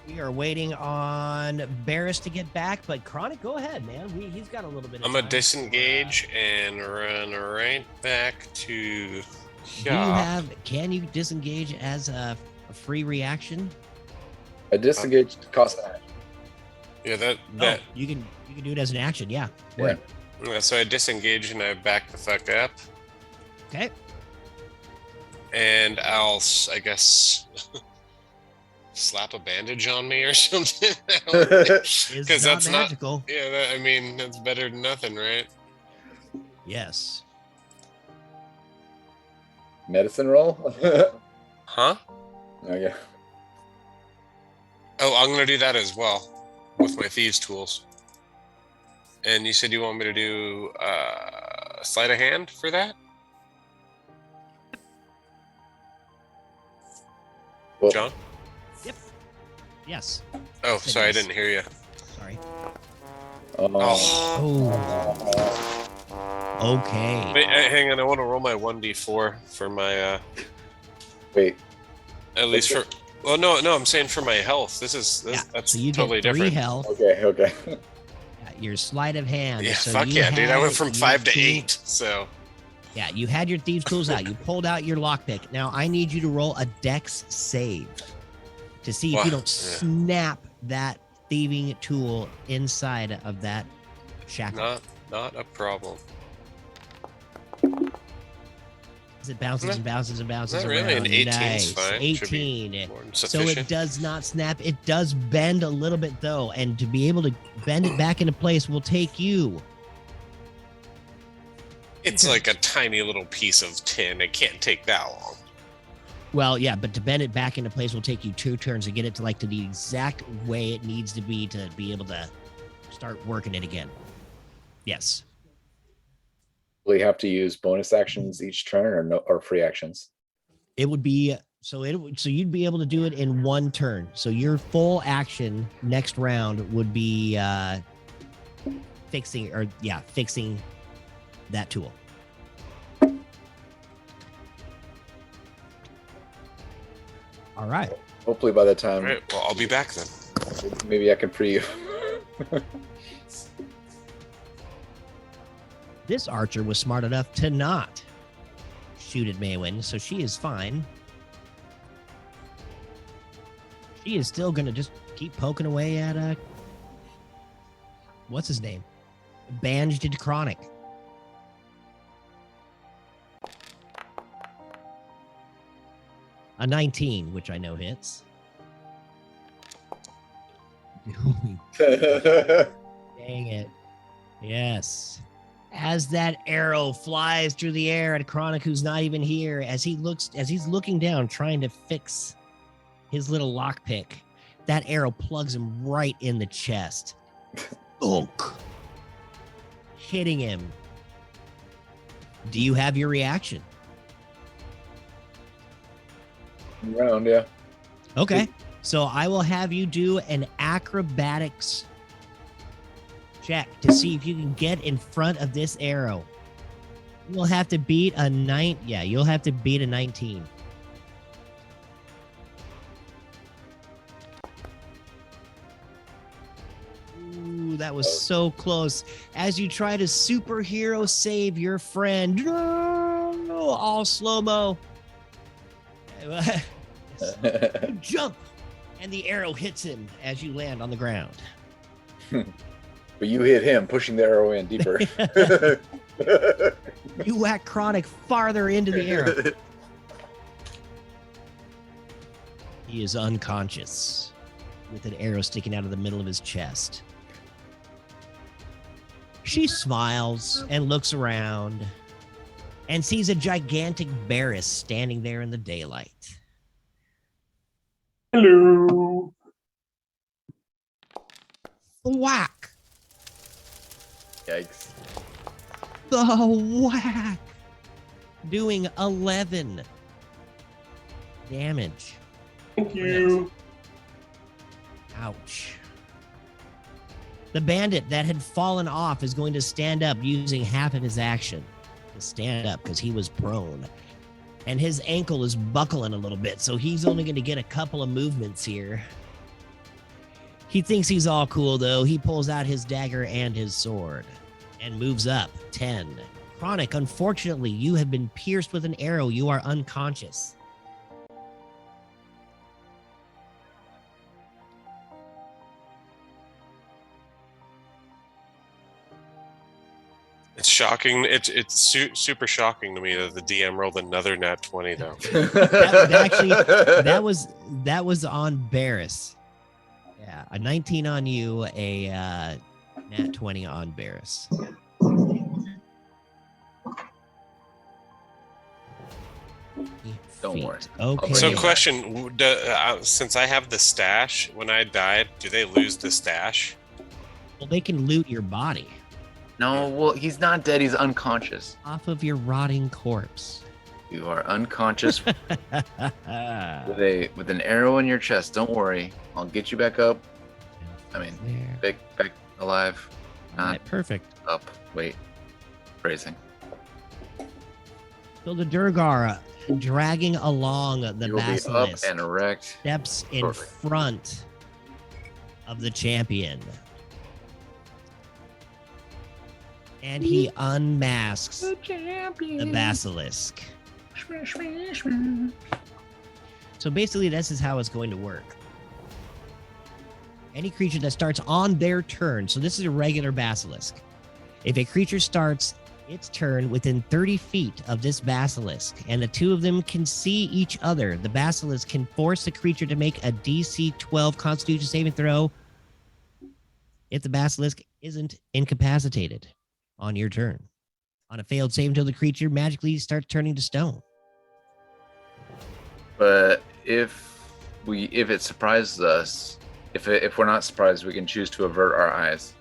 We are waiting on Barris to get back, but Chronic, go ahead, man. He's got a little bit of I'm time. going to disengage and run right back to... Can you disengage as a free reaction? A disengage costs an action. Yeah, you can do it as an action, yeah. Yeah. So I disengage and I back the fuck up. Okay. And I'll, I guess... slap a bandage on me or something, because that's magical. That's better than nothing, right? Yes. Medicine roll. Huh? Oh yeah. Oh, I'm gonna do that as well with my thieves tools. And you said you want me to do sleight of hand for that? Well, John? Yep. Yes. Oh, Said sorry, yes. I didn't hear you. Sorry. Oh. Oh. Okay. Wait, hang on. I want to roll my 1d4 for my. Wait. At least for. Well, no. I'm saying for my health. That's so you totally get 3 different. health. Okay. Your sleight of hand. Yeah, so fuck you yeah, dude. I went from your 5 to tool- 8. So. Yeah, you had your thieves tools out. You pulled out your lockpick. Now I need you to roll a dex save to see if you don't snap that thieving tool inside of that shackle. Not a problem. It bounces and bounces and bounces Not around. really. An 18's nice. fine. 18. More than So sufficient. it does not snap. It does bend a little bit though, and to be able to bend it back into place will take you. It's like a tiny little piece of tin. It can't take that long. Well, yeah, but to bend it back into place will take you 2 turns to get it to the exact way it needs to be able to start working it again. Yes. Will you have to use bonus actions each turn or free actions? It would be so you'd be able to do it in 1 turn. So your full action next round would be fixing that tool. All right. Hopefully by the time. All right. Well, I'll be back then. Maybe I can free you. This archer was smart enough to not shoot at Maywin, so she is fine. She is still going to just keep poking away at what's his name? Bandaged Chronic. A 19, which I know hits. Dang it. Yes. As that arrow flies through the air at Chronic, who's not even here, as he's looking down, trying to fix his little lockpick, that arrow plugs him right in the chest. Bonk. Hitting him. Do you have your reaction? Round, yeah. Okay. So I will have you do an acrobatics check to see if you can get in front of this arrow. You'll have to beat a 9. Yeah, you'll have to beat a 19. Ooh, that was so close. As you try to superhero save your friend, all slow-mo. You jump, and the arrow hits him as you land on the ground. But you hit him, pushing the arrow in deeper. You whack Chronic farther into the arrow. He is unconscious, with an arrow sticking out of the middle of his chest. She smiles and looks around and sees a gigantic Barris standing there in the daylight. Hello. Whack! Yikes. The whack! Doing 11 damage. Thank you. Ouch. The bandit that had fallen off is going to stand up using half of his action to stand up because he was prone. And his ankle is buckling a little bit, so he's only going to get a couple of movements here. He thinks he's all cool, though. He pulls out his dagger and his sword and moves up 10. Chronic, unfortunately, you have been pierced with an arrow. You are unconscious. It's shocking. It's super shocking to me that the DM rolled another nat 20 though. That was on Barris. Yeah, a 19 on you, a nat 20 on Barris. Don't feet. worry. Okay. So, question: since I have the stash, when I died, do they lose the stash? Well, they can loot your body No, well, he's not dead. He's unconscious. off of your rotting corpse. You are unconscious with an arrow in your chest. Don't worry. I'll get you back up. I mean, back alive. All right, perfect. Up. Wait. Phrasing. So the Durgar dragging along the You will be up basilisk and erect. steps in Perfect. front of the champion. And he unmasks the basilisk. So basically, this is how it's going to work. Any creature that starts on their turn, so this is a regular basilisk. If a creature starts its turn within 30 feet of this basilisk, and the two of them can see each other, the basilisk can force the creature to make a DC 12 Constitution saving throw if the basilisk isn't incapacitated on your turn. On a failed save until the creature magically starts turning to stone. But if it surprises us, if we're not surprised, we can choose to avert our eyes.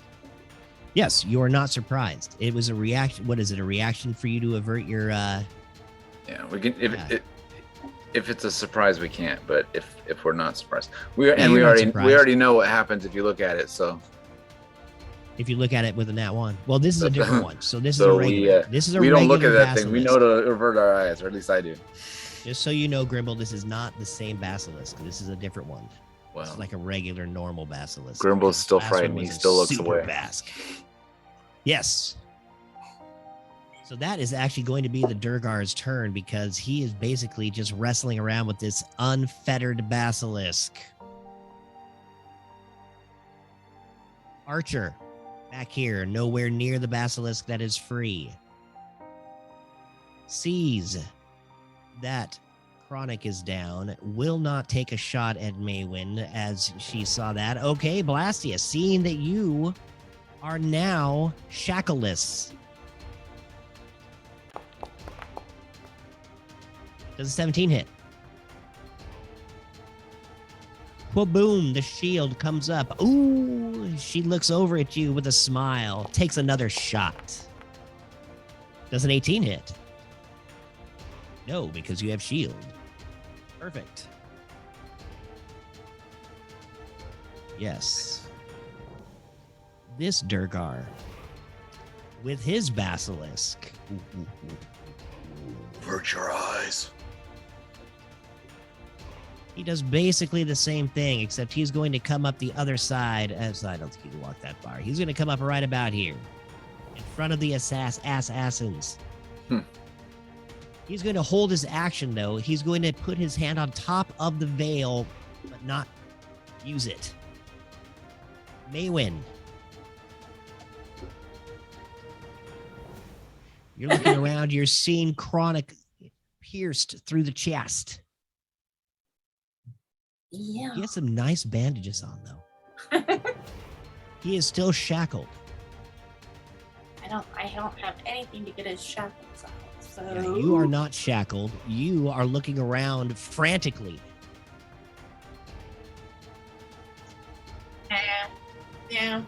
Yes, you are not surprised. It was a reaction. What is it? A reaction for you to avert your Yeah, we can if it's a surprise we can't, but if we're not surprised. We already know what happens if you look at it, so if you look at it with a nat 1. Well, this is a different one. So this is a regular. This is a we don't look at that basilisk. thing. We know to avert our eyes, or at least I do. Just so you know, Grimble, this is not the same basilisk. This is a different one. Well, it's like a regular normal basilisk. Grimble's still frightened. He still looks away. Yes. So that is actually going to be the Durgar's turn because he is basically just wrestling around with this unfettered basilisk. Archer, back here, nowhere near the basilisk that is free. Sees that Chronic is down, will not take a shot at Maywin as she saw that. Okay, Blastia, seeing that you are now shackleless. Does a 17 hit? Boom, the shield comes up. Ooh, she looks over at you with a smile, takes another shot. Does an 18 hit? No, because you have shield. Perfect. Yes. This Durgar, with his basilisk. Avert your eyes. He does basically the same thing, except he's going to come up the other side. So I don't think he can walk that far. He's going to come up right about here, in front of the assassins. He's going to hold his action, though. He's going to put his hand on top of the veil, but not use it. Maywin. You're looking around. You're seeing Chronic pierced through the chest. Yeah. He has some nice bandages on, though. He is still shackled. I don't have anything to get his shackles out. So Yeah, you are not shackled. You are looking around frantically. Yeah.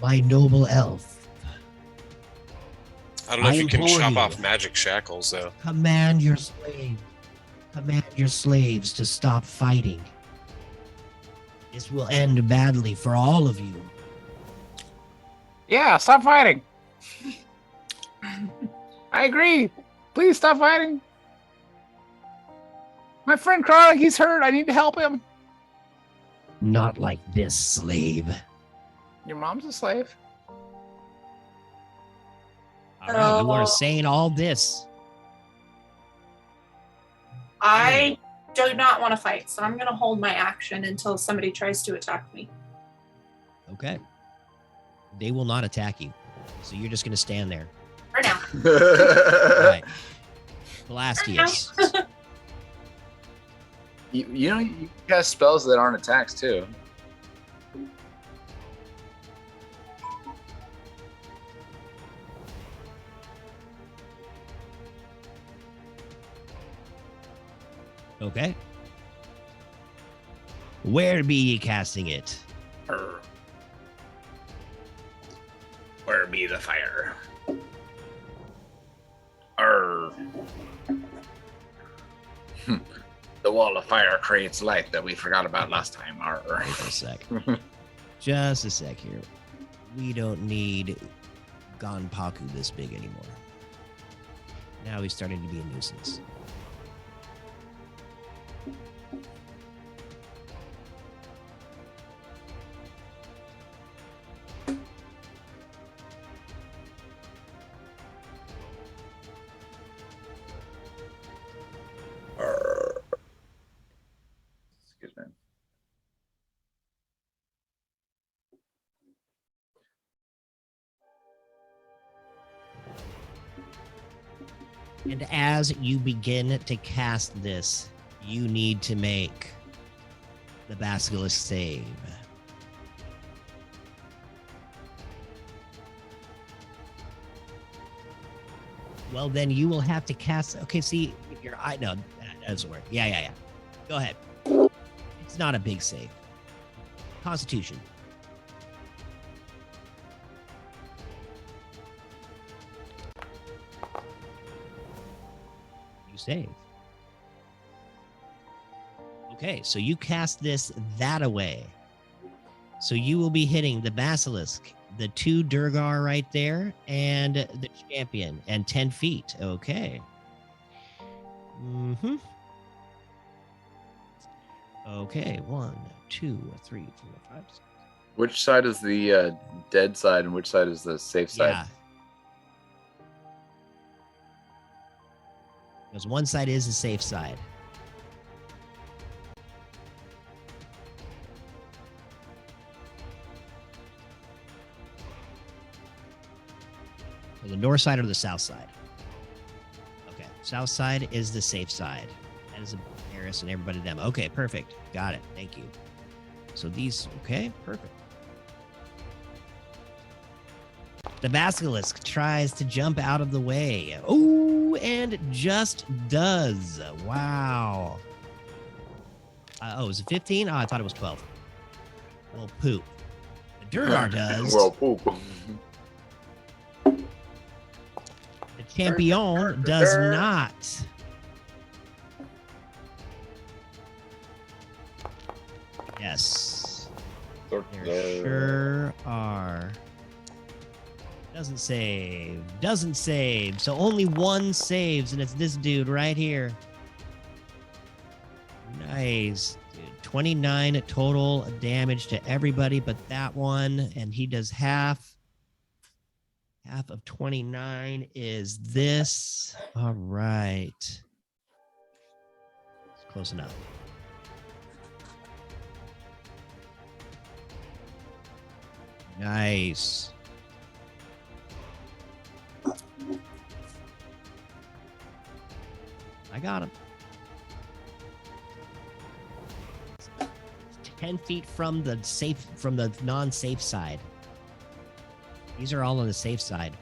My noble elf. I don't know if you can implore chop you. off magic shackles, though. Command your slaves. Command your slaves to stop fighting. This will end badly for all of you. Yeah, stop fighting. I agree. Please stop fighting. My friend Chronic, he's hurt. I need to help him. Not like this, slave. Your mom's a slave. All right, you are saying all this. I do not want to fight, so I'm going to hold my action until somebody tries to attack me. Okay. They will not attack you. So you're just going to stand there. For now. All right. Blastius. You know, you cast spells that aren't attacks, too. Okay. Where be ye casting it? Where be the fire? The wall of fire creates light that we forgot about last time. Wait for a sec. Just a sec here. We don't need Ganpaku this big anymore. Now he's starting to be a nuisance. Excuse me. And as you begin to cast this, you need to make the basilisk save. Well, then you will have to cast. Okay, see, no, that doesn't work. Yeah. Go ahead. It's not a big save. Constitution. You save. Okay, so you cast this that away. So you will be hitting the basilisk, the 2 Durgar right there, and the champion, and 10 feet. Okay. Mm-hmm. Okay, 1, 2, 3, 4, 5, 6. Which side is the dead side and which side is the safe side? Yeah. Because one side is the safe side. So the north side or the south side? Okay, south side is the safe side. That is Harris and everybody them. Okay, perfect. Got it. Thank you. So these, okay, perfect. The basilisk tries to jump out of the way. Oh, and just does. Wow. Was it 15? Oh, I thought it was 12. Well, poop. The Durgar does. Well, poop. The champion does not. Yes. There sure are. Doesn't save. Doesn't save. So only one saves, and it's this dude right here. Nice. Dude, 29 total damage to everybody but that one, and he does half. Half of 29 is this. All right. It's close enough. Nice. I got him. 10 feet from the safe, from the non-safe side. These are all on the safe side.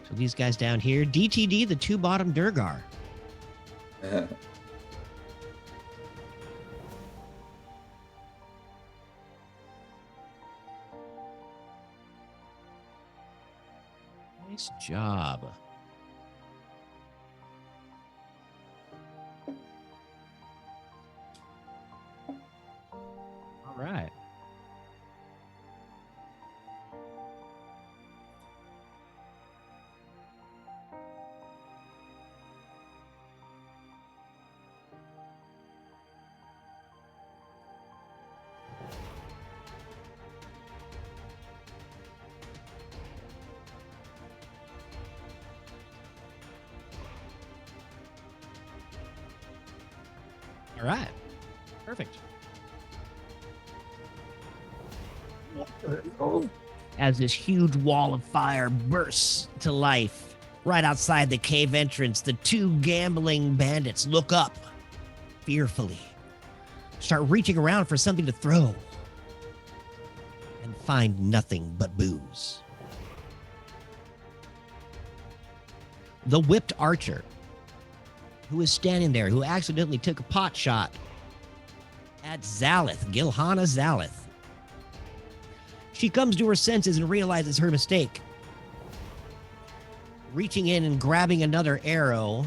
So these guys down here, DTD, the 2 bottom Durgar. Nice job. All right. All right. Perfect. As this huge wall of fire bursts to life right outside the cave entrance, the 2 gambling bandits look up fearfully, start reaching around for something to throw, and find nothing but booze. The whipped archer who is standing there, who accidentally took a pot shot at Zalith, Gilhana Zalith. She comes to her senses and realizes her mistake. Reaching in and grabbing another arrow,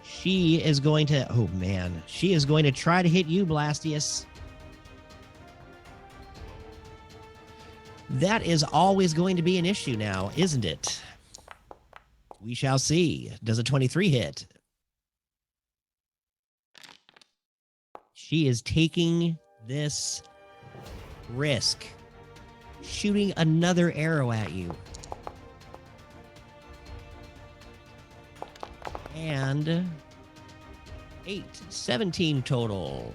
she is going to, oh man, she is going to try to hit you, Blastius. That is always going to be an issue now, isn't it? We shall see. Does a 23 hit? She is taking this risk, shooting another arrow at you. And 8, 17 total.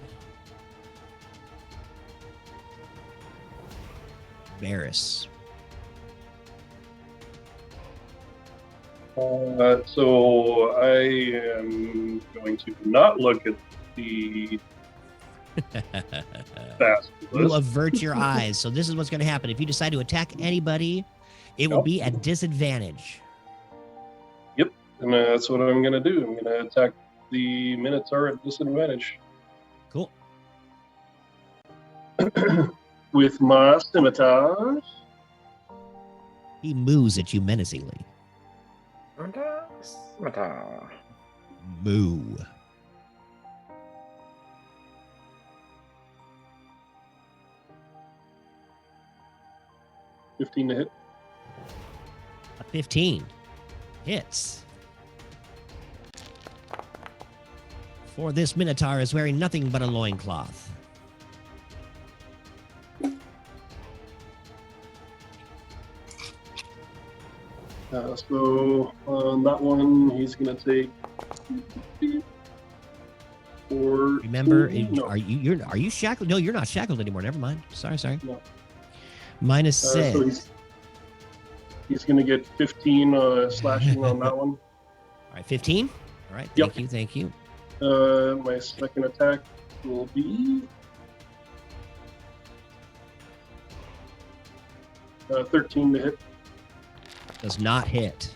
Varys. So I am going to not look at the fast You list. avert your eyes. So this is what's going to happen. If you decide to attack anybody, it will be at disadvantage. Yep, and that's what I'm going to do. I'm going to attack the Minotaur at disadvantage. Cool. With my scimitar. He moves at you menacingly. Moo. $15 to hit. A 15 hits. For this Minotaur is wearing nothing but a loincloth. So on that one, he's going to take. Remember, no. are you shackled? No, you're not shackled anymore. Never mind. Sorry. No. Minus 6. So he's going to get 15 slashing on that one. All right, 15. All right, thank you. My second attack will be 13 to hit. Does not hit.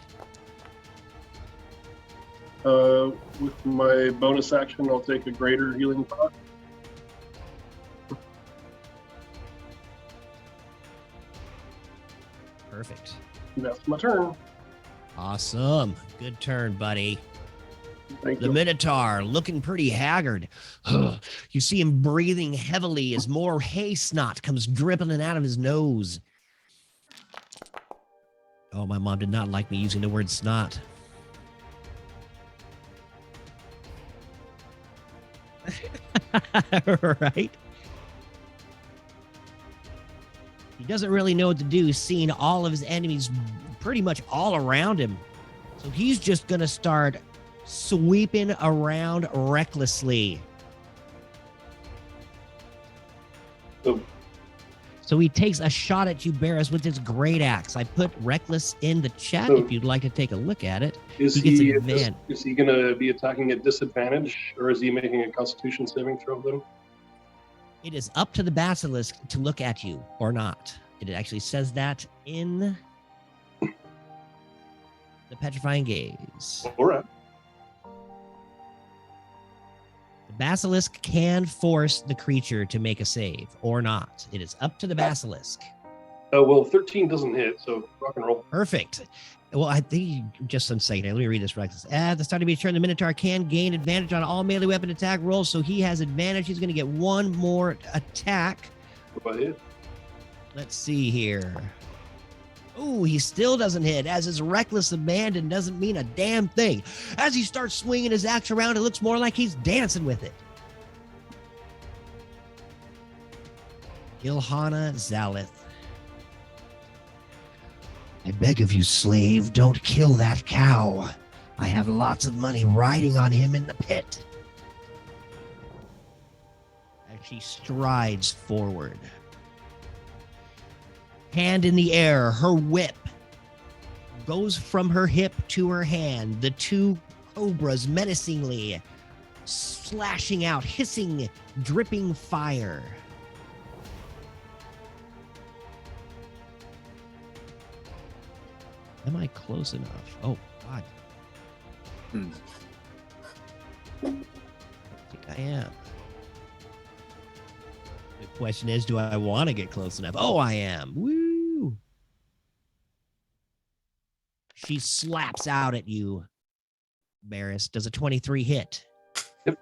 With my bonus action, I'll take a greater healing pot. Perfect. That's my turn. Awesome. Good turn, buddy. Thank The you. Minotaur looking pretty haggard. You see him breathing heavily as more hay snot comes dribbling out of his nose. Oh, my mom did not like me using the word snot. Right? He doesn't really know what to do, seeing all of his enemies pretty much all around him. So he's just going to start sweeping around recklessly. So he takes a shot at you, Barris, with his great axe. I put reckless in the chat if you'd like to take a look at it. Is he going to be attacking at disadvantage, or is he making a Constitution saving throw then? It is up to the basilisk to look at you or not. It actually says that in the petrifying gaze. All right. The basilisk can force the creature to make a save or not. It is up to the basilisk. Well, 13 doesn't hit, so rock and roll. Perfect. Well, I think just one second. Let me read this right. At the start of each turn, the Minotaur can gain advantage on all melee weapon attack rolls, so he has advantage. He's going to get one more attack. What hit? Let's see here. Oh, he still doesn't hit, as his reckless abandon doesn't mean a damn thing. As he starts swinging his axe around, it looks more like he's dancing with it. Gilhana Zalith. I beg of you, slave, don't kill that cow. I have lots of money riding on him in the pit. As she strides forward. Hand in the air, her whip goes from her hip to her hand. The two cobras menacingly slashing out, hissing, dripping fire. Am I close enough? Oh, God. I think I am. The question is, do I want to get close enough? Oh, I am. Woo! She slaps out at you, Barris. Does a 23 hit? Yep.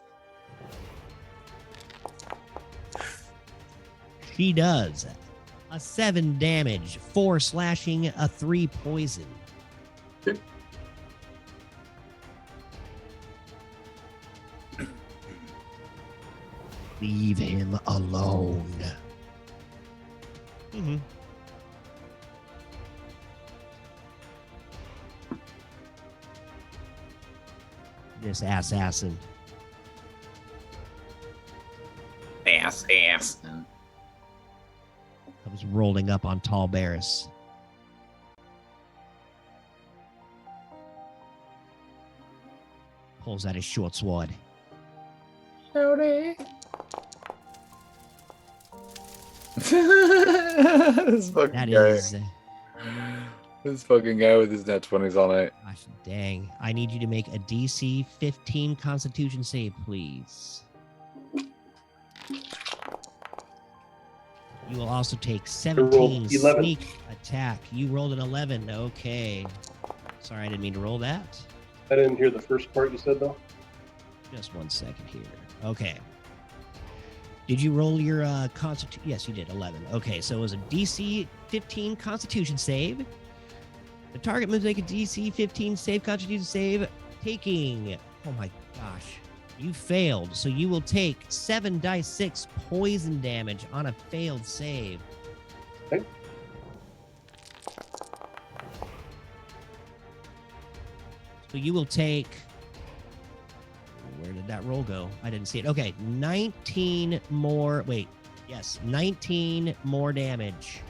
She does. A 7 damage, 4 slashing, a 3 poison. Yep. Leave him alone. Mm-hmm. This assassin. Ass. Comes rolling up on Tall Barris. Pulls out his short sword. Howdy. This fucking That guy. is. This fucking guy with his net 20s all night. Gosh dang. I need you to make a DC 15 Constitution save, please. You will also take 17 11. sneak attack. You rolled an 11. Okay. Sorry, I didn't mean to roll that. I didn't hear the first part you said, though. Just 1 second here. Okay. Did you roll your Constitution? Yes, you did. 11. Okay, so it was a DC 15 Constitution save. The target moves make a DC 15 save, Constitution save, taking. Oh my gosh. You failed. So you will take 7 dice 6 poison damage on a failed save. Okay. So you will take. Where did that roll go? I didn't see it. Okay, 19 more. Wait, yes, 19 more damage.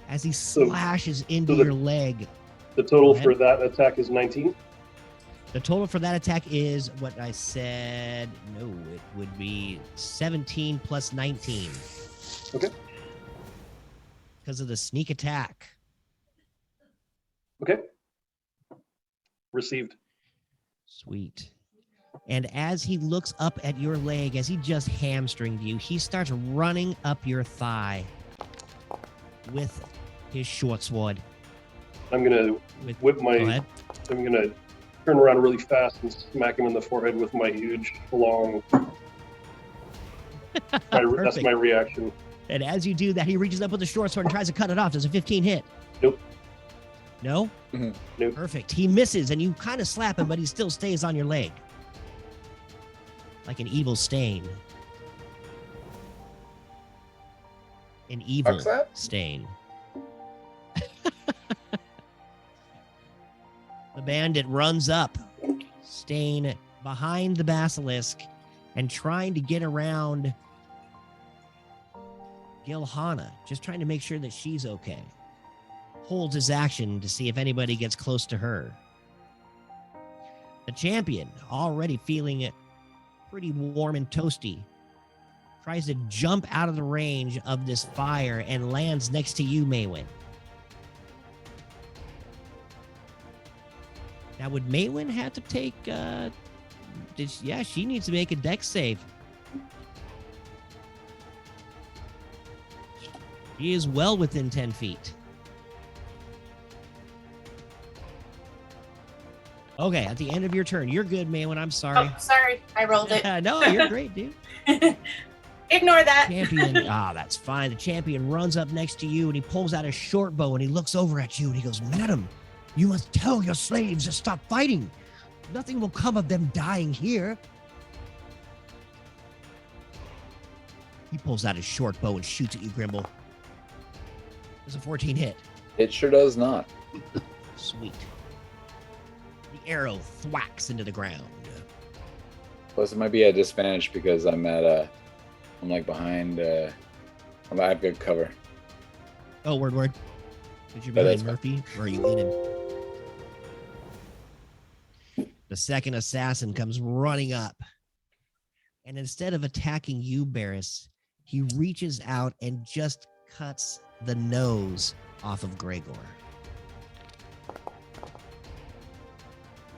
As he slashes into your leg. The total for that attack is 19? The total for that attack is what I said. No, it would be 17 plus 19. Okay. Because of the sneak attack. Okay. Received. Sweet. And as he looks up at your leg, as he just hamstringed you, he starts running up your thigh with his short sword. I'm gonna whip my. I'm gonna turn around really fast and smack him in the forehead with my huge, long. That's my reaction. And as you do that, he reaches up with the short sword and tries to cut it off. Does a 15 hit? Nope. No? Mm-hmm. Nope. Perfect. He misses, and you kind of slap him, but he still stays on your leg. Like an evil stain. An evil stain. The bandit runs up, Stain behind the basilisk, and trying to get around Gilhana, just trying to make sure that she's okay. Holds his action to see if anybody gets close to her. The champion, already feeling pretty warm and toasty, tries to jump out of the range of this fire and lands next to you, Maywin. Now, would Maywin have to take, yeah, she needs to make a dex save. She is well within 10 feet. Okay, at the end of your turn. You're good, Maywin. I'm sorry. Oh, sorry. I rolled it. No, you're great, dude. Ignore that. Champion, that's fine. The champion runs up next to you and he pulls out his short bow and he looks over at you and he goes, "Madam, you must tell your slaves to stop fighting. Nothing will come of them dying here." He pulls out his short bow and shoots at you, Grimble. There's a 14 hit. It sure does not. Sweet. The arrow thwacks into the ground. Plus, it might be a disadvantage because I'm like behind. I have good cover. Oh, word. Did you behind Murphy, or are you in him? The second assassin comes running up. And instead of attacking you, Barris, he reaches out and just cuts the nose off of Gregor.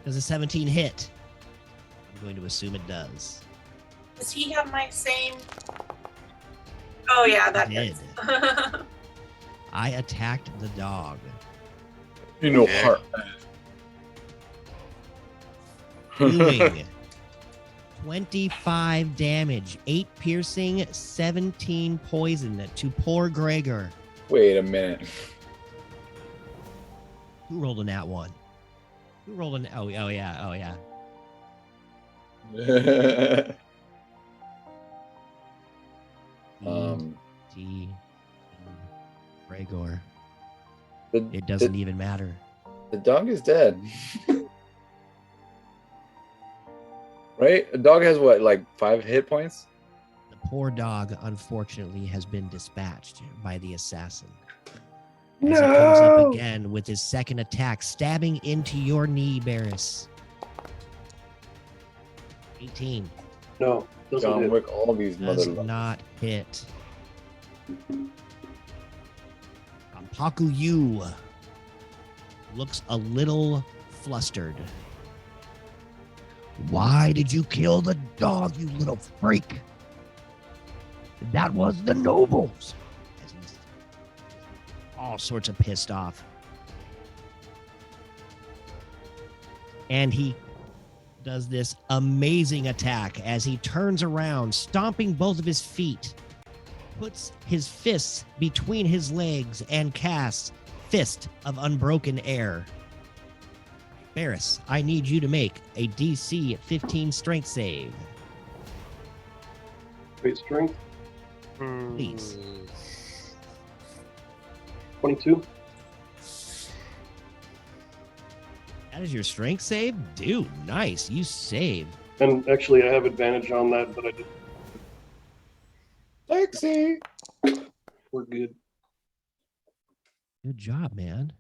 Does a 17 hit? I'm going to assume it does. Does he have my same? Oh yeah, that did. does. I attacked the dog. You know, heart. Doing 25 damage, 8 piercing, 17 poison to poor Gregor. Wait a minute. Who rolled a nat 1? Who rolled an? Oh yeah. Gregor. It doesn't even matter. The dog is dead. Right? A dog has what, like 5 hit points? The poor dog, unfortunately, has been dispatched by the assassin. As he comes up again with his second attack, stabbing into your knee, Barris. 18. No, doesn't John hit. Wick, all these Does mother. not hit. Paku Yu looks a little flustered. Why did you kill the dog, you little freak? That was the nobles. As he's all sorts of pissed off. And he does this amazing attack as he turns around, stomping both of his feet, puts his fists between his legs and casts Fist of Unbroken Air. Barris, I need you to make a DC 15 strength save. Great strength. Please. 22. That is your strength save? Dude, nice. You saved. And actually, I have advantage on that, but I did. Sexy. We're good. Good job, man.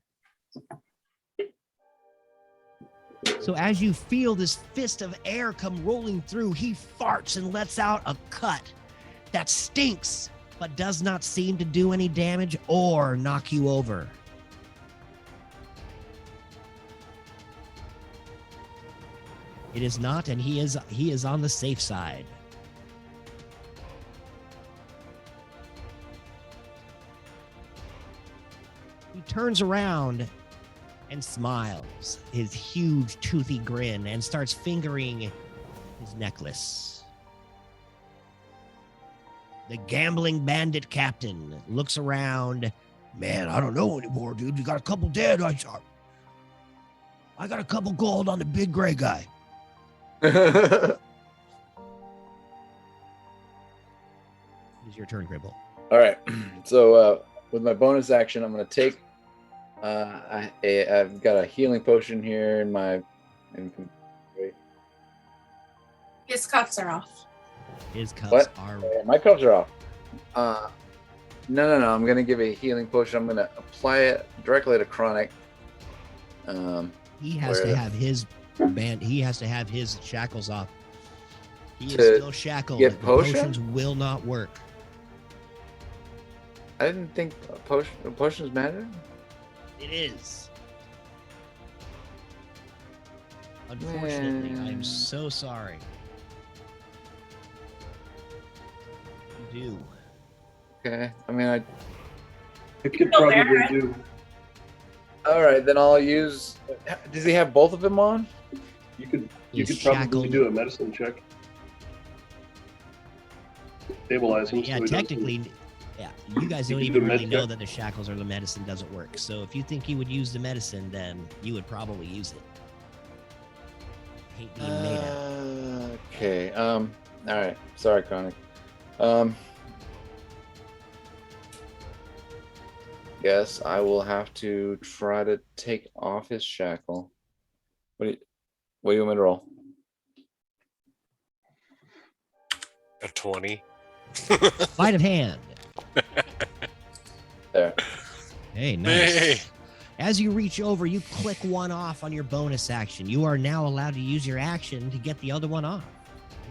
So as you feel this fist of air come rolling through, he farts and lets out a cut that stinks, but does not seem to do any damage or knock you over. It is not, and he is on the safe side. He turns around and smiles, his huge toothy grin, and starts fingering his necklace. The gambling bandit captain looks around. Man, I don't know anymore, dude. You got a couple dead. I got a couple gold on the big gray guy. It is your turn, Gribble. All right. So with my bonus action, I'm going to take. I've got a healing potion here in my. Wait. His cuffs are off. His cuffs What? are. My cuffs are off. No. I'm going to give a healing potion. I'm going to apply it directly to Chronic. He has to have his band. He has to have his shackles off. He is To still shackled. get The potion? potions will not work. I didn't think potions matter. It is. Unfortunately, I am so sorry. You do. Okay. I mean, It could probably do. All right, then I'll use. Does he have both of them on? You could He's probably shackled. do a medicine check. Stabilize him. Yeah, so he doesn't- technically, yeah. You guys don't You can even do really med know check. that the shackles or the medicine doesn't work. So if you think he would use the medicine, then you would probably use it. I hate being made out. Okay. All right. Sorry, Chronic. Guess I will have to try to take off his shackle. What do you want me to roll? A 20. Sleight of hand. There. Hey, nice. Hey. As you reach over, you click one off on your bonus action. You are now allowed to use your action to get the other one off.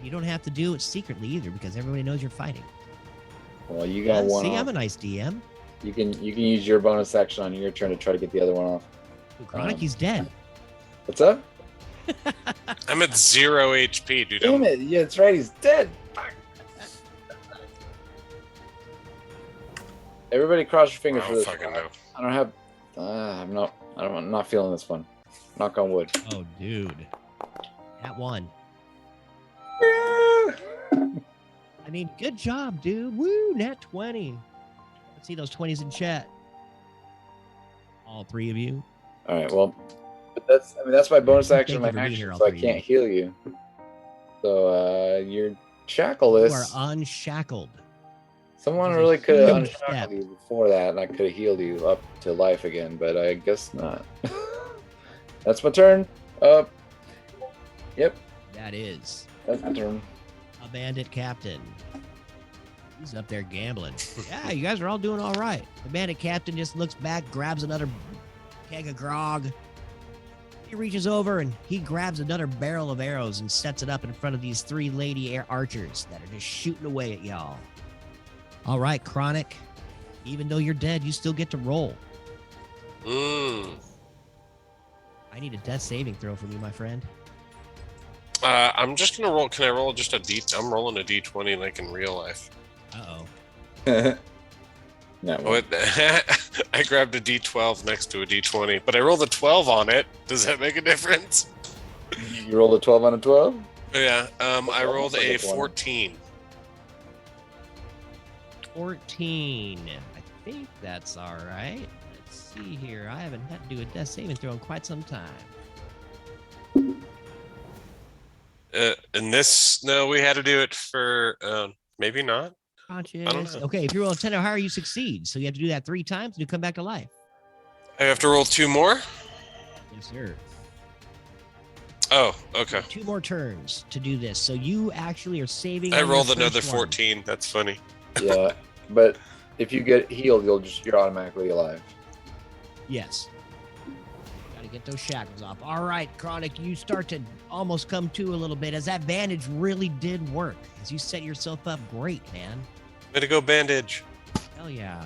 You don't have to do it secretly either because everybody knows you're fighting. Well, you got one See, off. I'm a nice DM. You can use your bonus action on your turn to try to get the other one off. Chronic, he's dead. What's up? I'm at 0 HP, dude. Damn it! Yeah, that's right. He's dead. Everybody, cross your fingers I for don't this. fucking know. I don't have. I'm not feeling this one. Knock on wood. Oh, dude. That one. I mean, good job, dude. Woo, nat 20. Let's see those 20s in chat. All three of you. All right. Well, but that's my bonus action, Thank my you for being action, here, all so I three of can't you. heal you. So you're shackleless. You are unshackled. Someone This is a really could have huge unshackled step. you before that, and I could have healed you up to life again, but I guess not. That's my turn. Up. Yep, That is that's my turn. a bandit captain. He's up there gambling. Yeah, you guys are all doing all right. The bandit captain just looks back, grabs another keg of grog. He reaches over and he grabs another barrel of arrows and sets it up in front of these three lady archers that are just shooting away at y'all. All right, Chronic. Even though you're dead, you still get to roll. I need a death saving throw from you, my friend. I'm just gonna roll. Can I roll just a D? I'm rolling a D20 like in real life. Uh-oh. What? I grabbed a D12 next to a D20, but I rolled a 12 on it. Does that make a difference? You rolled a 12 on a 12? Yeah. I rolled like a a 20. 14. 14. I think that's all right. Let's see here. I haven't had to do a death saving throw in quite some time. And this, no, we had to do it for, maybe not. Conscious. I don't know. Okay, if you roll a 10 or higher, you succeed. So you have to do that 3 times and you come back to life. I have to roll 2 more? Yes, sir. Oh, okay. 2 more turns to do this. So you actually are saving. I on rolled your another first one. 14. That's funny. Yeah, but if you get healed, you're automatically alive. Yes. Got to get those shackles off. All right, Chronic, you start to almost come to a little bit as that bandage really did work. As you set yourself up great, man. Way to go, bandage. Hell yeah.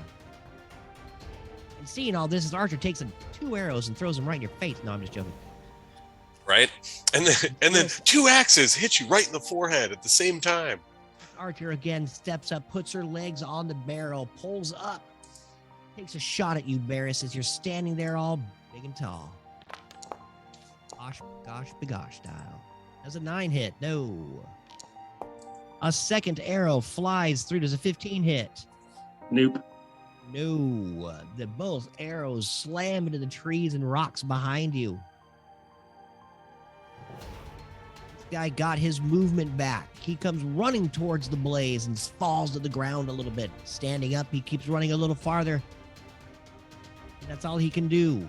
And seeing all this, as Archer takes 2 arrows and throws them right in your face. No, I'm just joking. Right? And then 2 axes hit you right in the forehead at the same time. Archer again steps up, puts her legs on the barrel, pulls up, takes a shot at you, Barris, as you're standing there all big and tall. Gosh, begosh style. Does a 9 hit? No. A second arrow flies through. Does a 15 hit? Nope. No. Both arrows slam into the trees and rocks behind you. This guy got his movement back. He comes running towards the blaze and falls to the ground a little bit. Standing up, he keeps running a little farther. And that's all he can do.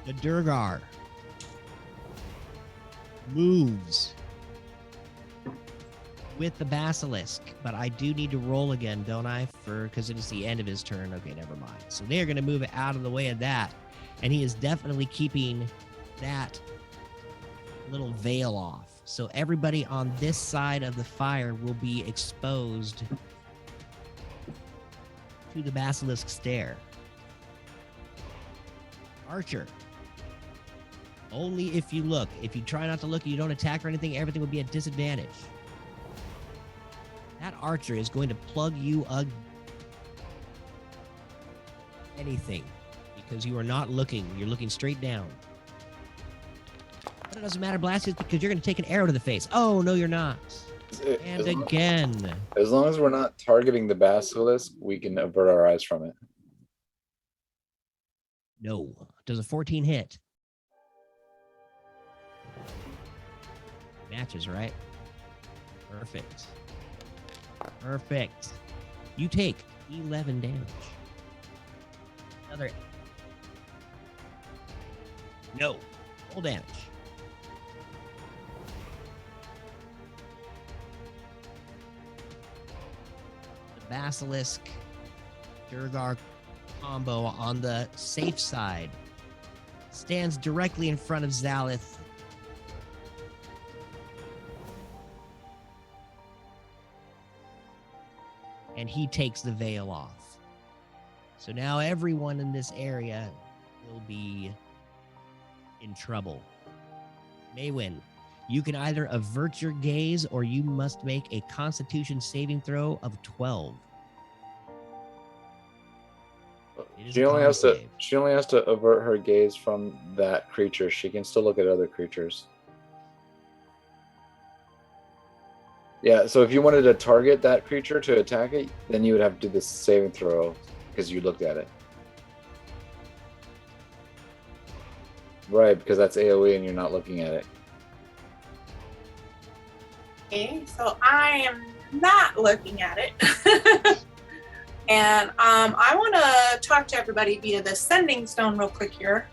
The Durgar moves with the basilisk, but I do need to roll again, don't I? Because it is the end of his turn. Okay, never mind. So they are going to move it out of the way of that, and he is definitely keeping that little veil off. So everybody on this side of the fire will be exposed to the basilisk stare. Archer. Only if you look. If you try not to look and you don't attack or anything, everything would be at disadvantage. That archer is going to plug you anything because you are not looking. You're looking straight down. But it doesn't matter, Blast, because you're going to take an arrow to the face. Oh, no, you're not. And again. As long as we're not targeting the basilisk, we can avert our eyes from it. No. Does a 14 hit? Matches, right? Perfect. Perfect. You take 11 damage. Another. No. Full damage. The Basilisk Durgar combo on the safe side stands directly in front of Zalith. and he takes the veil off. So now everyone in this area will be in trouble. Maywin, you can either avert your gaze or you must make a Constitution saving throw of 12. She only has to avert her gaze from that creature. She can still look at other creatures. Yeah, so if you wanted to target that creature to attack it, then you would have to do this saving throw because you looked at it. Right, because that's AoE and you're not looking at it. Okay, so I am not looking at it. And I want to talk to everybody via the sending stone real quick here.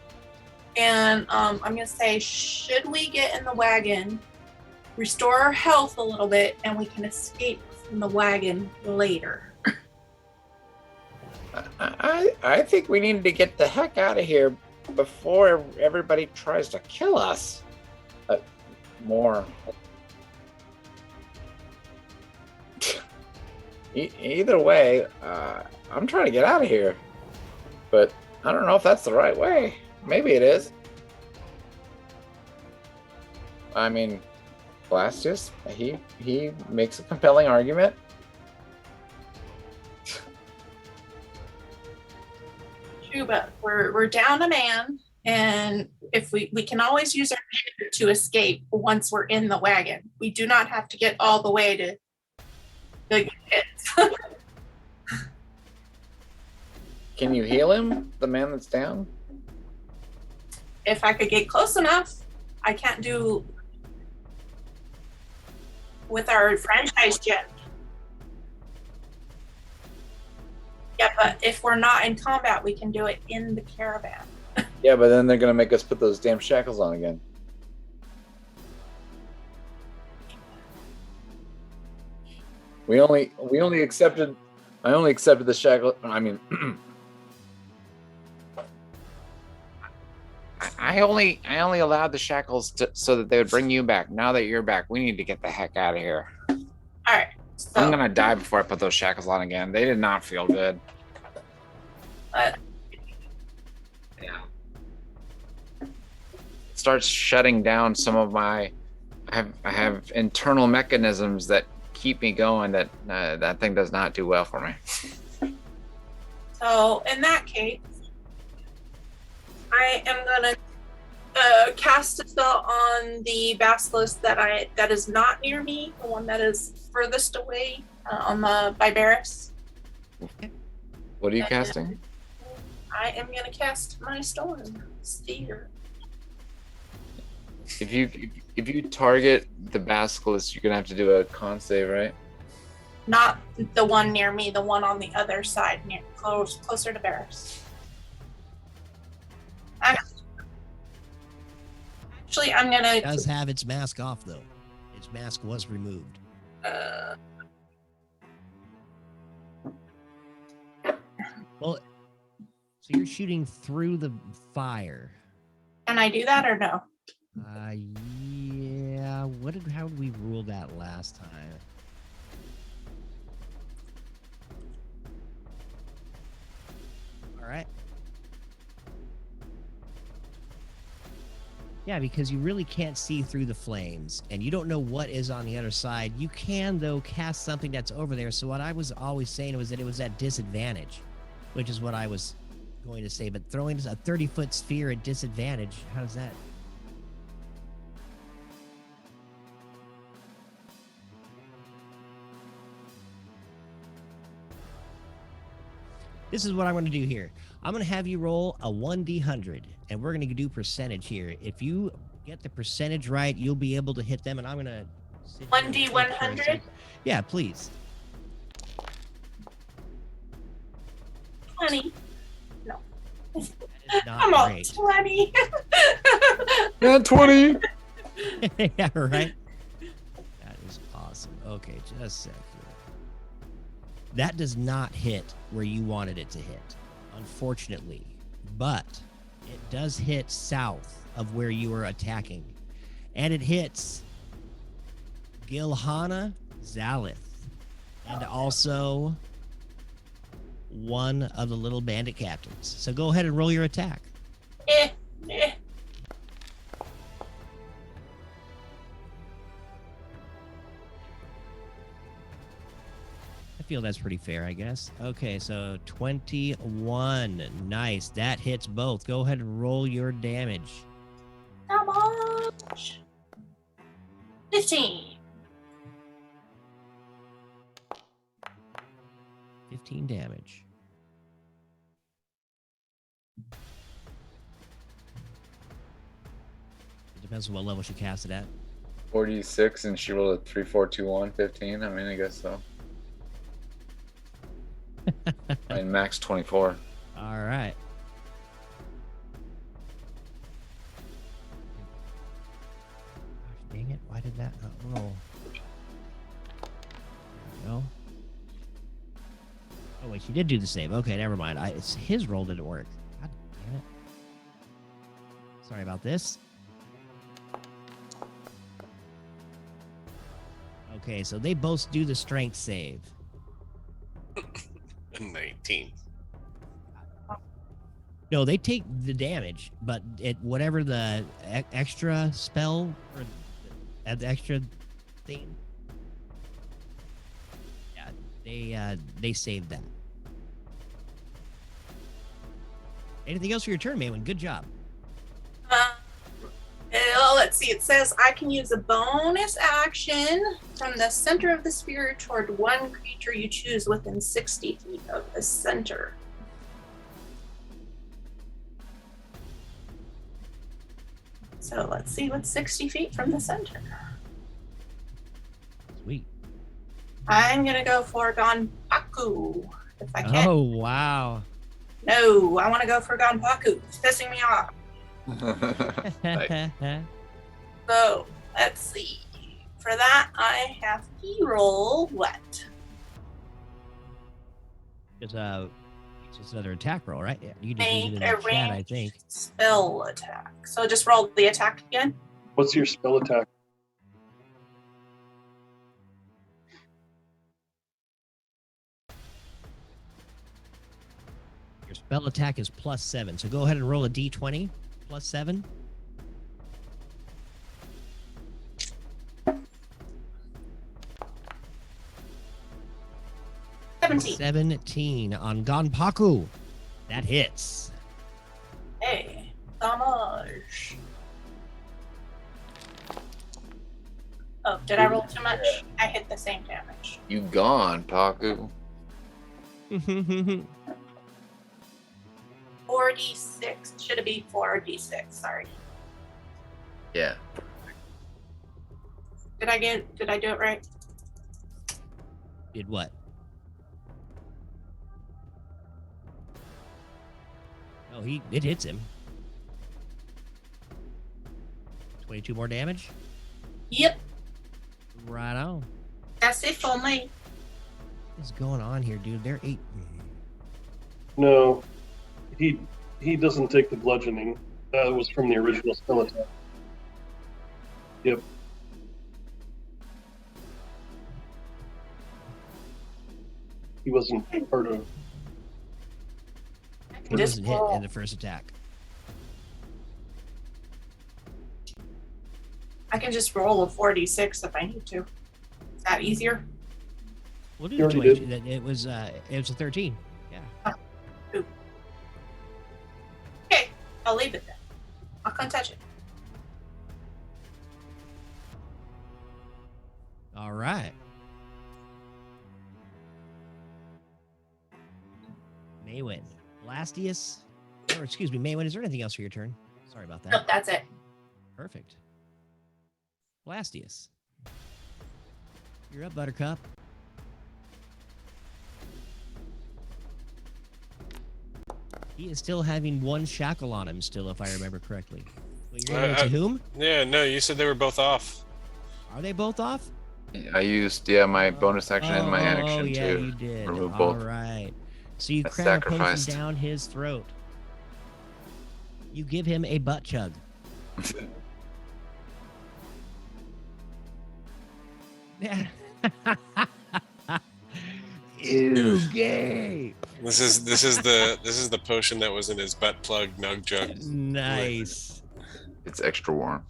And I'm going to say, should we get in the wagon, restore our health a little bit, and we can escape from the wagon later? I think we need to get the heck out of here before everybody tries to kill us. More. Either way, I'm trying to get out of here, but I don't know if that's the right way. Maybe it is. I mean, Blastius, he makes a compelling argument. True, but we're down a man, and if we can always use our gear to escape once we're in the wagon. We do not have to get all the way to the Can you heal him, the man that's down? If I could get close enough. I can't do with our franchise jet. Yeah, but if we're not in combat, we can do it in the caravan. Yeah, but then they're gonna make us put those damn shackles on again. I only accepted the shackle. I mean, I only allowed the shackles so that they would bring you back. Now that you're back, we need to get the heck out of here. All right. So, I'm gonna die before I put those shackles on again. They did not feel good. Yeah. It starts shutting down some of my. I have internal mechanisms that keep me going. That thing does not do well for me. So in that case, I am gonna cast a spell on the basilisk that is not near me, the one that is furthest away on the Bibarus. What are you casting? I am gonna cast my storm sphere. If you target the basilisk, you're gonna have to do a con save, right? Not the one near me, the one on the other side, closer to Barris. Actually, I'm gonna. It does have its mask off, though. Its mask was removed. Well, so you're shooting through the fire. Can I do that or no? Yeah. How did we rule that last time? All right. Yeah, because you really can't see through the flames, and you don't know what is on the other side. You can, though, cast something that's over there. So what I was always saying was that it was at disadvantage, which is what I was going to say. But throwing a 30-foot sphere at disadvantage, how does that? This is what I'm going to do here. I'm going to have you roll a 1d100, and we're going to do percentage here. If you get the percentage right, you'll be able to hit them, and I'm going to... 1d100? Yeah, please. 20. No. I'm all 20. Yeah, 20. Yeah, right? That is awesome. Okay, just a sec here. That does not hit where you wanted it to hit, unfortunately. But it does hit south of where you are attacking. And it hits Gilhana Zalith. And also one of the little bandit captains. So go ahead and roll your attack. Eh. I feel that's pretty fair, I guess. Okay, so 21. Nice. That hits both. Go ahead and roll your damage. How much? 15. 15 damage. It depends on what level she cast it at. 46, and she rolled a 3, 4, 2, 1, 15. I mean, I guess so. I mean, max 24. All right. Gosh, dang it. Why did that not roll? There we go. Oh, wait. She did do the save. Okay, never mind. It's his roll didn't work. God damn it. Sorry about this. Okay, so they both do the strength save. 19. No, they take the damage, but whatever the extra spell or the extra thing, yeah, they saved that. Anything else for your turn, Maywin? Good job. Well, let's see. It says I can use a bonus action from the center of the sphere toward one creature you choose within 60 feet of the center. So let's see what's 60 feet from the center. Sweet. I'm going to go for Gonpaku, if I can. Oh, wow. No, I want to go for Gonpaku. It's pissing me off. Nice. So, let's see. For that, I have to roll what? It's just another attack roll, right? Yeah, you just Make used it in a the chat, I ranged think. spell attack. So just roll the attack again. What's your spell attack? Your spell attack is +7. So go ahead and roll a d20 +7. $17. 17 on Gonpaku. That hits. Hey, damage. Oh, did I roll too much? I hit the same damage. You gone, Paku. 4d6. Should it be 4d6? Sorry. Yeah. Did I do it right? Did what? Oh, it hits him. 22 more damage? Yep. Right on. That's it for me. What's going on here, dude? They're 8. No, he doesn't take the bludgeoning. That was from the original spell attack. Yep. He wasn't part of. He doesn't hit in the first attack. I can just roll a 4d6 if I need to. Is that easier? We'll do You already 22. It was a 13. Yeah. Okay, I'll leave it then. I can't touch it. All right. Maywin. Blastius. Or excuse me, Maywin, is there anything else for your turn? Sorry about that. Nope, that's it. Perfect. Blastius. You're up, Buttercup. He is still having one shackle on him still, if I remember correctly. Wait, you're to whom? Yeah, no, you said they were both off. Are they both off? I used my bonus action and my action yeah, to you did. remove All both. right. So you I cram a potion sacrificed. down his throat. You give him a butt chug. Ew, gay. This is the potion that was in his butt plug nug jug. Nice. It's extra warm.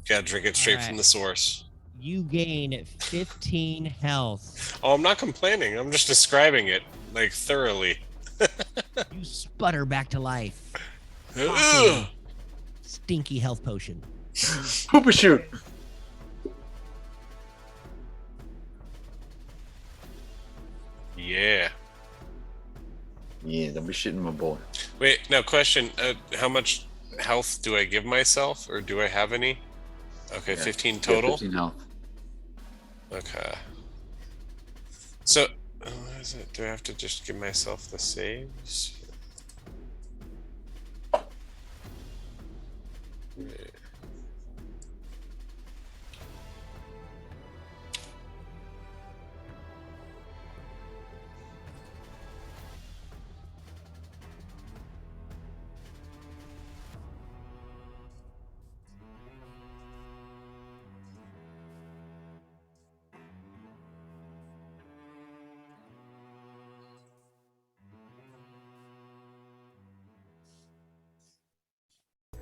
Gotta drink it straight from the source. You gain 15 health. Oh, I'm not complaining. I'm just describing it like thoroughly. You sputter back to life. Stinky health potion. Pooper shoot. Yeah. Yeah, don't be shitting my boy. Wait, now question. How much health do I give myself, or do I have any? Okay, yeah, 15 total. 15 health. Okay. So, what is it? Do I have to just give myself the saves?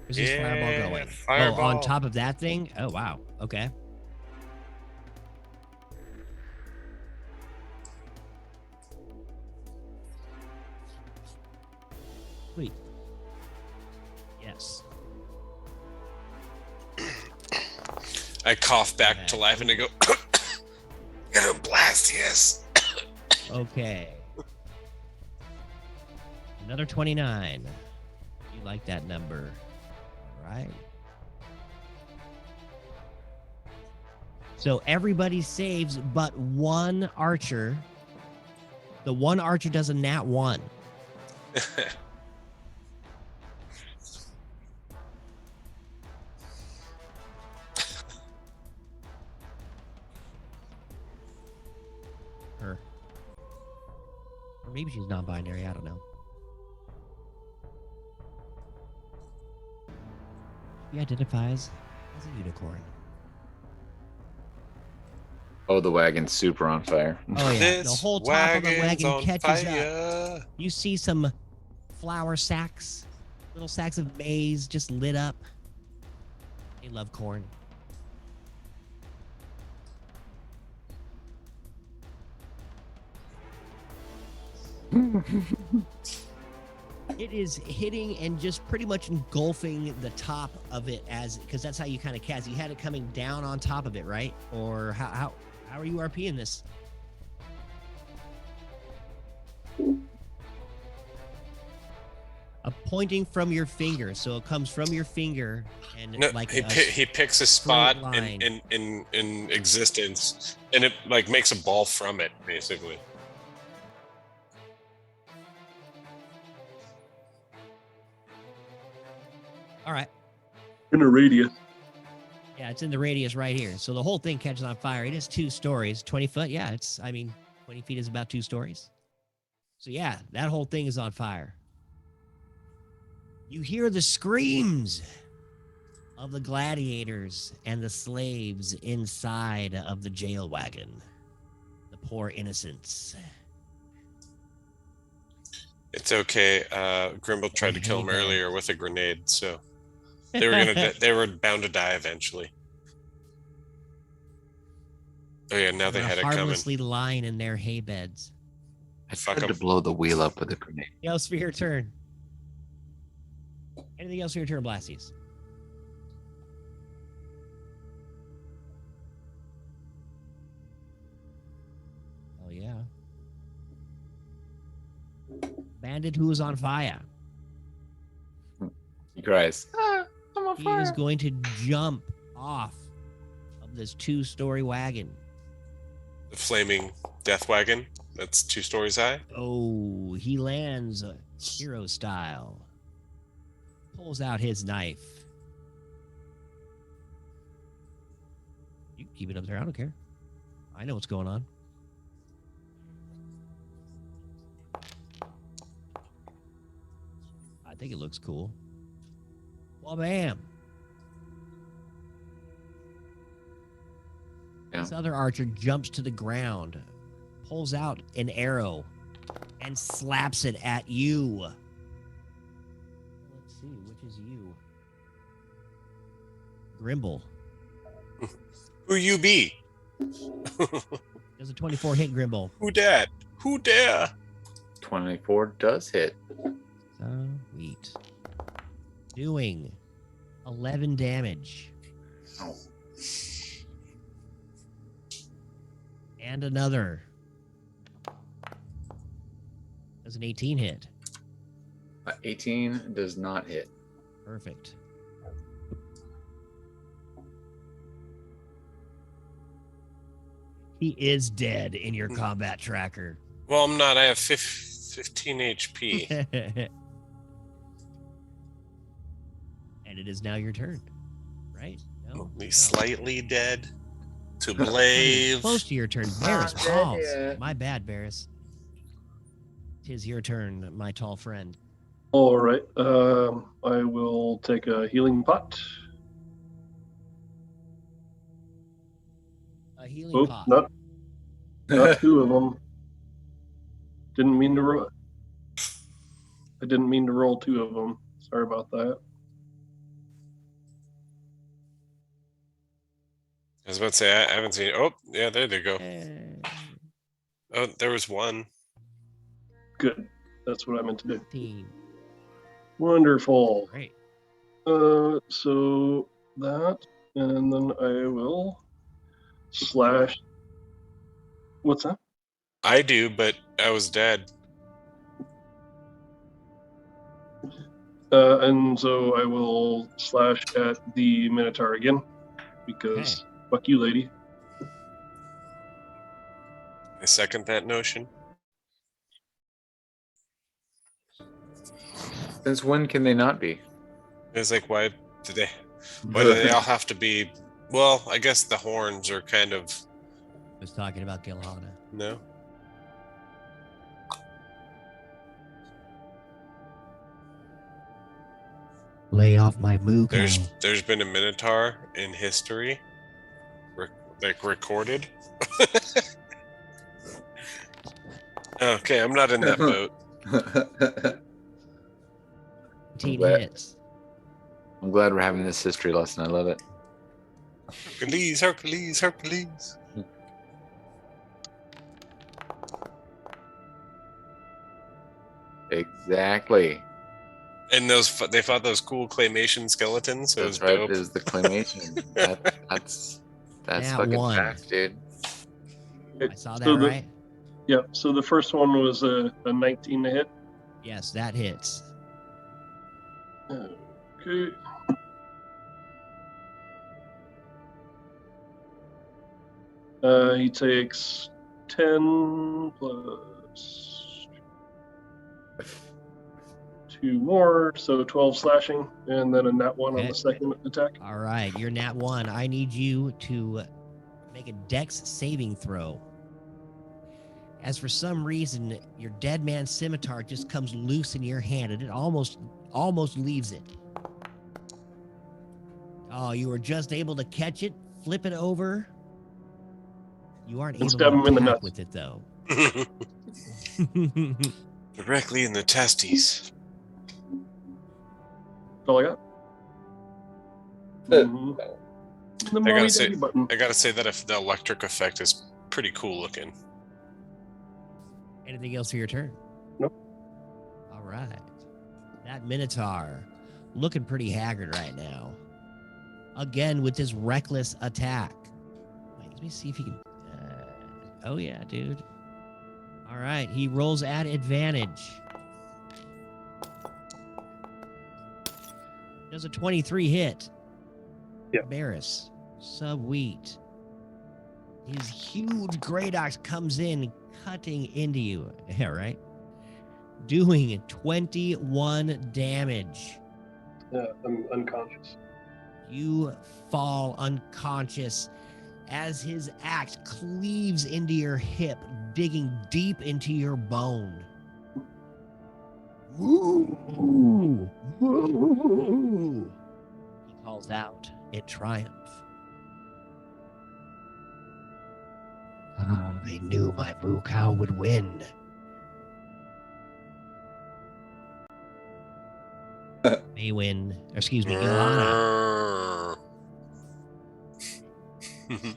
Where's this fireball going? Fireball. Oh, on top of that thing? Oh, wow. Okay. Sweet. Yes. I cough back to life and I go, gotta blast, yes. Okay. Another 29. You like that number. All right. So everybody saves but one archer. The one archer does a nat 1. Her. Or maybe she's non-binary, I don't know. He identifies as a unicorn. Oh, the wagon's super on fire. Oh yeah, the whole top of the wagon catches fire. up. You see some flour sacks, little sacks of maize just lit up. They love corn. It is hitting and just pretty much engulfing the top of it, as because that's how you kind of cast. You had it coming down on top of it, right? Or how are you RPing this? Pointing from your finger, so it comes from your finger and No, like he picks a spot line. in existence, and it like makes a ball from it, basically. All right. In a radius. Yeah, it's in the radius right here. So the whole thing catches on fire. It is 2 stories, 20 foot. Yeah, 20 feet is about 2 stories. So yeah, that whole thing is on fire. You hear the screams of the gladiators and the slaves inside of the jail wagon. The poor innocents. It's okay. Grimble tried to kill him earlier with a grenade, so they were bound to die eventually. Oh yeah, now they had it coming. Harmlessly lying in their hay beds. I tried to blow the wheel up with a grenade. Anything else for your turn? Anything else for your turn, Blasties? Oh yeah. Bandit who is on fire. He cries. I'm on fire. He is going to jump off of this 2-story wagon. The flaming death wagon that's 2 stories high. Oh, he lands hero style. Pulls out his knife. You can keep it up there. I don't care. I know what's going on. I think it looks cool. Well, bam. Yeah. This other archer jumps to the ground, pulls out an arrow, and slaps it at you. Let's see, which is you? Grimble. Who you be? Does a 24 hit, Grimble? Who dat? Who dare? 24 does hit. Sweet. Doing 11 damage. Oh. And another. Does an 18 hit? 18 does not hit. Perfect. He is dead in your combat tracker. Well, I'm not. I have 15 HP. And it is now your turn, right? No. Only slightly dead. To Blave. Close to your turn. Barris, pause. My bad, Barris. 'Tis your turn, my tall friend. All right. I will take a healing pot. A healing pot. Not two of them. Didn't mean to roll. I didn't mean to roll two of them. Sorry about that. I was about to say, I haven't seen. Oh, yeah, there they go. Oh, there was one. Good. That's what I meant to do. 15. Wonderful. Great. So that, and then I will slash. What's that? I do, but I was dead. And so I will slash at the Minotaur again, because fuck you, lady. I second that notion. Since when can they not be? It's like, why do they all have to be? Well, I guess the horns are kind of. I was talking about Gilhana. No. Lay off my moo. There's been a Minotaur in history, recorded. Okay, I'm not in that boat. 15 hits. I'm glad we're having this history lesson. I love it. Hercules, Hercules, Hercules. Exactly. And they fought those cool claymation skeletons. So That's it was right. dope. Is the claymation. that's fucking facts, dude. I saw that right. Yeah. So the first one was a 19 to hit. Yes, that hits. Okay. He takes 10 plus 2 more, so 12 slashing, and then a nat 1 on the second attack. All right, you're nat 1. I need you to make a dex saving throw. As for some reason, your dead man's scimitar just comes loose in your hand, and it almost leaves it. Oh, you were just able to catch it, flip it over. You aren't able to attack with it, though. Directly in the testes. That's all I got. I gotta say that if the electric effect is pretty cool looking. Anything else for your turn? Nope. All right. That Minotaur looking pretty haggard right now. Again with this reckless attack. Wait, let me see if he can. Oh yeah, dude. All right, he rolls at advantage. Does a 23 hit. Yeah. Barris. Sweet. His huge great axe comes in, cutting into you. Yeah, right? Doing 21 damage. Yeah, I'm unconscious. You fall unconscious as his axe cleaves into your hip, digging deep into your bone. Woo! Woo! He calls out in triumph. I knew my Moo Cow would win. Johanna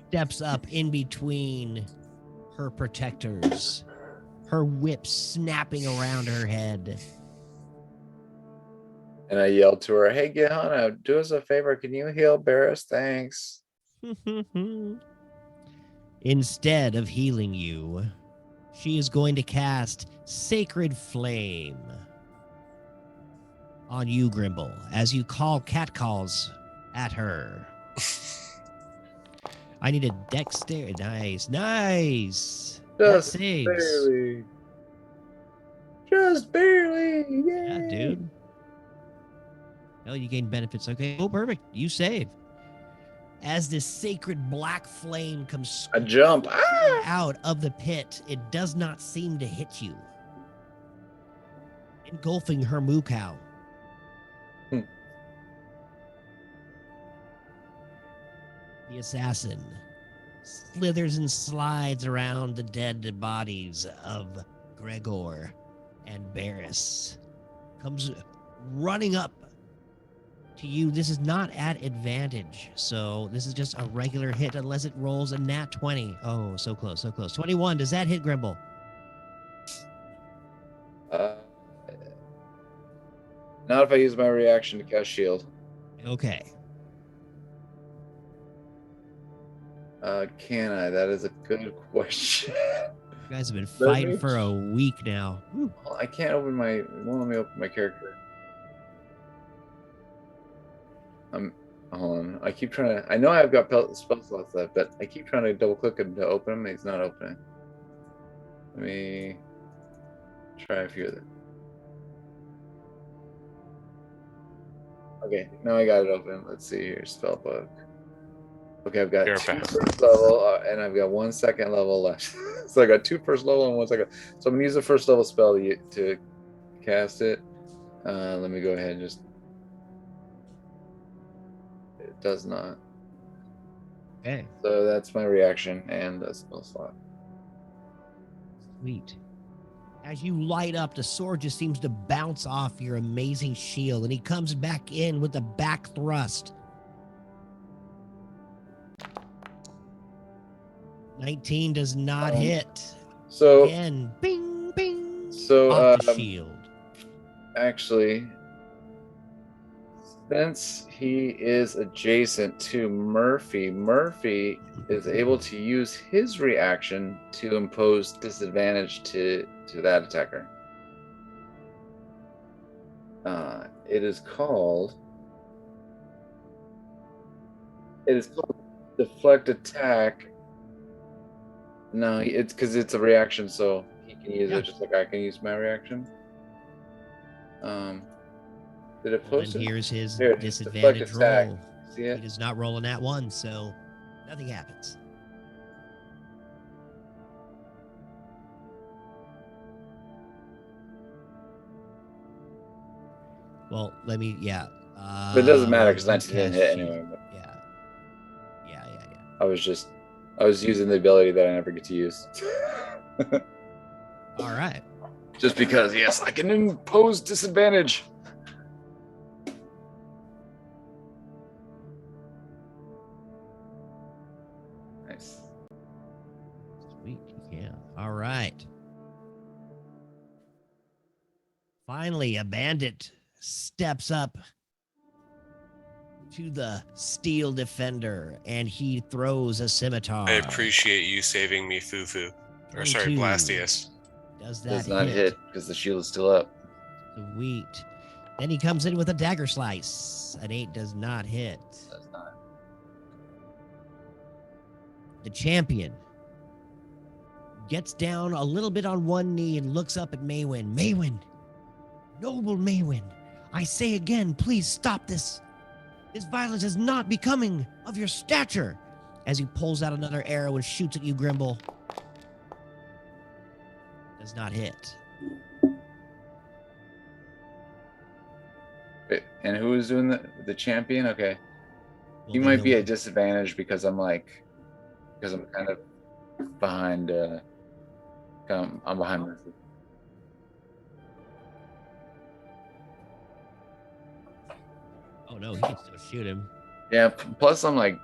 steps up in between her protectors, her whip snapping around her head. And I yelled to her, "Hey, Johanna, do us a favor. Can you heal Barris? Thanks." Instead of healing you, she is going to cast Sacred Flame on you, Grimble, as you call catcalls at her. I need a dexterity. Nice. That saves. Barely. Just barely. Yay. Yeah, dude. Hell, you gain benefits. Okay. Oh, perfect. You save. As this sacred black flame comes I jump out of the pit, it does not seem to hit you, engulfing her moo cow. The assassin slithers and slides around the dead bodies of Gregor and Barris. Comes running up to you. This is not at advantage, so this is just a regular hit unless it rolls a nat 20. Oh, so close, so close. 21. Does that hit, Grimble? Not if I use my reaction to cast shield. Okay. Can I? That is a good question. You guys have been fighting for a week now. Well, I can't open my. It won't let me open my character. Hold on. I keep trying to. I know I've got spell slots left, but I keep trying to double click him to open him. He's not opening. Let me try a few of them. Okay, now I got it open. Let's see here. Spellbook. Okay, I've got 2 first level, and I've got 1 second level left. So I got 2 first level and 1 second. So I'm gonna use the first level spell to cast it. Let me go ahead and just. It does not. Okay. So that's my reaction and the spell slot. Sweet. As you light up, the sword just seems to bounce off your amazing shield, and he comes back in with a back thrust. 19 does not hit. So again, bing, bing. So off the shield. Actually, since he is adjacent to Murphy, Murphy is able to use his reaction to impose disadvantage to that attacker. It is called deflect attack. No, it's because it's a reaction, so he can use it just like I can use my reaction. Did it post it? Here's his Here, disadvantage roll. See it? He does not roll a nat 1, so nothing happens. Well, let me, but it doesn't matter because 19 didn't hit anyway. But yeah. I was using the ability that I never get to use. All right. Just because, yes, I can impose disadvantage. Nice. Sweet, yeah. All right. Finally, a bandit steps up to the steel defender, and he throws a scimitar. I appreciate you saving me, Fufu. Or sorry, Blastius. Does not hit because the shield is still up. Sweet. Then he comes in with a dagger slice. An 8 does not hit. Does not. The champion gets down a little bit on one knee and looks up at Maywin. Maywin, noble Maywin, I say again, please stop this. This violence is not becoming of your stature. As he pulls out another arrow and shoots at you, Grimble. Does not hit. Wait, and who is doing the champion? Okay. Well, He might be at disadvantage because I'm kind of behind. I'm behind Murphy. Oh no, he can still shoot him. Yeah. Plus, I'm like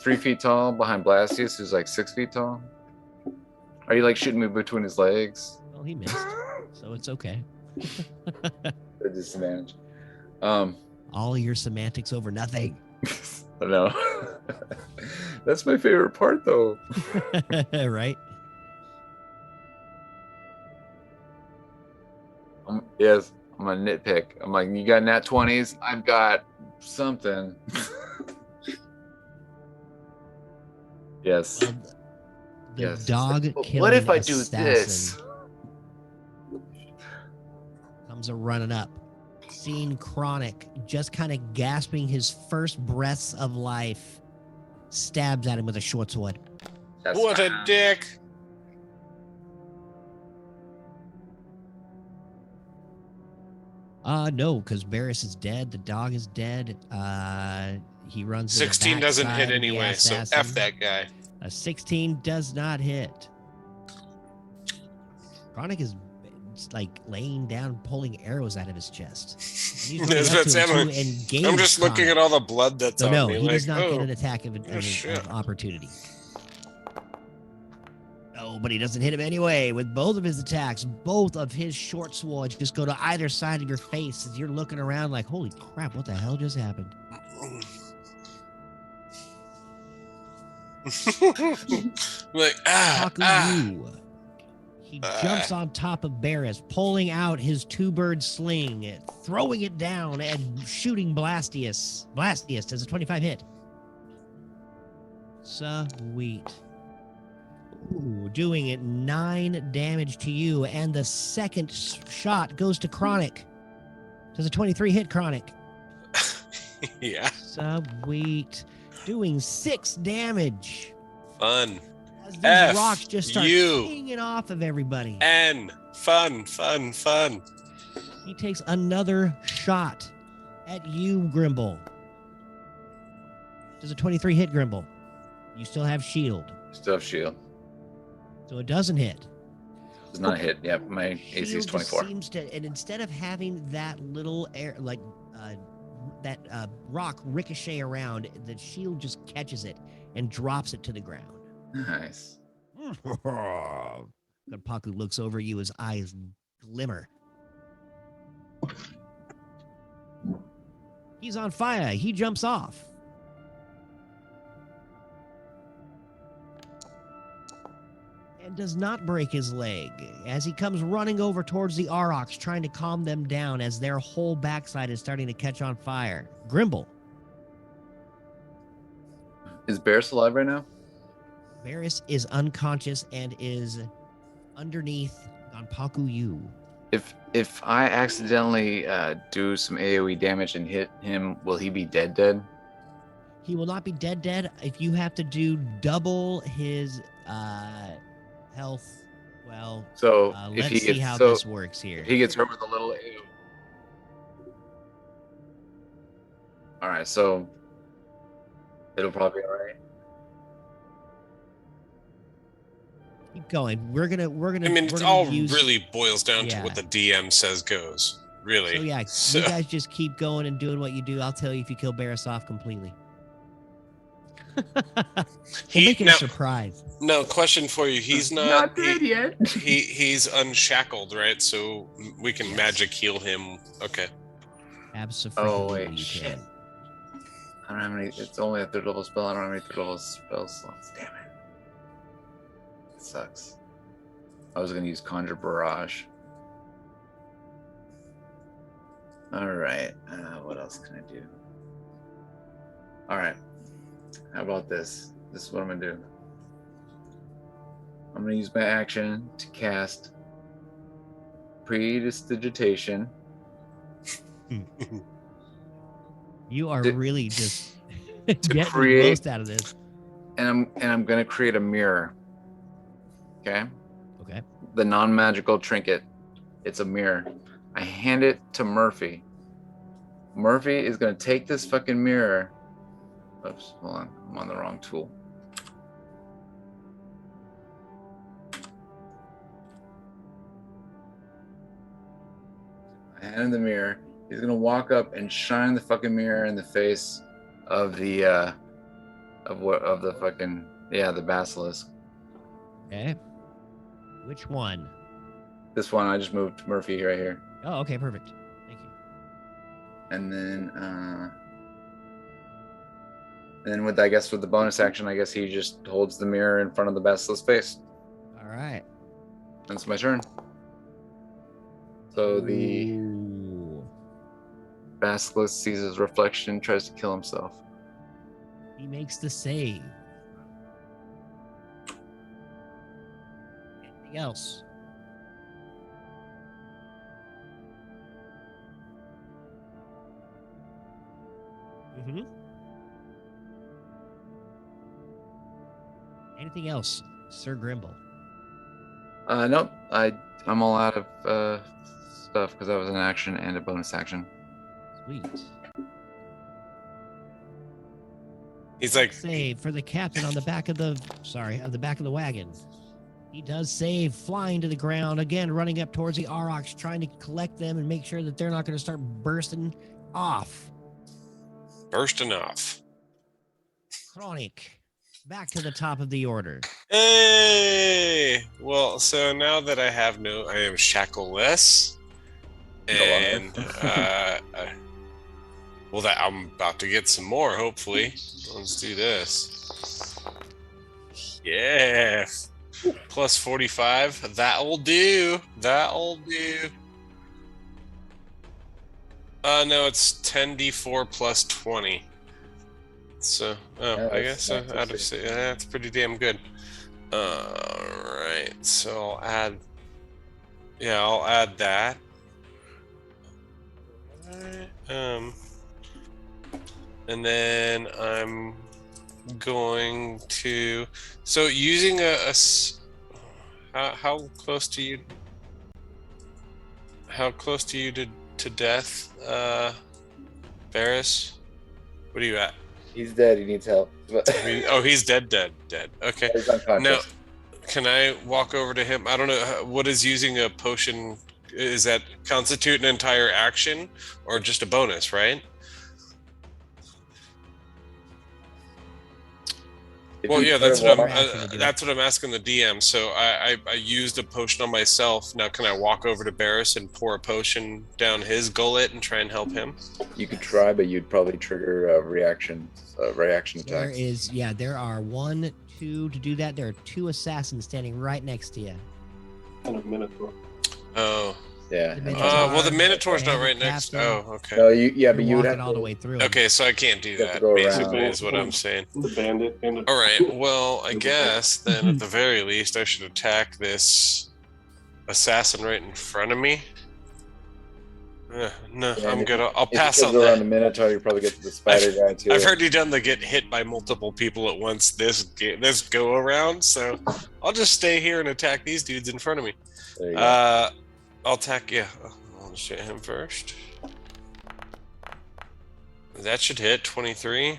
3 feet tall behind Blastius, who's like 6 feet tall. Are you like shooting me between his legs? Well, he missed, so it's okay. A disadvantage. All your semantics over nothing. I know. That's my favorite part, though. Right? Yes, I'm a nitpick. I'm like, you got nat 20s? I've got something. Yes. Well, the Yes. dog But killing what if I assassin do this? comes a running up. Seeing Chronic just kind of gasping his first breaths of life, stabs at him with a short sword. That's What a fine. dick. No, because Barris is dead. The dog is dead. He runs. 16 doesn't hit anyway, so F that guy. A 16 does not hit. Chronic is like laying down, pulling arrows out of his chest. He's running up to him to engage I'm just looking Chronic. at all the blood that's on No, me. he like, does not oh, get an attack of opportunity. Oh, but he doesn't hit him anyway. With both of his attacks, both of his short swords just go to either side of your face as you're looking around like, holy crap, what the hell just happened? like, Haku. He jumps on top of Barris, pulling out his two-bird sling, throwing it down, and shooting Blastius. Blastius does a 25 hit. Sweet. Ooh, doing it 9 damage to you, and the second shot goes to Chronic. Does a 23 hit, Chronic? yeah. Sweet. Doing 6 damage. Fun. As these rocks just start pinging off of everybody. N. Fun. He takes another shot at you, Grimble. Does a 23 hit, Grimble? You still have shield. Still have shield. So it doesn't hit. Does not hit. Yep, my AC is 24. Seems to, and instead of having that little air, like that rock ricochet around, the shield just catches it and drops it to the ground. Nice. Paku looks over you, his eyes glimmer. He's on fire. He jumps off. And does not break his leg as he comes running over towards the Aurochs, trying to calm them down as their whole backside is starting to catch on fire. Grimble. Is Barris alive right now? Barris is unconscious and is underneath Ganpaku Yu. If I accidentally do some AoE damage and hit him, will he be dead? He will not be dead. If you have to do double his health, well, so let's see how this works here. If he gets hurt with a little AoE. All right, so it'll probably be all right. Keep going. We're gonna. I mean, it all really boils down to what the DM says goes. Really. So you guys just keep going and doing what you do. I'll tell you if you kill Barris off completely. We'll make it a surprise. No, question for you. He's not dead yet. He's unshackled, right? So we can magic heal him. Okay. Absolutely. Oh wait, shit. I don't have any. It's only a 3rd level spell. I don't have any 3rd level spell slots. Damn it. It sucks. I was gonna use Conjure Barrage. All right. What else can I do? All right. How about this? This is what I'm gonna do. I'm gonna use my action to cast Prestidigitation. You are really just getting the most out of this. And I'm gonna create a mirror. Okay. Okay. The non-magical trinket. It's a mirror. I hand it to Murphy. Murphy is gonna take this fucking mirror. Oops, hold on. I'm on the wrong tool. I hand him the mirror, He's gonna walk up and shine the fucking mirror in the face of the the basilisk. Okay. Which one? This one, I just moved Murphy right here. Oh, okay, perfect. Thank you. And then with the bonus action, I guess he just holds the mirror in front of the basilisk's face. All right. That's my turn. So the Ooh. basilisk sees his reflection, tries to kill himself. He makes the save. Anything else? Mm-hmm. Anything else, Sir Grimble? Nope. I'm all out of stuff because that was an action and a bonus action. Sweet. He's like, Save for the captain on the back of the wagon. He does save, flying to the ground again, running up towards the Aurochs, trying to collect them and make sure that they're not going to start bursting off. Chronic, back to the top of the order. hey! Well, so now that I am shackleless. And, I'm about to get some more, hopefully. Let's do this. Yeah. Plus 45. That'll do. No, it's 10d4 plus 20. So, I guess that's pretty damn good. Alright, so I'll add that. And then I'm going to, so using how close to you to death, Varys? What are you at? He's dead. He needs help. He's dead. Okay. He's unconscious. Now, can I walk over to him? I don't know. What is using a potion? Is that constitute an entire action or just a bonus, right? Well, yeah, that's what I'm asking the DM. So I used a potion on myself. Now, can I walk over to Barris and pour a potion down his gullet and try and help him? You could try, but you'd probably trigger a reaction attack. There are 1, 2 to do that. There are 2 assassins standing right next to you. And a Minotaur. Oh. Yeah. The Minotaur's not right next. Oh, okay. No, but you would have all the way through. Okay, so I can't do that. Basically, is what I'm saying. The bandit. All right. Well, I guess then at the very least, I should attack this assassin right in front of me. No, I'm good. I'll pass on that. Around the Minotaur, you probably get to the spider guy too. I've heard you done the get hit by multiple people at once this go around, so I'll just stay here and attack these dudes in front of me. There you go. I'll attack, I'll shoot him first. That should hit 23.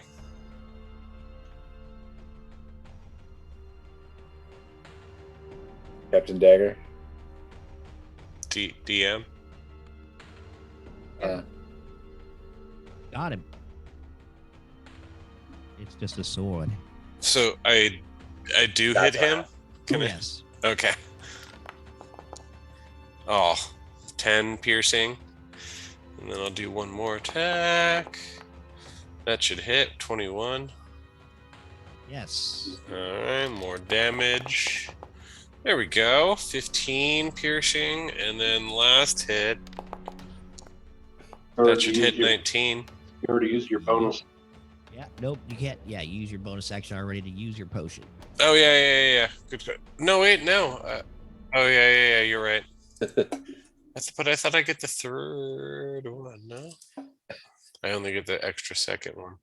Captain Dagger. DM. Got him. It's just a sword. So I do hit him? Yes. Okay. Oh, 10 piercing. And then I'll do one more attack. That should hit 21. Yes. Alright, more damage. There we go. 15 piercing. And then last hit. That should hit 19. You already used your bonus. Yeah, nope, you can't. Yeah, use your bonus action already to use your potion. Oh, yeah. Good. No, wait, no. Yeah, you're right. But I thought I get the third one, no? I only get the extra second one.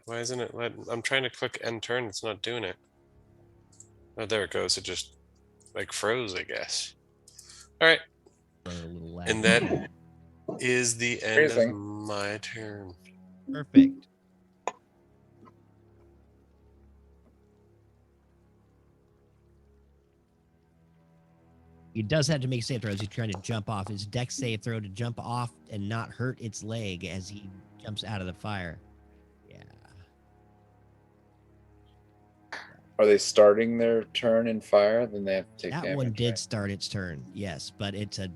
Why isn't it I'm trying to click end turn, it's not doing it. Oh, there it goes. It just froze, I guess. All right. And that is the end of my turn. Perfect. He does have to make save throws. He's trying to jump off. His dex save throw to jump off and not hurt its leg as he jumps out of the fire. Yeah. Are they starting their turn in fire? Then they have to take damage. That one did right? start its turn, yes, but it's a.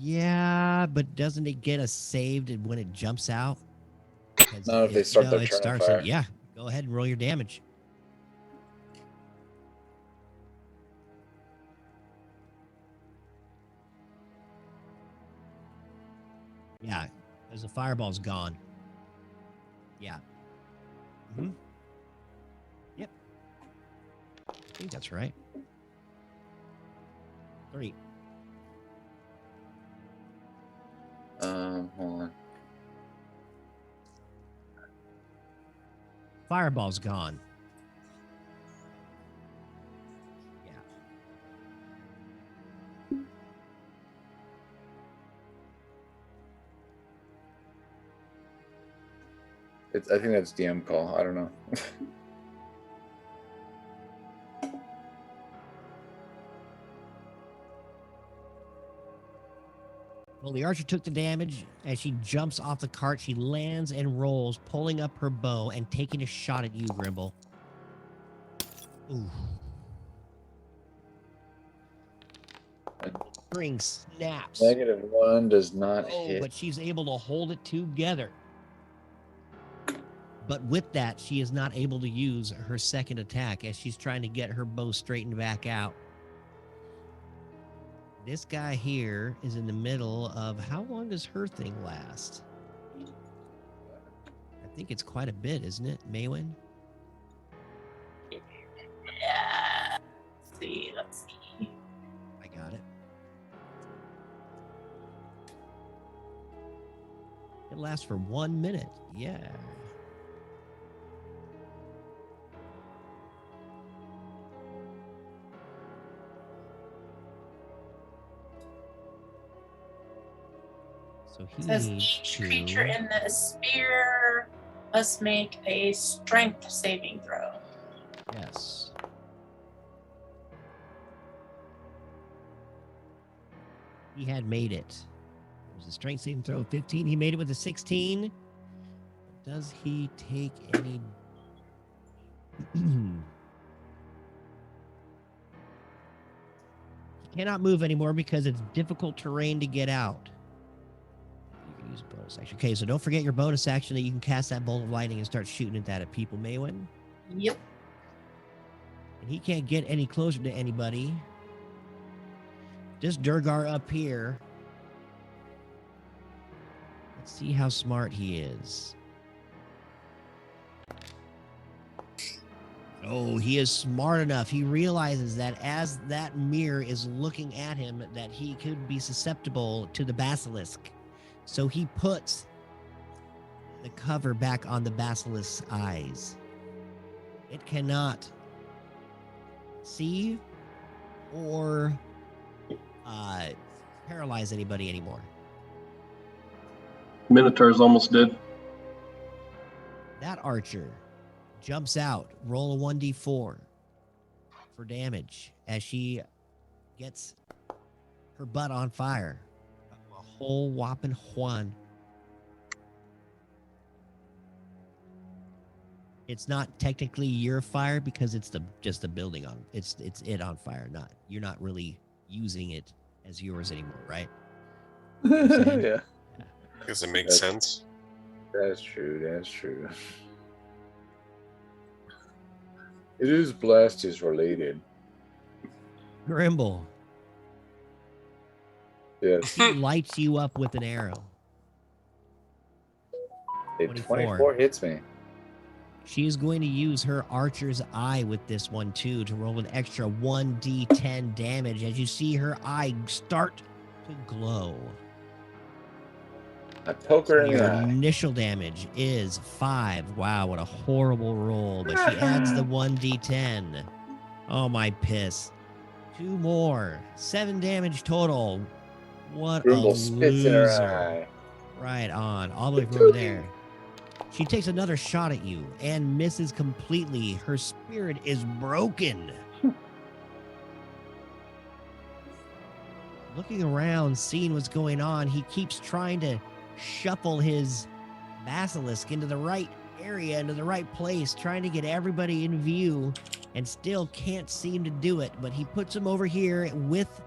Yeah, but doesn't it get a saved when it jumps out? No, if they start their turn in fire. Yeah, go ahead and roll your damage. Yeah, because the fireball's gone. Yeah. Mm-hmm. Yep. I think that's right. 3. Hold on. Fireball's gone. Yeah. I think that's DM call. I don't know. Well, the archer took the damage. As she jumps off the cart, she lands and rolls, pulling up her bow and taking a shot at you, Grimble. Ooh. String snaps. -1 does not hit. But she's able to hold it together. But with that, she is not able to use her second attack as she's trying to get her bow straightened back out. This guy here is in the middle of how long does her thing last? I think it's quite a bit, isn't it, Maywin? Yeah. Let's see. I got it. It lasts for 1 minute. Yeah. So he Says needs each to... creature in the sphere must make a strength saving throw. Yes. He had made it. It was a strength saving throw of 15. He made it with a 16. Does he take any... He cannot move anymore because it's difficult terrain to get out. You can use a bonus action. Okay, so don't forget your bonus action that you can cast that bolt of lightning and start shooting at that at people, Maywin. Yep. And he can't get any closer to anybody. This Durgar up here. Let's see how smart he is. Oh, he is smart enough. He realizes that as that mirror is looking at him, that he could be susceptible to the basilisk. So he puts the cover back on the basilisk's eyes. It cannot see or paralyze anybody anymore. Minotaur's almost dead. That archer jumps out, roll a 1d4 for damage as she gets her butt on fire. A whole whopping one. It's not technically your fire because it's just the building on it's it on fire. You're not really using it as yours anymore, right? Yeah. Does it make sense? That's true. That's true. It is Blastus related. Grimble. Yes. He lights you up with an arrow. 24 hits me. She is going to use her archer's eye with this one too to roll an extra 1d10 damage as you see her eye start to glow. I poke her in Your the eye. initial damage is 5. Wow, what a horrible roll. But she adds the 1d10. Oh, my piss. 2 more. 7 damage total. What Grimble a spits in her loser. eye. Right on. All the way from over there. She takes another shot at you and misses completely. Her spirit is broken. Looking around, seeing what's going on, he keeps trying to shuffle his basilisk into the right area, into the right place, trying to get everybody in view, and still can't seem to do it. But he puts him over here with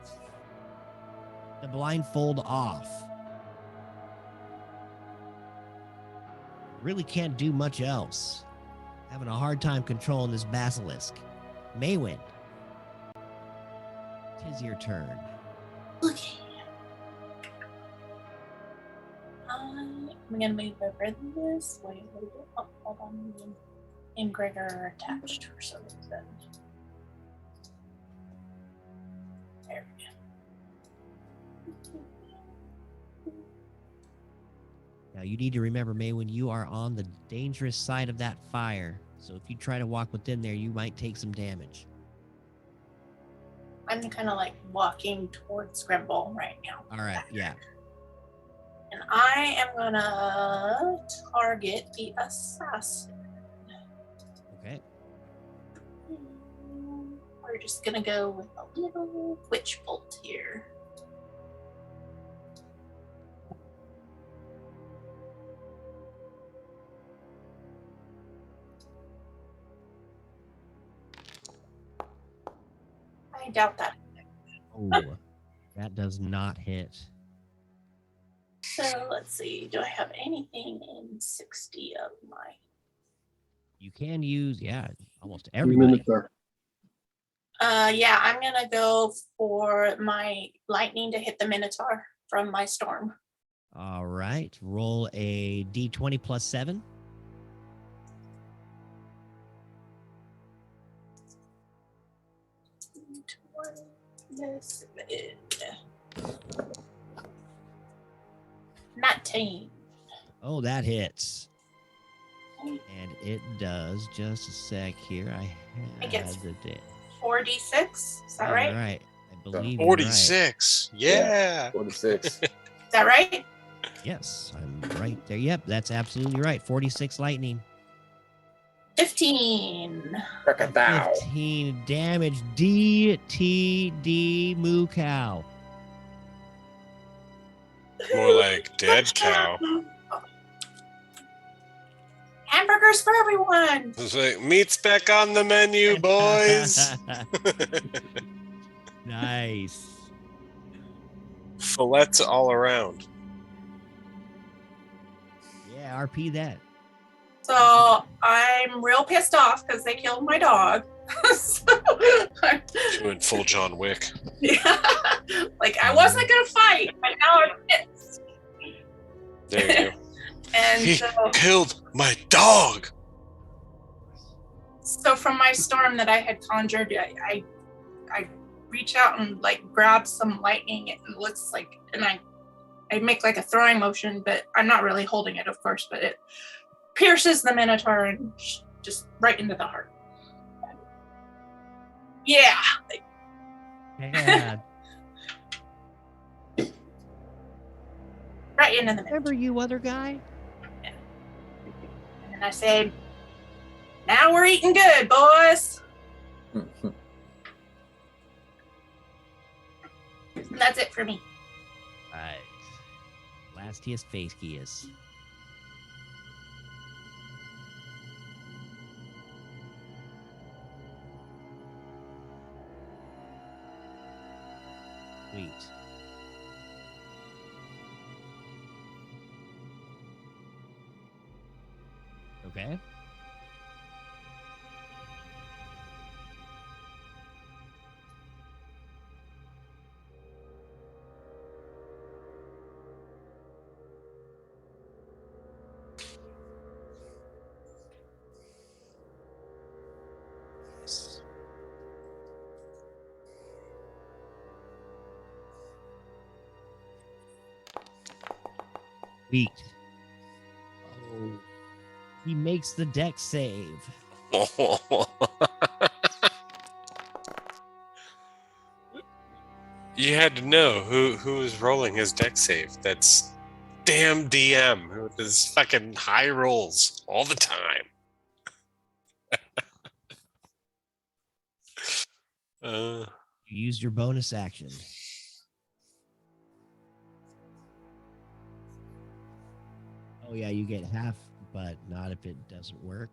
the blindfold off. Really can't do much else. Having a hard time controlling this basilisk. Maywin, 'tis your turn. Okay. I'm gonna move over this way a little bit. Oh, hold on. Me and Greg are attached for some reason. There we go. Now you need to remember, Maywin, you are on the dangerous side of that fire. So if you try to walk within there, you might take some damage. I'm kind of like walking towards Scrimble right now. All right, yeah. And I am gonna target the assassin. Okay. We're just gonna go with a little witch bolt here. I doubt that. Oh, that does not hit. So let's see. Do I have anything in 60 of my? You can use, yeah, almost everybody. Minotaur. Yeah, I'm gonna go for my lightning to hit the Minotaur from my storm. All right. Roll a d20 plus 7. This is 19. Oh, that hits. And it does. Just a sec here. I think had it's the day. 46. Is that right? All right. I believe you're 46. Yeah. 46. Is that right? right. Yes, I'm right there. Yep, that's absolutely right. 46 lightning. 15. 15 damage. DTD moo cow. More like dead cow. Hamburgers for everyone. It's like, meat's back on the menu, boys. Nice. Fillets all around. Yeah, RP that. So I'm real pissed off because they killed my dog. So, She went full John Wick. yeah, like I wasn't gonna fight, but now I'm pissed. There you go. And He so, killed my dog. so from my storm that I had conjured, I reach out and like grab some lightning. It looks like, and I make like a throwing motion, but I'm not really holding it, of course. But it pierces the Minotaur and just right into the heart. Yeah. Yeah. Right into the Minotaur. Remember you other guy? And I say, now we're eating good, boys. And that's it for me. Right. Lastiest Facekius. Sweet. Okay. Sweet. Oh. He makes the deck save. You had to know who was rolling his deck save. That's damn DM. His fucking high rolls all the time. You used your bonus action. Oh yeah, you get half, but not if it doesn't work.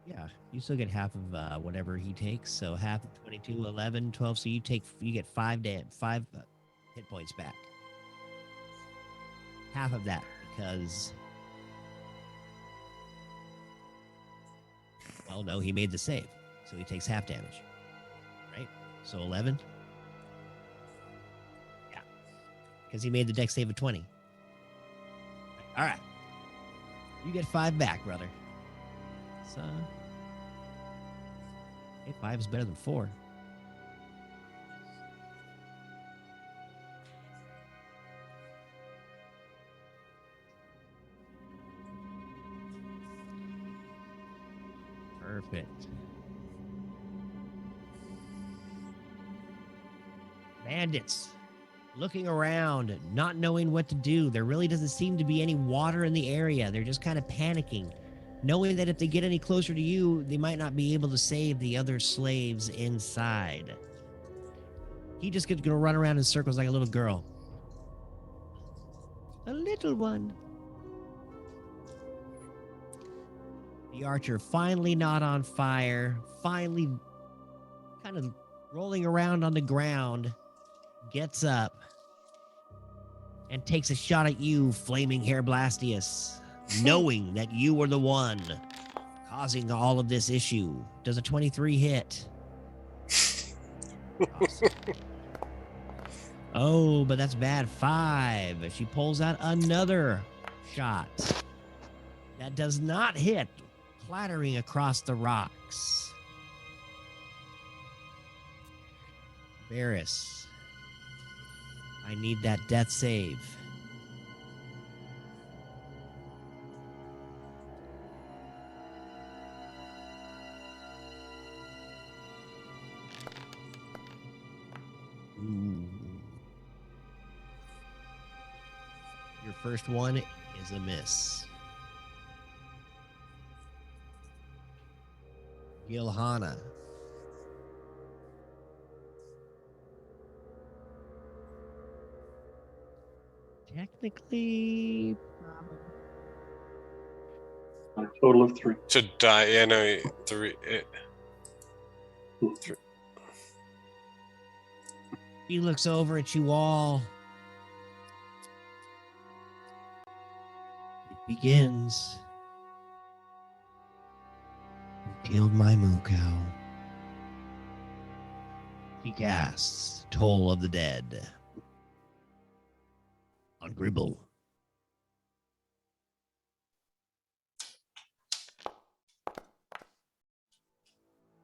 Yeah, you still get half of whatever he takes. So half of 22, 11, 12. So you get 5 hit points back. Half of that because, well, no, he made the save, so he takes half damage, right? So 11. Yeah, because he made the dex save of 20. All right, you get 5 back, brother. So, hey, 5 is better than 4. Perfect. Bandits looking around, not knowing what to do. There really doesn't seem to be any water in the area. They're just kind of panicking, knowing that if they get any closer to you, they might not be able to save the other slaves inside. He just gets gonna run around in circles like a little girl. A little one. The archer finally not on fire, finally kind of rolling around on the ground, gets up and takes a shot at you, Flaming Hair Blastius, knowing that you were the one causing all of this issue. Does a 23 hit? Awesome. Oh, but that's bad. 5. She pulls out another shot. That does not hit, clattering across the rocks. Varys, I need that death save. Ooh. Your first one is a miss. Gilhana. Technically, A total of 3. To die, yeah, no, 3. he looks over at you all. It begins. You killed my moo cow. He casts Toll of the Dead on Gribble.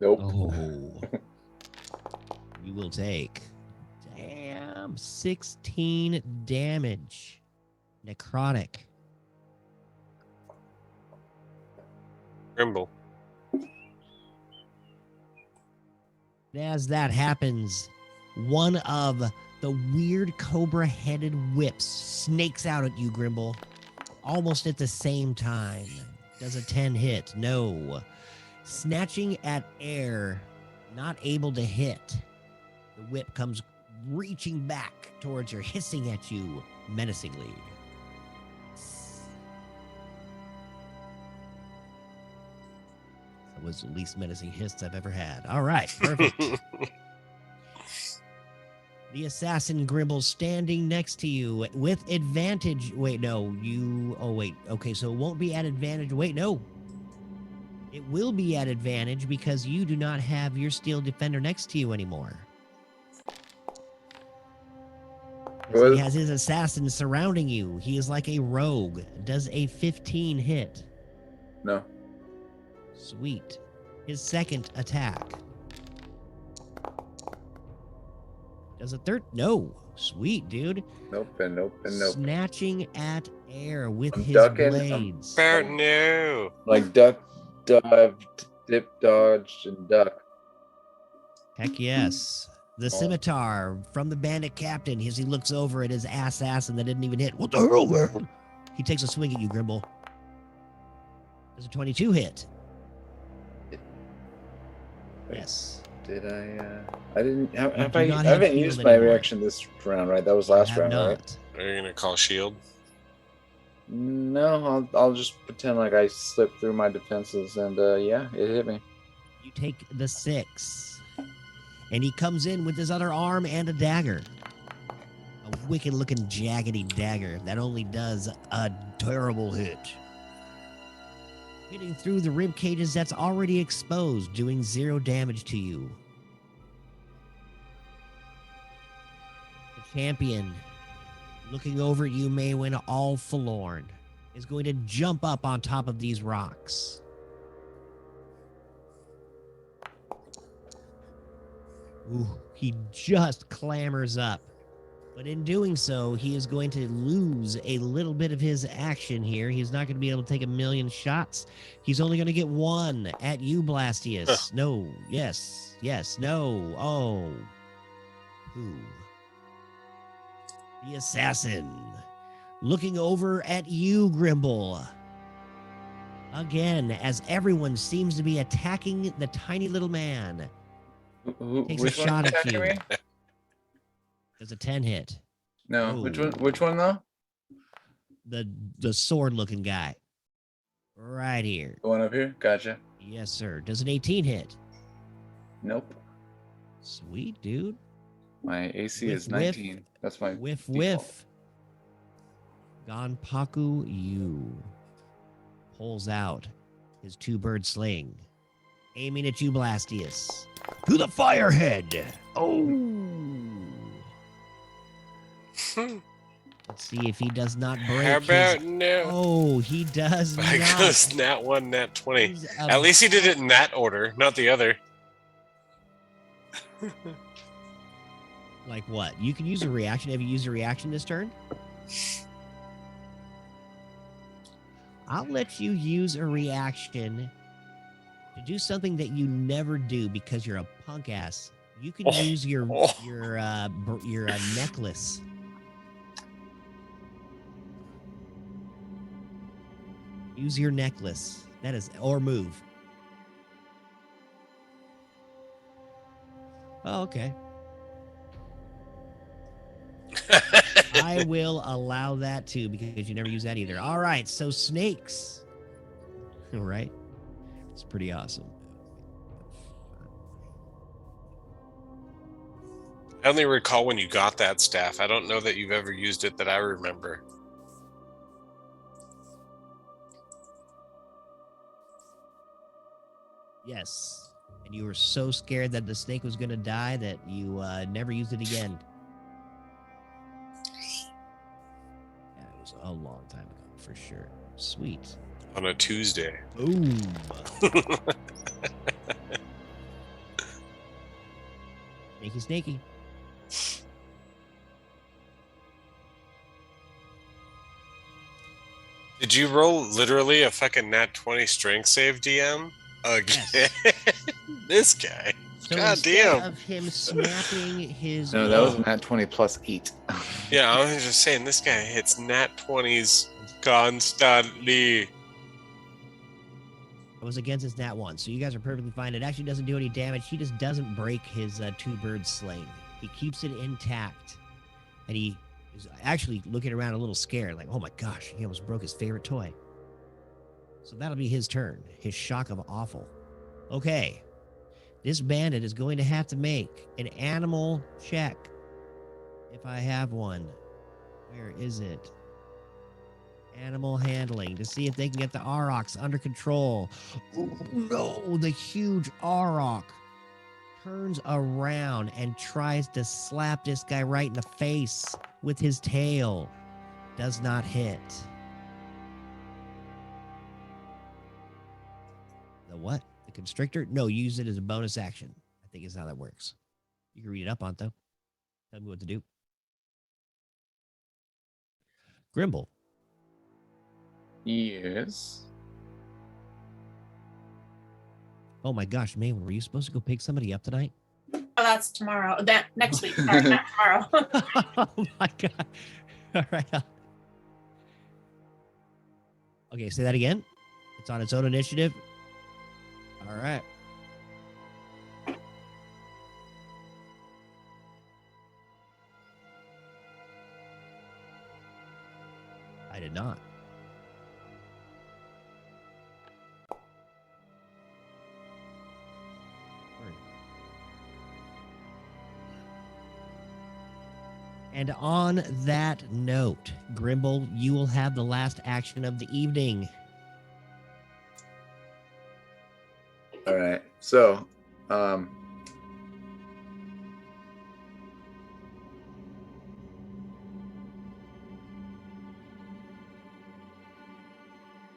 Nope. Oh. You will take 16 damage. Necrotic. Grimble. As that happens, one of the weird cobra-headed whips snakes out at you, Grimble, almost at the same time. Does a 10 hit? No. Snatching at air, not able to hit. The whip comes reaching back towards her, hissing at you menacingly. That was the least menacing hiss I've ever had. All right, perfect. The assassin Grimble standing next to you with advantage. Wait, no, you. Oh, wait. Okay, so it won't be at advantage. Wait, no. It will be at advantage because you do not have your steel defender next to you anymore. He has his assassin surrounding you. He is like a rogue. Does a 15 hit? No. Sweet. His second attack. Does a third? No. Sweet, dude. Nope and nope and nope. Snatching at air with his ducking, blades. No. Like duck, dive, dip, dodge, and duck. Heck yes. The scimitar from the bandit captain as he looks over at his assassin that didn't even hit. What the hell, man? He takes a swing at you, Grimble. Does a 22 hit? Yes. Did I? I didn't. I have haven't shield used my anymore. reaction this round, right? That was last round, right? Are you gonna call shield? No, I'll just pretend like I slipped through my defenses, and yeah, it hit me. You take the 6. And he comes in with his other arm and a dagger. A wicked-looking, jaggedy dagger that only does a terrible hit. Hitting through the rib cages that's already exposed, doing 0 damage to you. The champion, looking over at you, Maywin, all forlorn, is going to jump up on top of these rocks. Ooh, he just clambers up. But in doing so, he is going to lose a little bit of his action here. He's not going to be able to take a million shots. He's only going to get 1 at you, Blastius. No. Yes. Yes. No. Oh. Who? The assassin. Looking over at you, Grimble. Again, as everyone seems to be attacking the tiny little man. Takes a shot at you. Does a 10 hit? No. Oh. Which one though? The sword-looking guy. Right here. The one up here? Gotcha. Yes, sir. Does an 18 hit? Nope. Sweet, dude. My AC is 19. That's my whiff. Ganpaku Yu pulls out his 2-bird sling, aiming at you, Blastius. To the firehead. Oh. Let's see if he does not break. How about no? Oh, he does not. Goes nat 1, nat 20. At least he did it in that order, not the other. Like what? You can use a reaction. Have you used a reaction this turn? I'll let you use a reaction to do something that you never do because you're a punk ass. You can use your necklace. Use your necklace. That is, or move. Oh, okay. I will allow that too because you never use that either. All right, so snakes. All right. It's pretty awesome. I only recall when you got that staff. I don't know that you've ever used it that I remember. Yes. And you were so scared that the snake was going to die that you never used it again. Yeah, it was a long time ago for sure. Sweet. On a Tuesday. Boom. Snaky. Did you roll literally a fucking nat 20 strength save, DM? Again? Yes. This guy. So God instead damn. of him snapping his... No, that was nat 20 plus 8. Yeah, I was just saying, this guy hits nat 20s constantly. It was against his nat 1, so you guys are perfectly fine. It actually doesn't do any damage. He just doesn't break his 2-bird sling. He keeps it intact. And he is actually looking around a little scared, like, oh my gosh, he almost broke his favorite toy. So that'll be his turn. His shock of awful. Okay. This bandit is going to have to make an animal check. If I have one. Where is it? Animal handling to see if they can get the aurochs under control. Oh, no, the huge auroch turns around and tries to slap this guy right in the face with his tail. Does not hit. The what? The constrictor? No, use it as a bonus action. I think is how that works. You can read it up on, though. Tell me what to do. Grimble. Yes. Oh my gosh, Maywin, were you supposed to go pick somebody up tonight? Well, that's tomorrow. That next week. Sorry, not tomorrow. Oh my god! All right. Okay, say that again. It's on its own initiative. All right. I did not. And on that note, Grimble, you will have the last action of the evening. All right. So,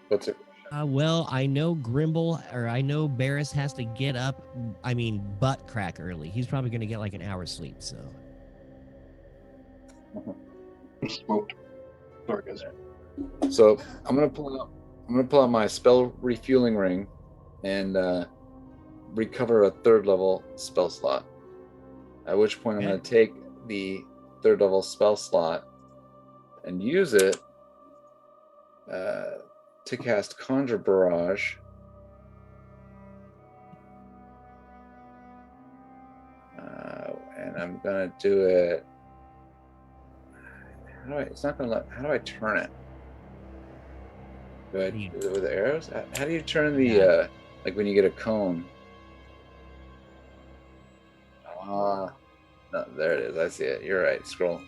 what's it? Well, I know Grimble, or I know Barris has to get up, butt crack early. He's probably going to get like an hour's sleep, so. I'm smoked. Sorry, guys. So I'm gonna pull out my spell refueling ring, and recover a 3rd level spell slot. At which point I'm gonna take the 3rd level spell slot and use it to cast Conjure Barrage. And I'm gonna do it. How do I turn it? Do I do it with arrows? How do you turn the like when you get a cone? No, there it is. I see it. You're right. Scroll.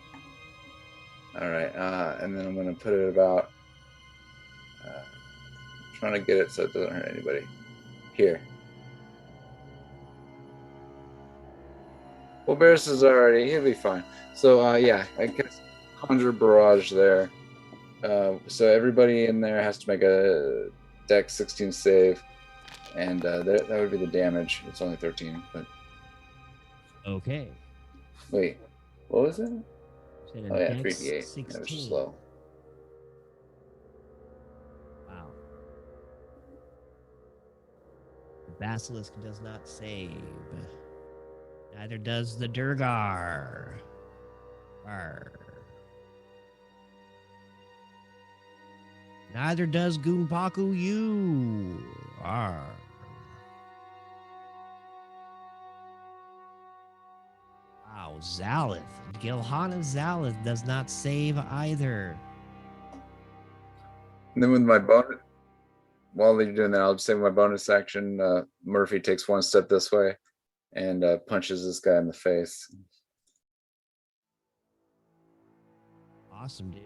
All right, and then I'm gonna put it about. Trying to get it so it doesn't hurt anybody. Here. Well, Barris is already. He'll be fine. So yeah, I guess Conjure Barrage there. So everybody in there has to make a Dex 16 save, and that would be the damage. It's only 13, but. Okay. Wait, what was it? Oh yeah, 3d8. That was slow. Wow. The Basilisk does not save. Neither does the Durgar. Arr. Neither does Goonpaku you. Arr. Wow, Zalith. Gilhana Zalith does not save either. And then with my bonus, while you're doing that, I'll just say my bonus action, Murphy takes 1 step this way and punches this guy in the face. Awesome, dude.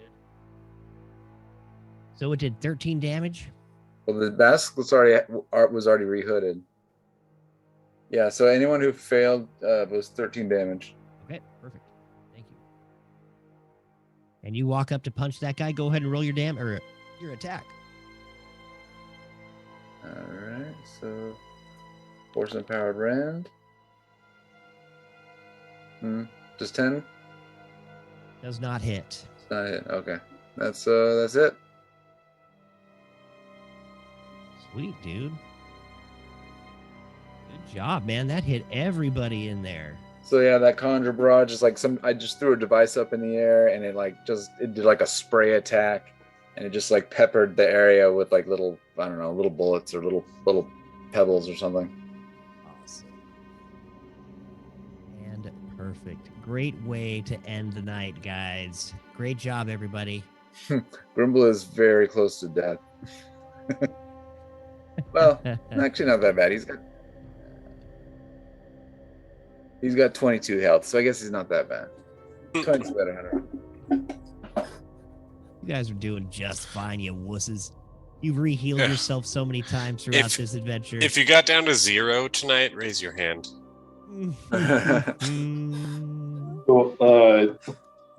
So it did 13 damage? Well, the basilisk was already rehooded. Yeah, so anyone who failed was 13 damage. Okay, perfect. Thank you. And you walk up to punch that guy. Go ahead and roll your your attack. All right, so Force Empowered Rend. Just 10? Does not hit. It's not hit. Okay, that's it. Sweet, dude. Good job, man. That hit everybody in there. So yeah, that Conjure Barrage is like I just threw a device up in the air, and it did like a spray attack, and it just like peppered the area with like little bullets or little pebbles or something. Awesome. And perfect. Great way to end the night, guys. Great job, everybody. Grimble is very close to death. Well, actually not that bad. He's got 22 health, so I guess he's not that bad. 22 out of 100. You guys are doing just fine, you wusses. You've re-healed yourself so many times throughout this adventure. If you got down to 0 tonight, raise your hand. So,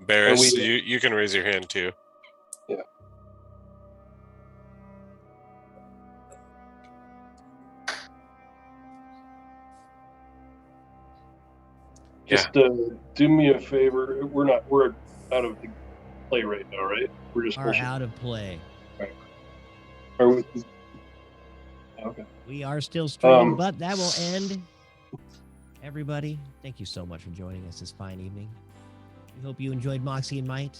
Barris, you can raise your hand too. Yeah. Just do me a favor. We're out of the play right now, right? We're just out of play. Right. Are we? Okay. We are still streaming, but that will end Everybody, thank you so much for joining us this fine evening. We hope you enjoyed Moxie and Might.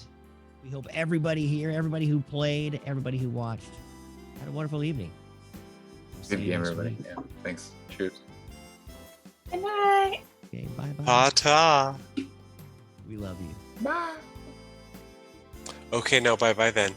We hope everybody here, everybody who played, everybody who watched, had a wonderful evening. Good game, everybody. Yeah. Thanks. Cheers. Good night. Okay, bye-bye. Ta-ta. We love you. Bye. Okay, now bye-bye then.